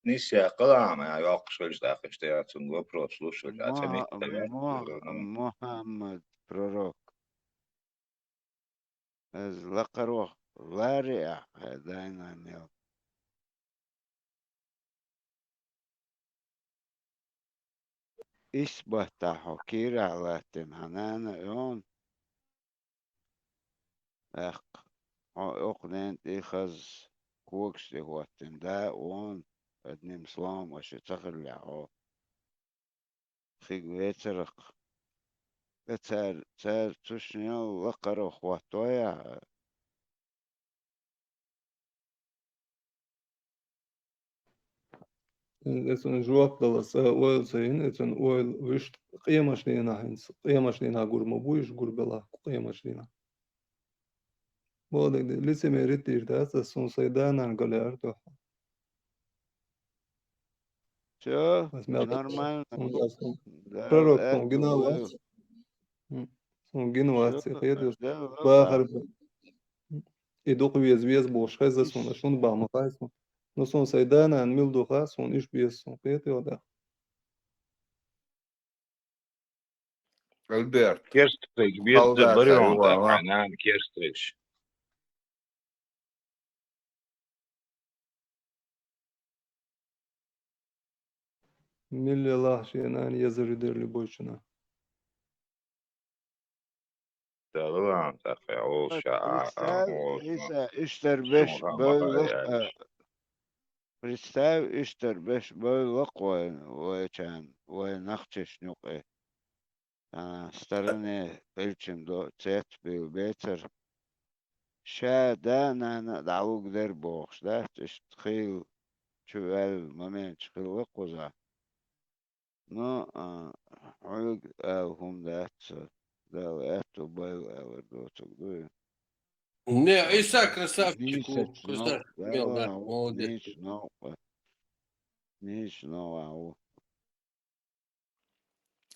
نسيا قلعنا يا يوقش داخل اشتياتون وبروس لوشل محمد prorok از لقر وارع هدانا نيو إثبات حكير على تنهنانا يون أقنين إخز كوكس هو التندا وون أدنم سلام وشتغل لعو خيق ويترق تار تشنيو لقر خواتويا Es un žokdalas oilsein, es un oil visht qiemašlīnā hins, qiemašlīnā gurma buiš gurbelā, qiemašlīnā. Bodek de lisime ritir das, es un saidānān galē ar to. شو نورمال Prorok son ginavāts. Son ginavāts, khietus, bāhar, iduk vies būs hezes un šun bāma haismu. No son saidānān mildu hās un išbies un khietu. Альберт, Керстрич, без солдат барион, да, Аюала. Хайнан Керстрич. Milli lahşiyenan yazır derli boyçuna. تمام تخي عوشة إذا اشتر بش بلق представь اشتر بش بلق وكان ونخشش نقي أنا سترني بلشم دو تيت بالبيتر شا دا أنا دعوك در بوخش دا تشتخيل شو الممين تشخيل وقوزا نو عوق هم دات да, это было вот Не, Иса красавчику, да, молодец.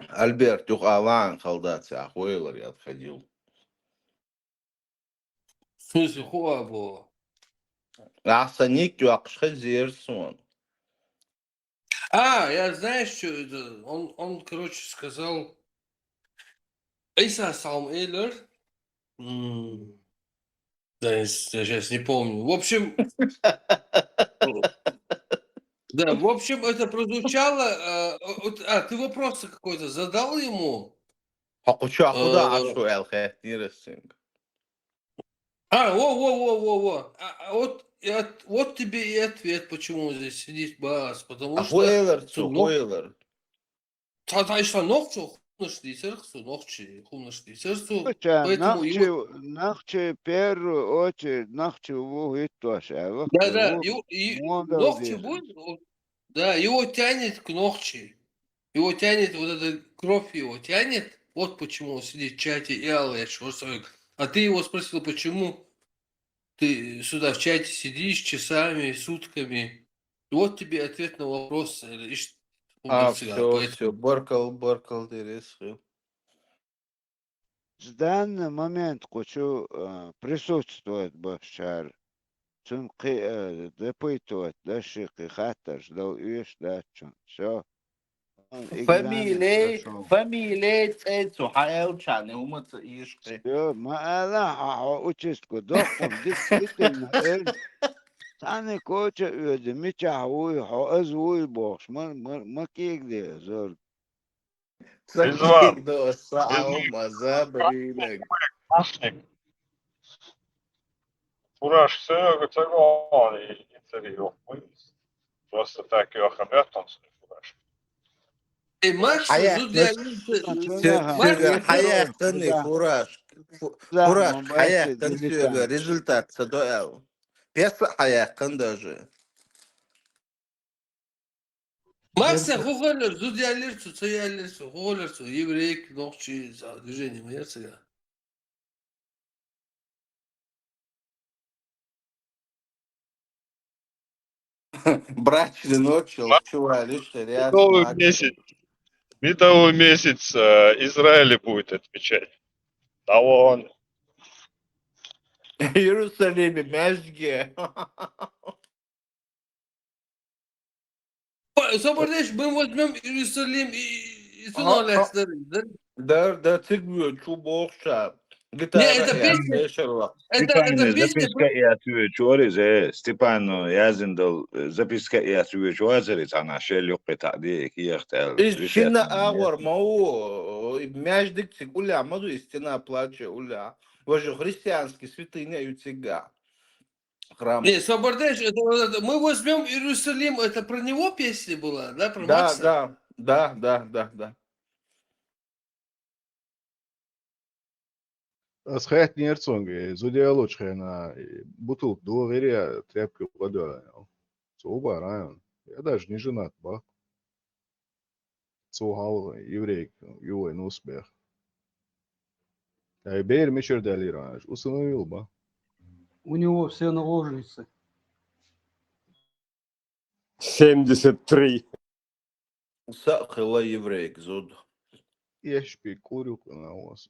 Альберт, юхалан солдат Ахуэлор я отходил. В смысле, хуа было? Асаник юакшха зерсон. Я знаешь, что это? Он, короче, сказал... Иса Салм Эйлер. Да, я сейчас не помню. В общем... Да, в общем, это прозвучало... ты вопрос какой-то задал ему? Хакучахуда ашу элхэтниресинг. Во. Вот тебе и ответ, почему он здесь сидит, Бас. Потому что... Ахуэлор. Та ногчу хумнашли сердцу, хумнашли сердцу. Поэтому нахче первую очередь нахче вугит тоже. Да, ногчи будет. Да, его тянет к ногчи. Его тянет, вот эта кровь его тянет. Вот почему он сидит в чате и алэш. А ты его спросил, почему ты сюда в чате сидишь часами, сутками. Вот тебе ответ на вопрос. угольцыгар, все, поэтому... Баркал, дересхил. В данный момент хочу присутствовать башар. Чун допытывать, дальше хатар, ждал ешь, да, чун. Все. Он экзамен прошел. Фамилия цецу, хаэлчаны, умыться ишки. Все, маала участку, дохом, действительно, Tane koça ödü, miçah uy, hoaz uy boş, ma kegde zor. Izvan, Sakik da sağ mazabrilek. Masnik. Uğraş söögötse gaani itseri yok muyuz? Просто так и охамятон uğraş. Макс, Hayat söger, hayatını furaş, hayatın söger, результат sadoel. Песа hayatın даже. Макса, хуголер, зудиалерсу, цеялерсу, хуголерсу, еврейк, ногчи, движение мерцега. Брачный ночью, чували, что ряд Медовый месяц Израиля будет отмечать. Того он. Иерусалиме, Межге. Собордеш, мы возьмем Иерусалим и Туналес, Да, цигвю, чубокша. Не, Гитара это и песня, Эшерла. это песня... записка и ответ чоры, Степан Язендал, записка и ответ чоры, она шелюк петади, киехтел, Истина агор, мау, мяждик цигуля, маду истина плаче уля. Воже христианский святыня ютига. Храм. Не, Собордеш, мы возьмем Иерусалим, это про него песня была, да, про Да, Макса? да. Схайт нерцонге, зудиалоч хэна, бутылку доверия, тряпки водой. Соба район. Я даже не женат, ба. Цухал еврей, юой на успех. А бейр мечер далиранж, установил, ба. У него все наложницы. 73. Сахила еврейк, зуд. Ешпи курил на вас.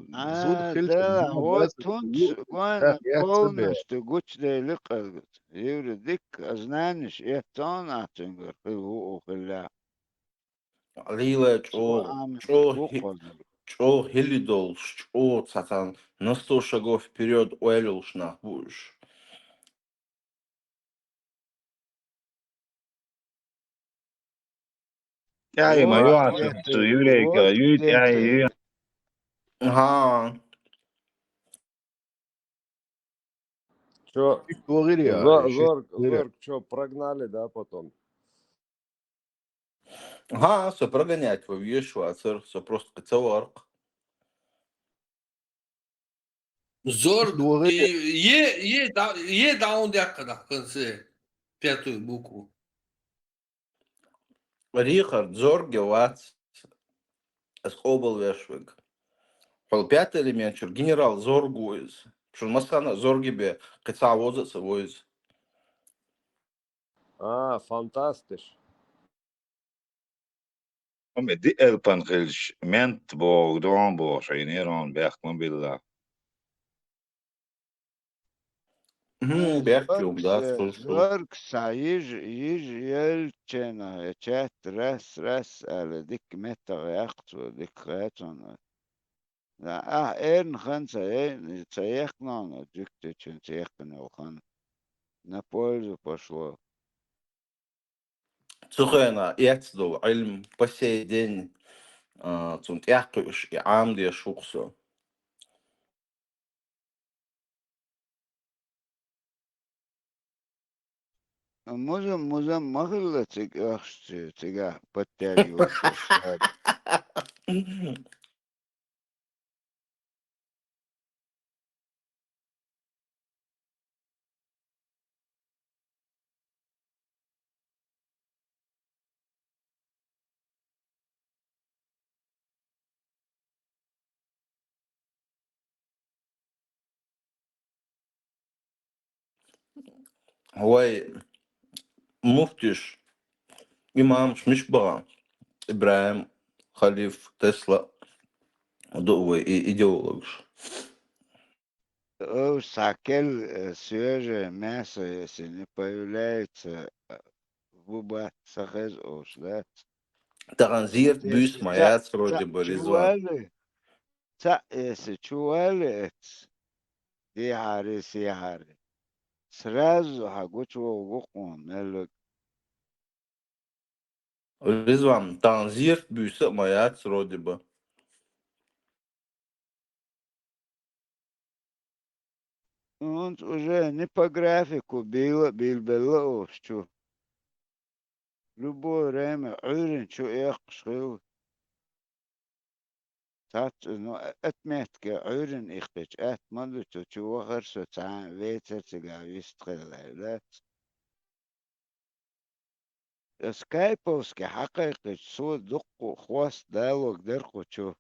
Да, вот тут полностью гучный ликал. Еврей дик, знаешь, это на тенгер, ухиля. Лила чо хилидол, чо цатан, на 100 шагов вперед уэлюш нахуш. Я и мою отцу, еврейка, я. Ага. Что, Зорг, что, прогнали, да, потом? Ага, все прогонять во Вьешвацер, все просто целарк. Зорг, Е даун-дяка в конце, пятую букву. Рихард Зорге вац, скобал вешвик. Пол пятый элемент, генерал Зоргуиз. Что масана Зоргебе, каца возится воиз. Фантастиш. دي البنخلش منت بوغ دون بوغ شينيرون بيحكم بالله. Бехтюм, да, слушай. Зорг саиж елчена, чат раз, але дик метр яхту, дик хэтон. Эрн ханса, цаехнон, дикты чин цаехнон хан. На пользу пошло. Цухена, яцду, ильм по сей день, цунт яхтуш и амди шуксу. Музам махалла цыга подтягивался. Ой, муфтиш, إمام مش بغا إبراهيم خليف تسلا دوي إيديولوجش Всякий свежее мясо, если не появляется в убах сахез ош, да? تغنزير بيس مايات رودي بريزوان Если чували, сихари, сразу хагучу вукун, нелук. ريزوان تغنزير بيس مايات رودي بر Он уже не по графику было ош, любое время, عيرن شو يقشخيو. تات إنه أتمتك عيرن إختش مدتو شو غرسو تعان ويتر تقاويست خلالات. سكايبوسكي حقيقي صوت دقو خواست دالوك درقو شو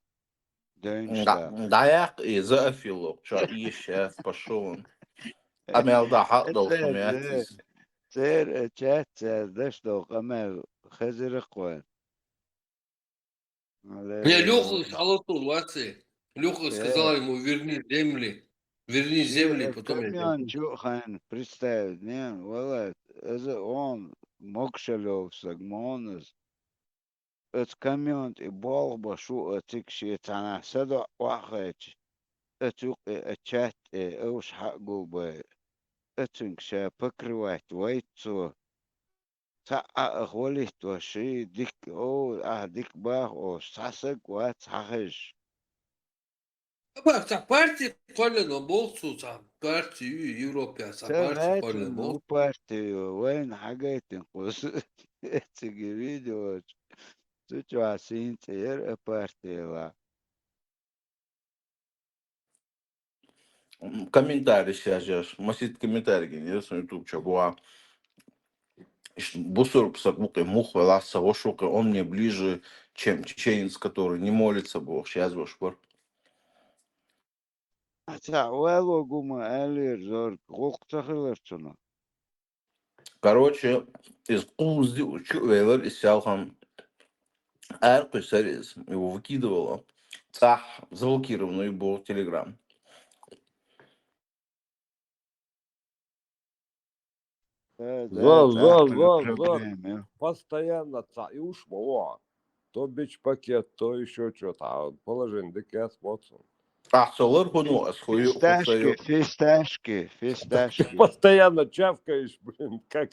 دينشتا. دايق إذا أفيلو شا إيشاف بشون أميال دا حق دول خمياتيس سير اتشات دشتو قمال خزر قوان. Не, Леха على طول واتساب. Леха сказал ему, верни земли, потом я كميان شو خان بريستايل نين ولا إذا он مقشلو سجمونز ات كميان إبالغ بشو اتك شي تانا سدا واحد اتوق اتشات اوش حقو ب اتنك شا بكروات ويتسو تا اخوليت وشي ديك او ديك باخ او ساسك وات حخش Bak, партия قلنا болсу сам партию Европе сам партия سمعت قلنا انه болсу. بارتي وين حاجات تنقص تجي فيديو تجوا عسين تير بارتي لا комментарий сейчас масит комментарий генерс на YouTube чабуа бусур псакбук и мух веласа ошука он мне ближе чем чеченец который не молится Бог сейчас вошпор تعالوا قوما ألير زور قوق تخلرتنا короче из кузди учуэлэр из сялхам эр писарис его выкидывало цах заблокированный был Telegram. проблема. Постоянно цаюш, то бич-пакет, то еще что-то. Положение, дык смотрим. Солар хуну, Фисташки. Ты постоянно чавкаешь, блин, как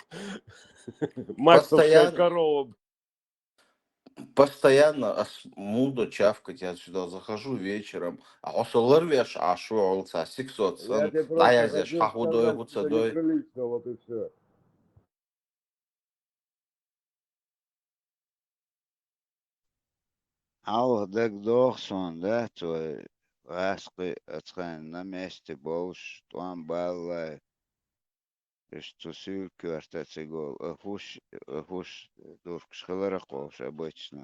максовская корова. Постоянно мудо чавкать, я сюда захожу вечером, а солар веш, а шо олца, сиксот, да я здесь хахудой, гуцадой. Неприлично, вот и все. دك دوخسون ده تو واسقي اتخان نمشتي بوش توان بالله что силки остаться гол хуш дуркш хлоракош обычно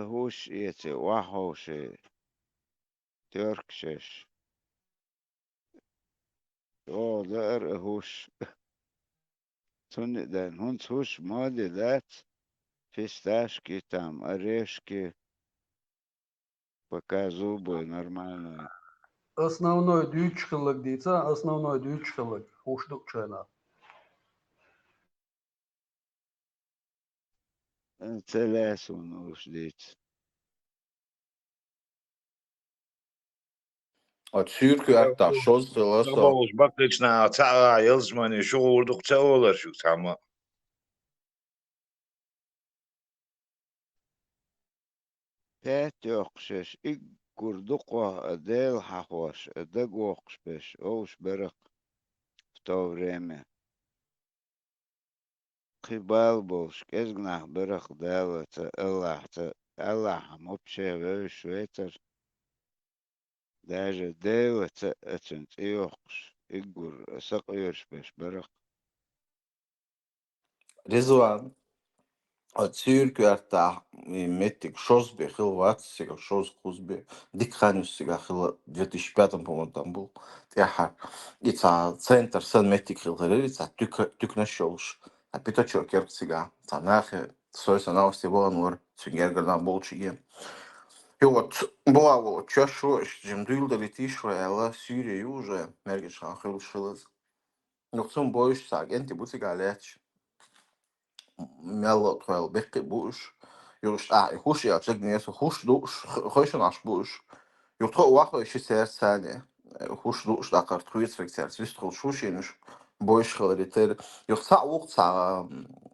хуш эти вахоши теркшеш о дар хуш тун да хунц хуш моди дат фисташки там орешки пока зубы нормально. Основной дючкалык дейца, основной дючкалык. Уштук чайна. Целяс он уж От сюркü hatta şoz tılasa. Boş bakışna ta yazmanı şu oldukça olur şu tamam. Pet yokşeş ilk курдуква дел хахош дагокш беш оуш берак в то время қибал болш кезгнах берак дел это Аллах вообще швейцар даже дел это йокш игур сакырш беш берак Rizvan. От сюркü hatta метик шоз бе хил ватсига шоз кузбе дикханюсига хил 2005 по-моему там был. Яхар. Ица центр сан метик хил хилица тюкна шоуш. a pitočio kerciga, ta nache, soisa nausti vonur, cvingergardan bolčigi. Jot, boavo, čašo, žemdildali tišraela, Syrija juže, mergišan hilšilas. Noksun boiš sagenti bucigalech, melot wel bekki buš. Just, hush ja, zeg niet eens, hush dus, huisje naast buš. Jot, wacht, is je zert zijn, hush dus, dat kan het goed zijn, wist goed, hush je niet. Boish خلريتر يقطع وقطع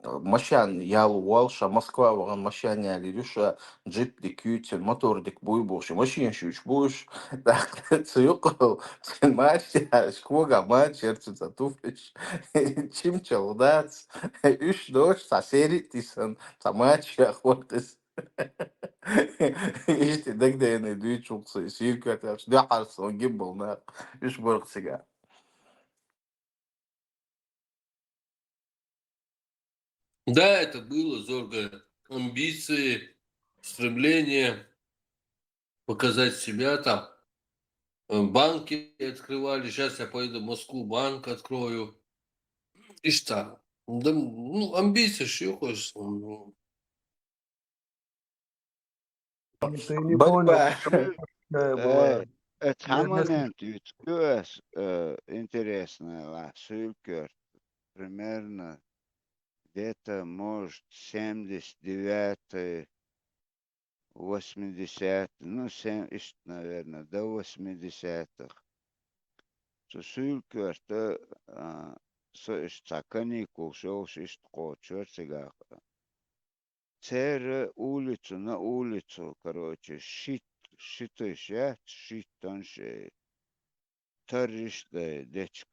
مشان يال والشا موسكوا وغن مشان يالي ليش جيب ديكيوت الموتور ديك بوي بوش ماشي ينشوش بوش تسيقو ماشي شكوغا ماشي تزاتوفش تشيم تشالدات ايش دوش تسيري تيسن تماشي اخواتس ايش تدك ده انا دوي شوق يصير كاتش ده حرص ونجيب بلنا ايش برق سجع Да, это было зорго. Амбиции, стремление показать себя там. Банки открывали. Сейчас я поеду в Москву, банк открою. И что? Да, ну, амбиции, что хочешь. Ты не понял, борьба. почему такая была? Это Несколько момент ютскюс интересно, сулькер примерно где-то, может, 79-й, 80-й, ну, наверное, до 80-х. Сулькер, то каникул, шел, чёртига. Церы улицу на улицу, короче, щит тоньше, торишь дечк.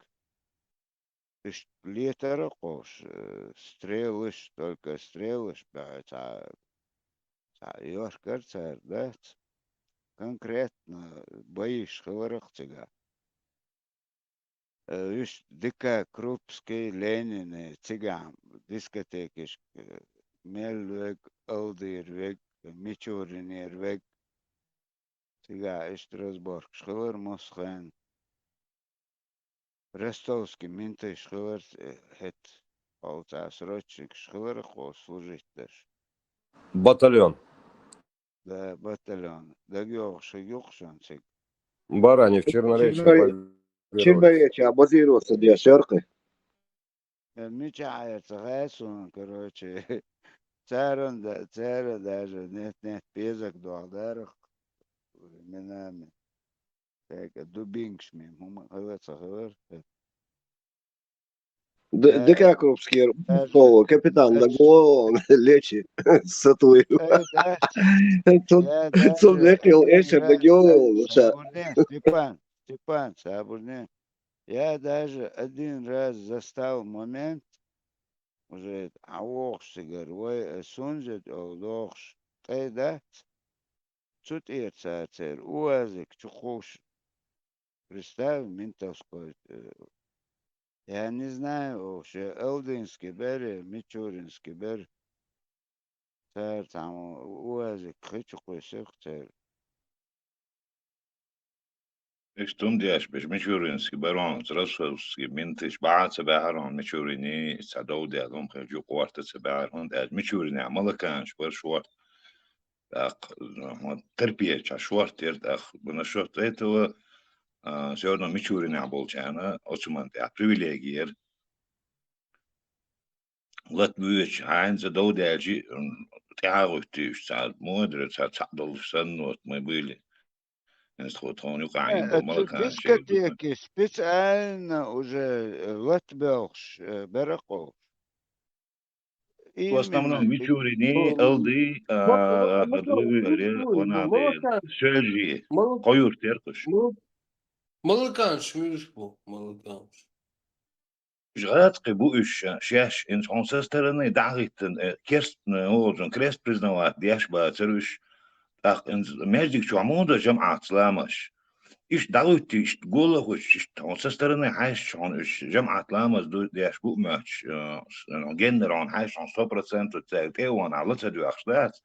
Летера кош, стрелыш, только стрелыш, ёшкар царь, да? Конкретно боишь хлорохтига. Вишь, дика Крупский, Ленин, цыган, дискотеки, Melveg, Aldirveg, Michurinerveg, цыга, Strasbourg, Schiller, Moschen, Ростовский, Минты, Schiller, het, Altas, Rotschik, Schiller, служить даже. Батальон. Да, батальон. Да, Георгиевшан, цыг. Баранев, Черноречье. Черноречье, базировался для шерки. Мечает, Гайсон, короче, царь даже нет пезок, дуалдарах, временами. Так, дубингшми, говорится. Дека Крупский, капитан Дагло, лечи, сатуил. Тут векил Эшер Дагел. Степан, Сабурне. Я даже один раз застал момент, уже ауохш сигарвой, сунжет, олдохш, тайдат, цут царь, уазик, чухош. Представь, ментовской. Я не знаю, вообще, Элдинский бер, Мичуринский бер, царь там, уазик, хычухой сех царь. اشتم دیش بش میچورینسکی بران راسوسکی منتش بعد سبعران میچورینی صدو دیالم خیلی قوارت سبعران دیش میچورینی عمل کنش بر شوارت تربیه چه شوارت ترد بنشوت ایتو سیارنا میچورینی عبال چانه اسمان دی پریویلیگیر لط بیش عین زدو دیجی تعاقدیش سال مودر سال سنوت مبیلی Дискотеки специально уже Латбелш, Бераков. В основном Мичурини, Алды, Сержи, Коюр Теркуш. Малыканш, Мюшпу, Малыканш. Жратки буш, шеш, in onze sterne dagen kerst oorlog, kerst признавать, диашба, церуш, так, in magic чуамуда جماعة سلامش. إيش دعوتي إيش تقول له إيش تونسسترني عايش شون إيش جمعة لامز دو ديش بو ماتش جنران عايش شون 100% وتاعتي وانا على تدو أخذات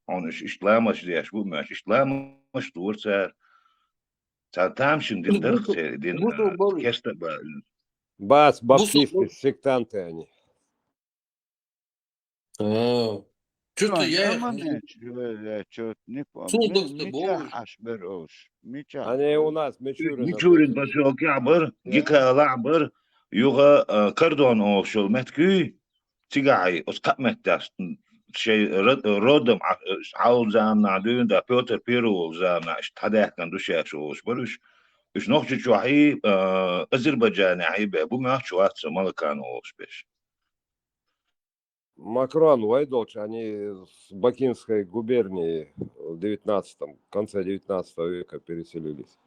عن إيش لامش ديش بو ماتش إيش لامش دور سر تامشن دين درخ دين كيست Бац, баптисты, сектанты они. Что-то я их что-то не помню. Цулдовцы Мичах болуш. ашберош. Мичах. Они у нас Мичурина Мичурин тоже. поселке عبر جيكا لعبر يوغا كردون او شو متكي تيجاي اسقط متاس شيء رودم عاول زامنا عدون دا بيوتر بيرو زامنا هذا كان دوشي شو برش مش نوخش شو هي أذربيجان هي بابو ما شو هات مالكان او بيش Макрон, Вайдолч, они с Бакинской губернии в конце 19 века переселились.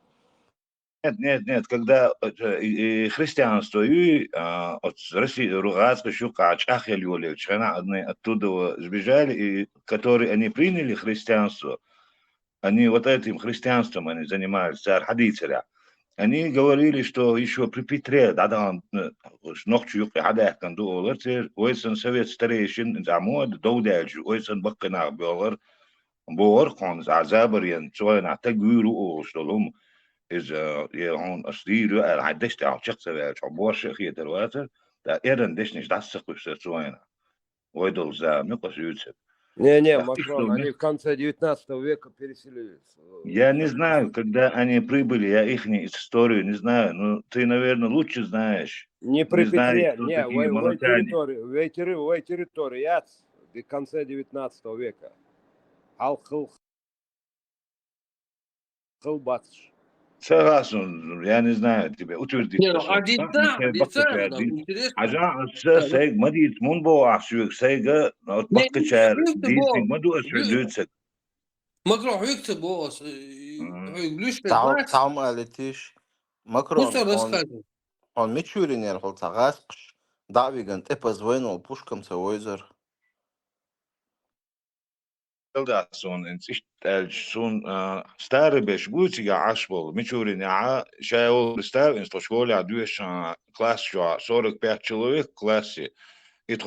Нет, когда христианство и от России, Ругацка, Щука, Чахель, Чхана, одни оттуда сбежали, и которые они приняли христианство, они вот этим христианством они занимались, царь Хадицаря. Они говорили, что еще при Петре, да, ночью, когда кан доллар, ойсан совет старейшин, замод, доудальжу, ойсан баккана, бор, хон, азабарьян, цойна, тагуру, штолум, is هون أصديرو عدشت على شخص عبور شيخية الواتر دا إيران دشنش داسق بسرعنا ويدل زا مقص يوتسب. Не, Макрон, они в конце 19 века переселились. Я не знаю, когда они прибыли, я их историю не знаю, но ты, наверное, лучше знаешь. Не при Петре, кто не, такие молокане. в территории, в конце 19 века. Хылбатш. Согласен, я не знаю тебя, утвердить. Не, ну Адисан, нам интересно. Ажа, сейг, мадит, мунбо, ахшук, сейга, от баккачар, дистик, маду асвердуцек. Макрон, хюкте бос, глюш петнакс. Там алетиш. Макрон, Пусть рассказывает. он Мичуринер, хол цагаскш. Давиган, ты позвонил пушкам цевойзер. Son in zo'n stare beschutige asbol Michurin ja shaol bestar in school ja dus klas ja 45 человек классе it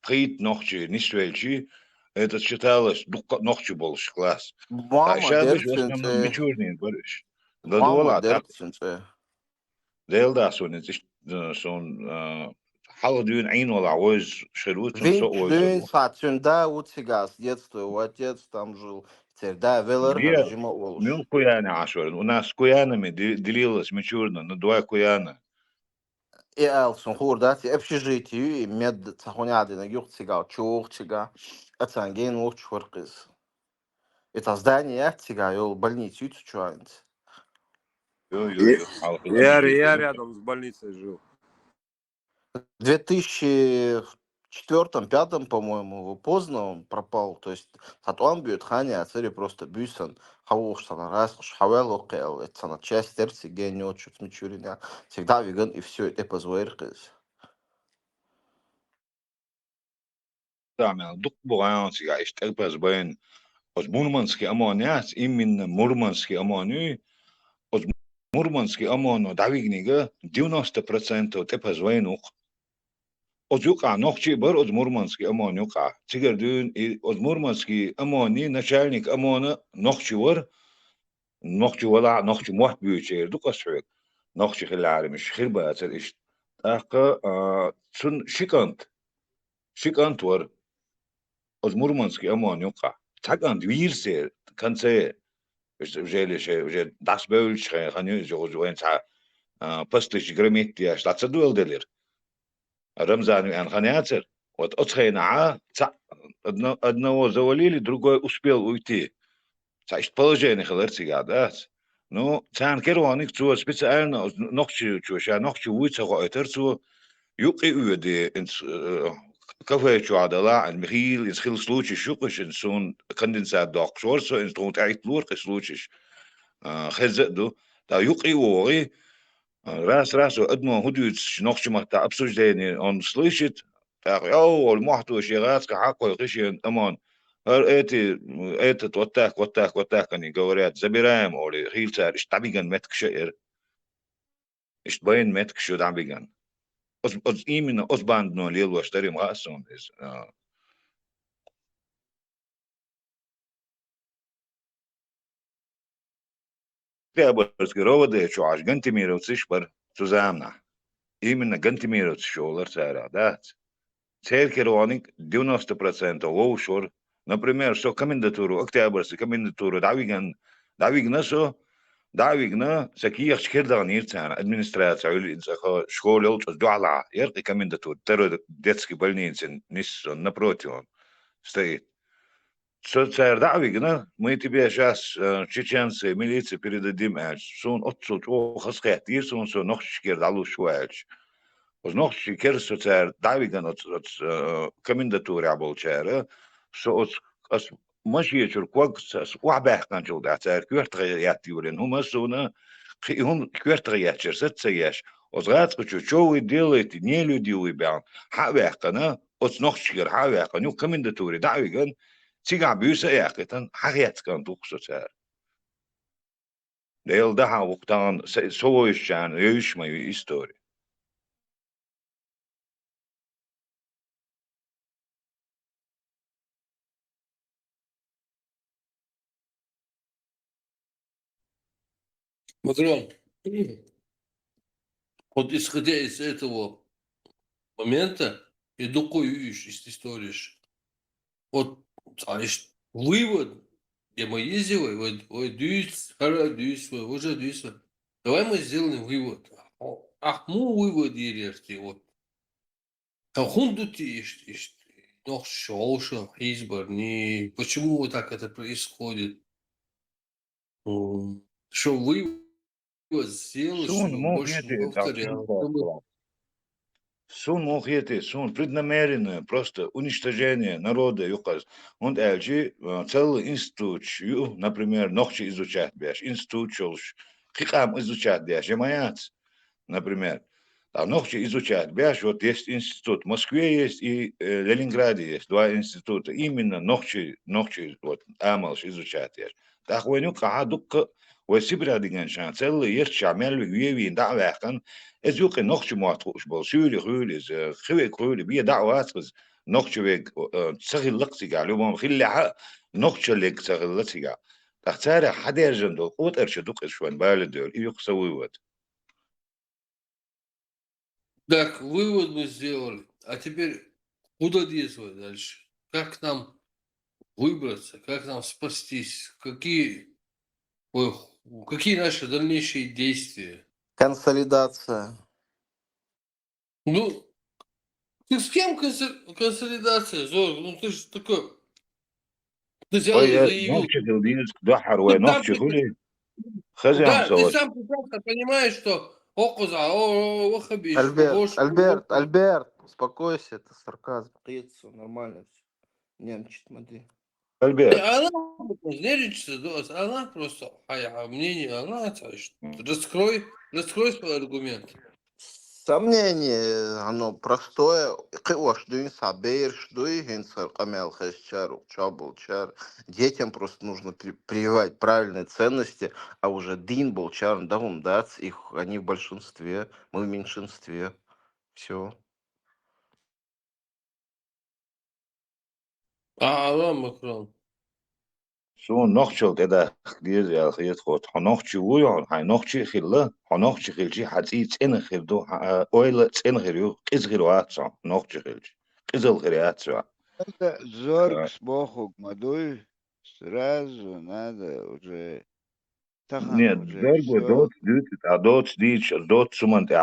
прит ночи не свельчи это считалось ночи больше класс Мама дерцинце. Michurin говоришь Мама дерцинце. Делда son in zo'n حاولوا يعينوا على عوايز شروط Вин сатюнда уцигас детство, у отец там жил. Теперь велер режима олуш. Мил куяна ашвар. У нас куянами делилось мичурно на два куяна. И элсон хурдати общежитию и мед цахуняды на юхтига, чухтига. Это ангейн лучшваркиз. Это здание тига, йол больницу чуант. Я рядом с больницей жил. В 2004-2005, по-моему, поздно он пропал. То есть татуам бьет ханя, а цари просто бюсан. Хауштана раз, хавел окел. Это на часть терци генio чуть мичуриня. Всегда веган и все это позволяет. Да, мен дук бугаанси я иштек базбайн. Оз мурманский амониас именно мурманский амони. Оз мурманский амоно давигнига 90% те позвоинук. Oz yuqa noqchi bir oz Murmanskiy amon yuqa. Tigerdün oz Murmanskiy amoni начальник amona noqchi var. Noqchi wala noqchi muht büyüçer du qasfek. Noqchi khilarimish khirbatsel ish. Taqa sun şikant var. Oz Murmanskiy amon yuqa. Tagant virse kanse жели же das bölç khani jo joensa pastlich gramettia statsa dueldeler. Рамзану Анханяцер, вот отхайна, одного завалили, другой успел уйти. Значит, положение халерцига, да? Ну, цан керваник цу специально ночью чуша, ночью уйца гойтер цу юки уйди инс кафе чуадала, ан Михаил инс хил случай шукаш инс сон конденсат док шорсо инс тонт айт лурк случай хезеду, да юки уори раз одно худует ночью махта обсуждение он слышит так о махту ширацка какой решен амон этот вот так они говорят забираем или хилцар штабиган меткшер штбайн меткшер дамбиган именно озбандно лило штарим расон из Treba разговаривать, что аж гантимировать шпар сузамна. Именно гантимировать шолар цара, да. церкерованик 90% лоушор. Например, что комендатуру, октябрьский комендатуру, давигна, сакиях шкердан ирцан, администрация, или школе учат дуала, яркий комендатур, детский больницы, напротив он стоит. Соцар давигна, мы тебе сейчас чеченцы, милиция передадим, сон отцут, хасхет, ирсон, сон нохшкер далу шуэльч. Nog een keer zo ter Davigan het комендатуре оболчара, что als мажиечур quag swabach kan jo dat er kwertre yatjuren humasuna hun kwertre yatcher setseyesh os rats kuchu делает не люди уйбан хавякана os nog shiger hawyakan nu комендатуре Davigan siga büse yakatan hagyat kan tukso ter Deel da hawuktan so is jan yüşme histori Макрон, вот исходя из этого момента, я такой истории. Вот, вывод, я мы ездил, давай мы сделаем вывод. Мы вывод делали, вот. Noch Шолша, Хизбар, почему вот так это происходит? Что вывод сделал, чтобы больше не повторял. Сун мохеты, сун преднамеренное просто уничтожение народа юказ. Он эльчи целый институт, например, нохчи изучать бяш, институт чолш, хикам изучать бяш, ямаяц, например. А нохчи изучать бяш, вот есть институт, в Москве есть и Ленинграде есть два института, именно нохчи, вот, амалш изучать бяш. Так войну кахадук وسيبرا ديجان شان تل يرجع مال ويوي دعوة كان إزوك نخش معطوش بول شولي خولي خوي خولي بيه دعوة أسرز نخش بيج تسخل لقتي قال يوم خلي حق نخش لك تسخل لقتي قال تختار حدا يرجع دو قوت أرشدوك إشوان بالدول يوك سوي وات Так, вывод мы сделали. А теперь куда действовать дальше? Как нам выбраться? Как нам спастись? Какие наши дальнейшие действия? Консолидация. Ну, ты с кем консолидация, Зорг? Ну, ты же такой... Ты взял и заявил. نخش دوديز دحر ونخش خولي خزي Да, ты صوت сам прекрасно понимаешь, что Альберт, успокойся, это сарказм. Все нормально. Немчит, смотри. Альберт. Она нервничает, она просто, мнение, она, раскрой свой аргумент. Сомнение, оно простое. Детям просто нужно прививать правильные ценности, а уже дин был чар, да, их, они в большинстве, мы в меньшинстве. Все. Макрон. سون نخشل كده خليز يا خيط خود هنخشي ويا هنخشي خلا هنخشي خلشي حتى تين خردو أويل تين خريو كيز خيروات صا نخشي خلشي كيزل خيرات صا Это зорг с Богу мадой сразу надо уже нет зорг دوت ديش دوت سمنت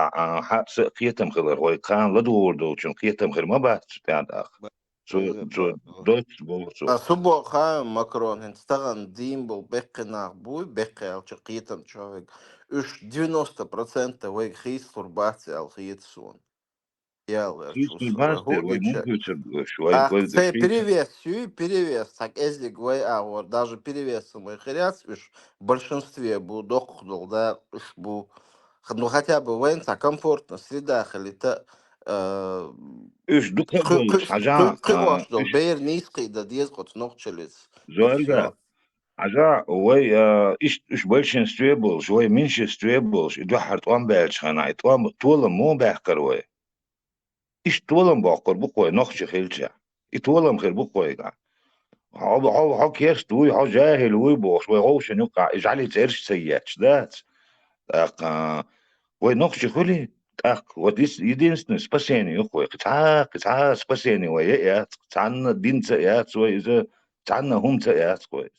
حق قيتم خلر هو كان لدور دو شن قيتم خير ما بعد بعد Субоха Макрон, инстаган димбл, беккенах буй, беккел, чакитан человек. Уж 90% вей хис турбации алхиетсон. Перевес, так если говоря, даже перевес моих ряд, уж в большинстве был доходил, да, уж был, ну хотя бы военца комфортно, среда, халита, إيش دكتور حاجة بير نيسقي ده ديزقط نوكشلس زوالجا حاجة وي إيش بلشن ستريبل شوي منش ستريبل إدو حرتوان بالش خنا إتوان طول مو بحكر وي إيش طول بحكر بقوي نخش خلشة إطول خير بقوي كا هاو كيرست وي هاو جاهل وي بوش وي هو شنو كا إجعلي تيرش سياتش ذات وي نخش خلي Так, вот единственное спасение уходит. Спасение, ой, цанна динца, свой, цанна хумца, свой.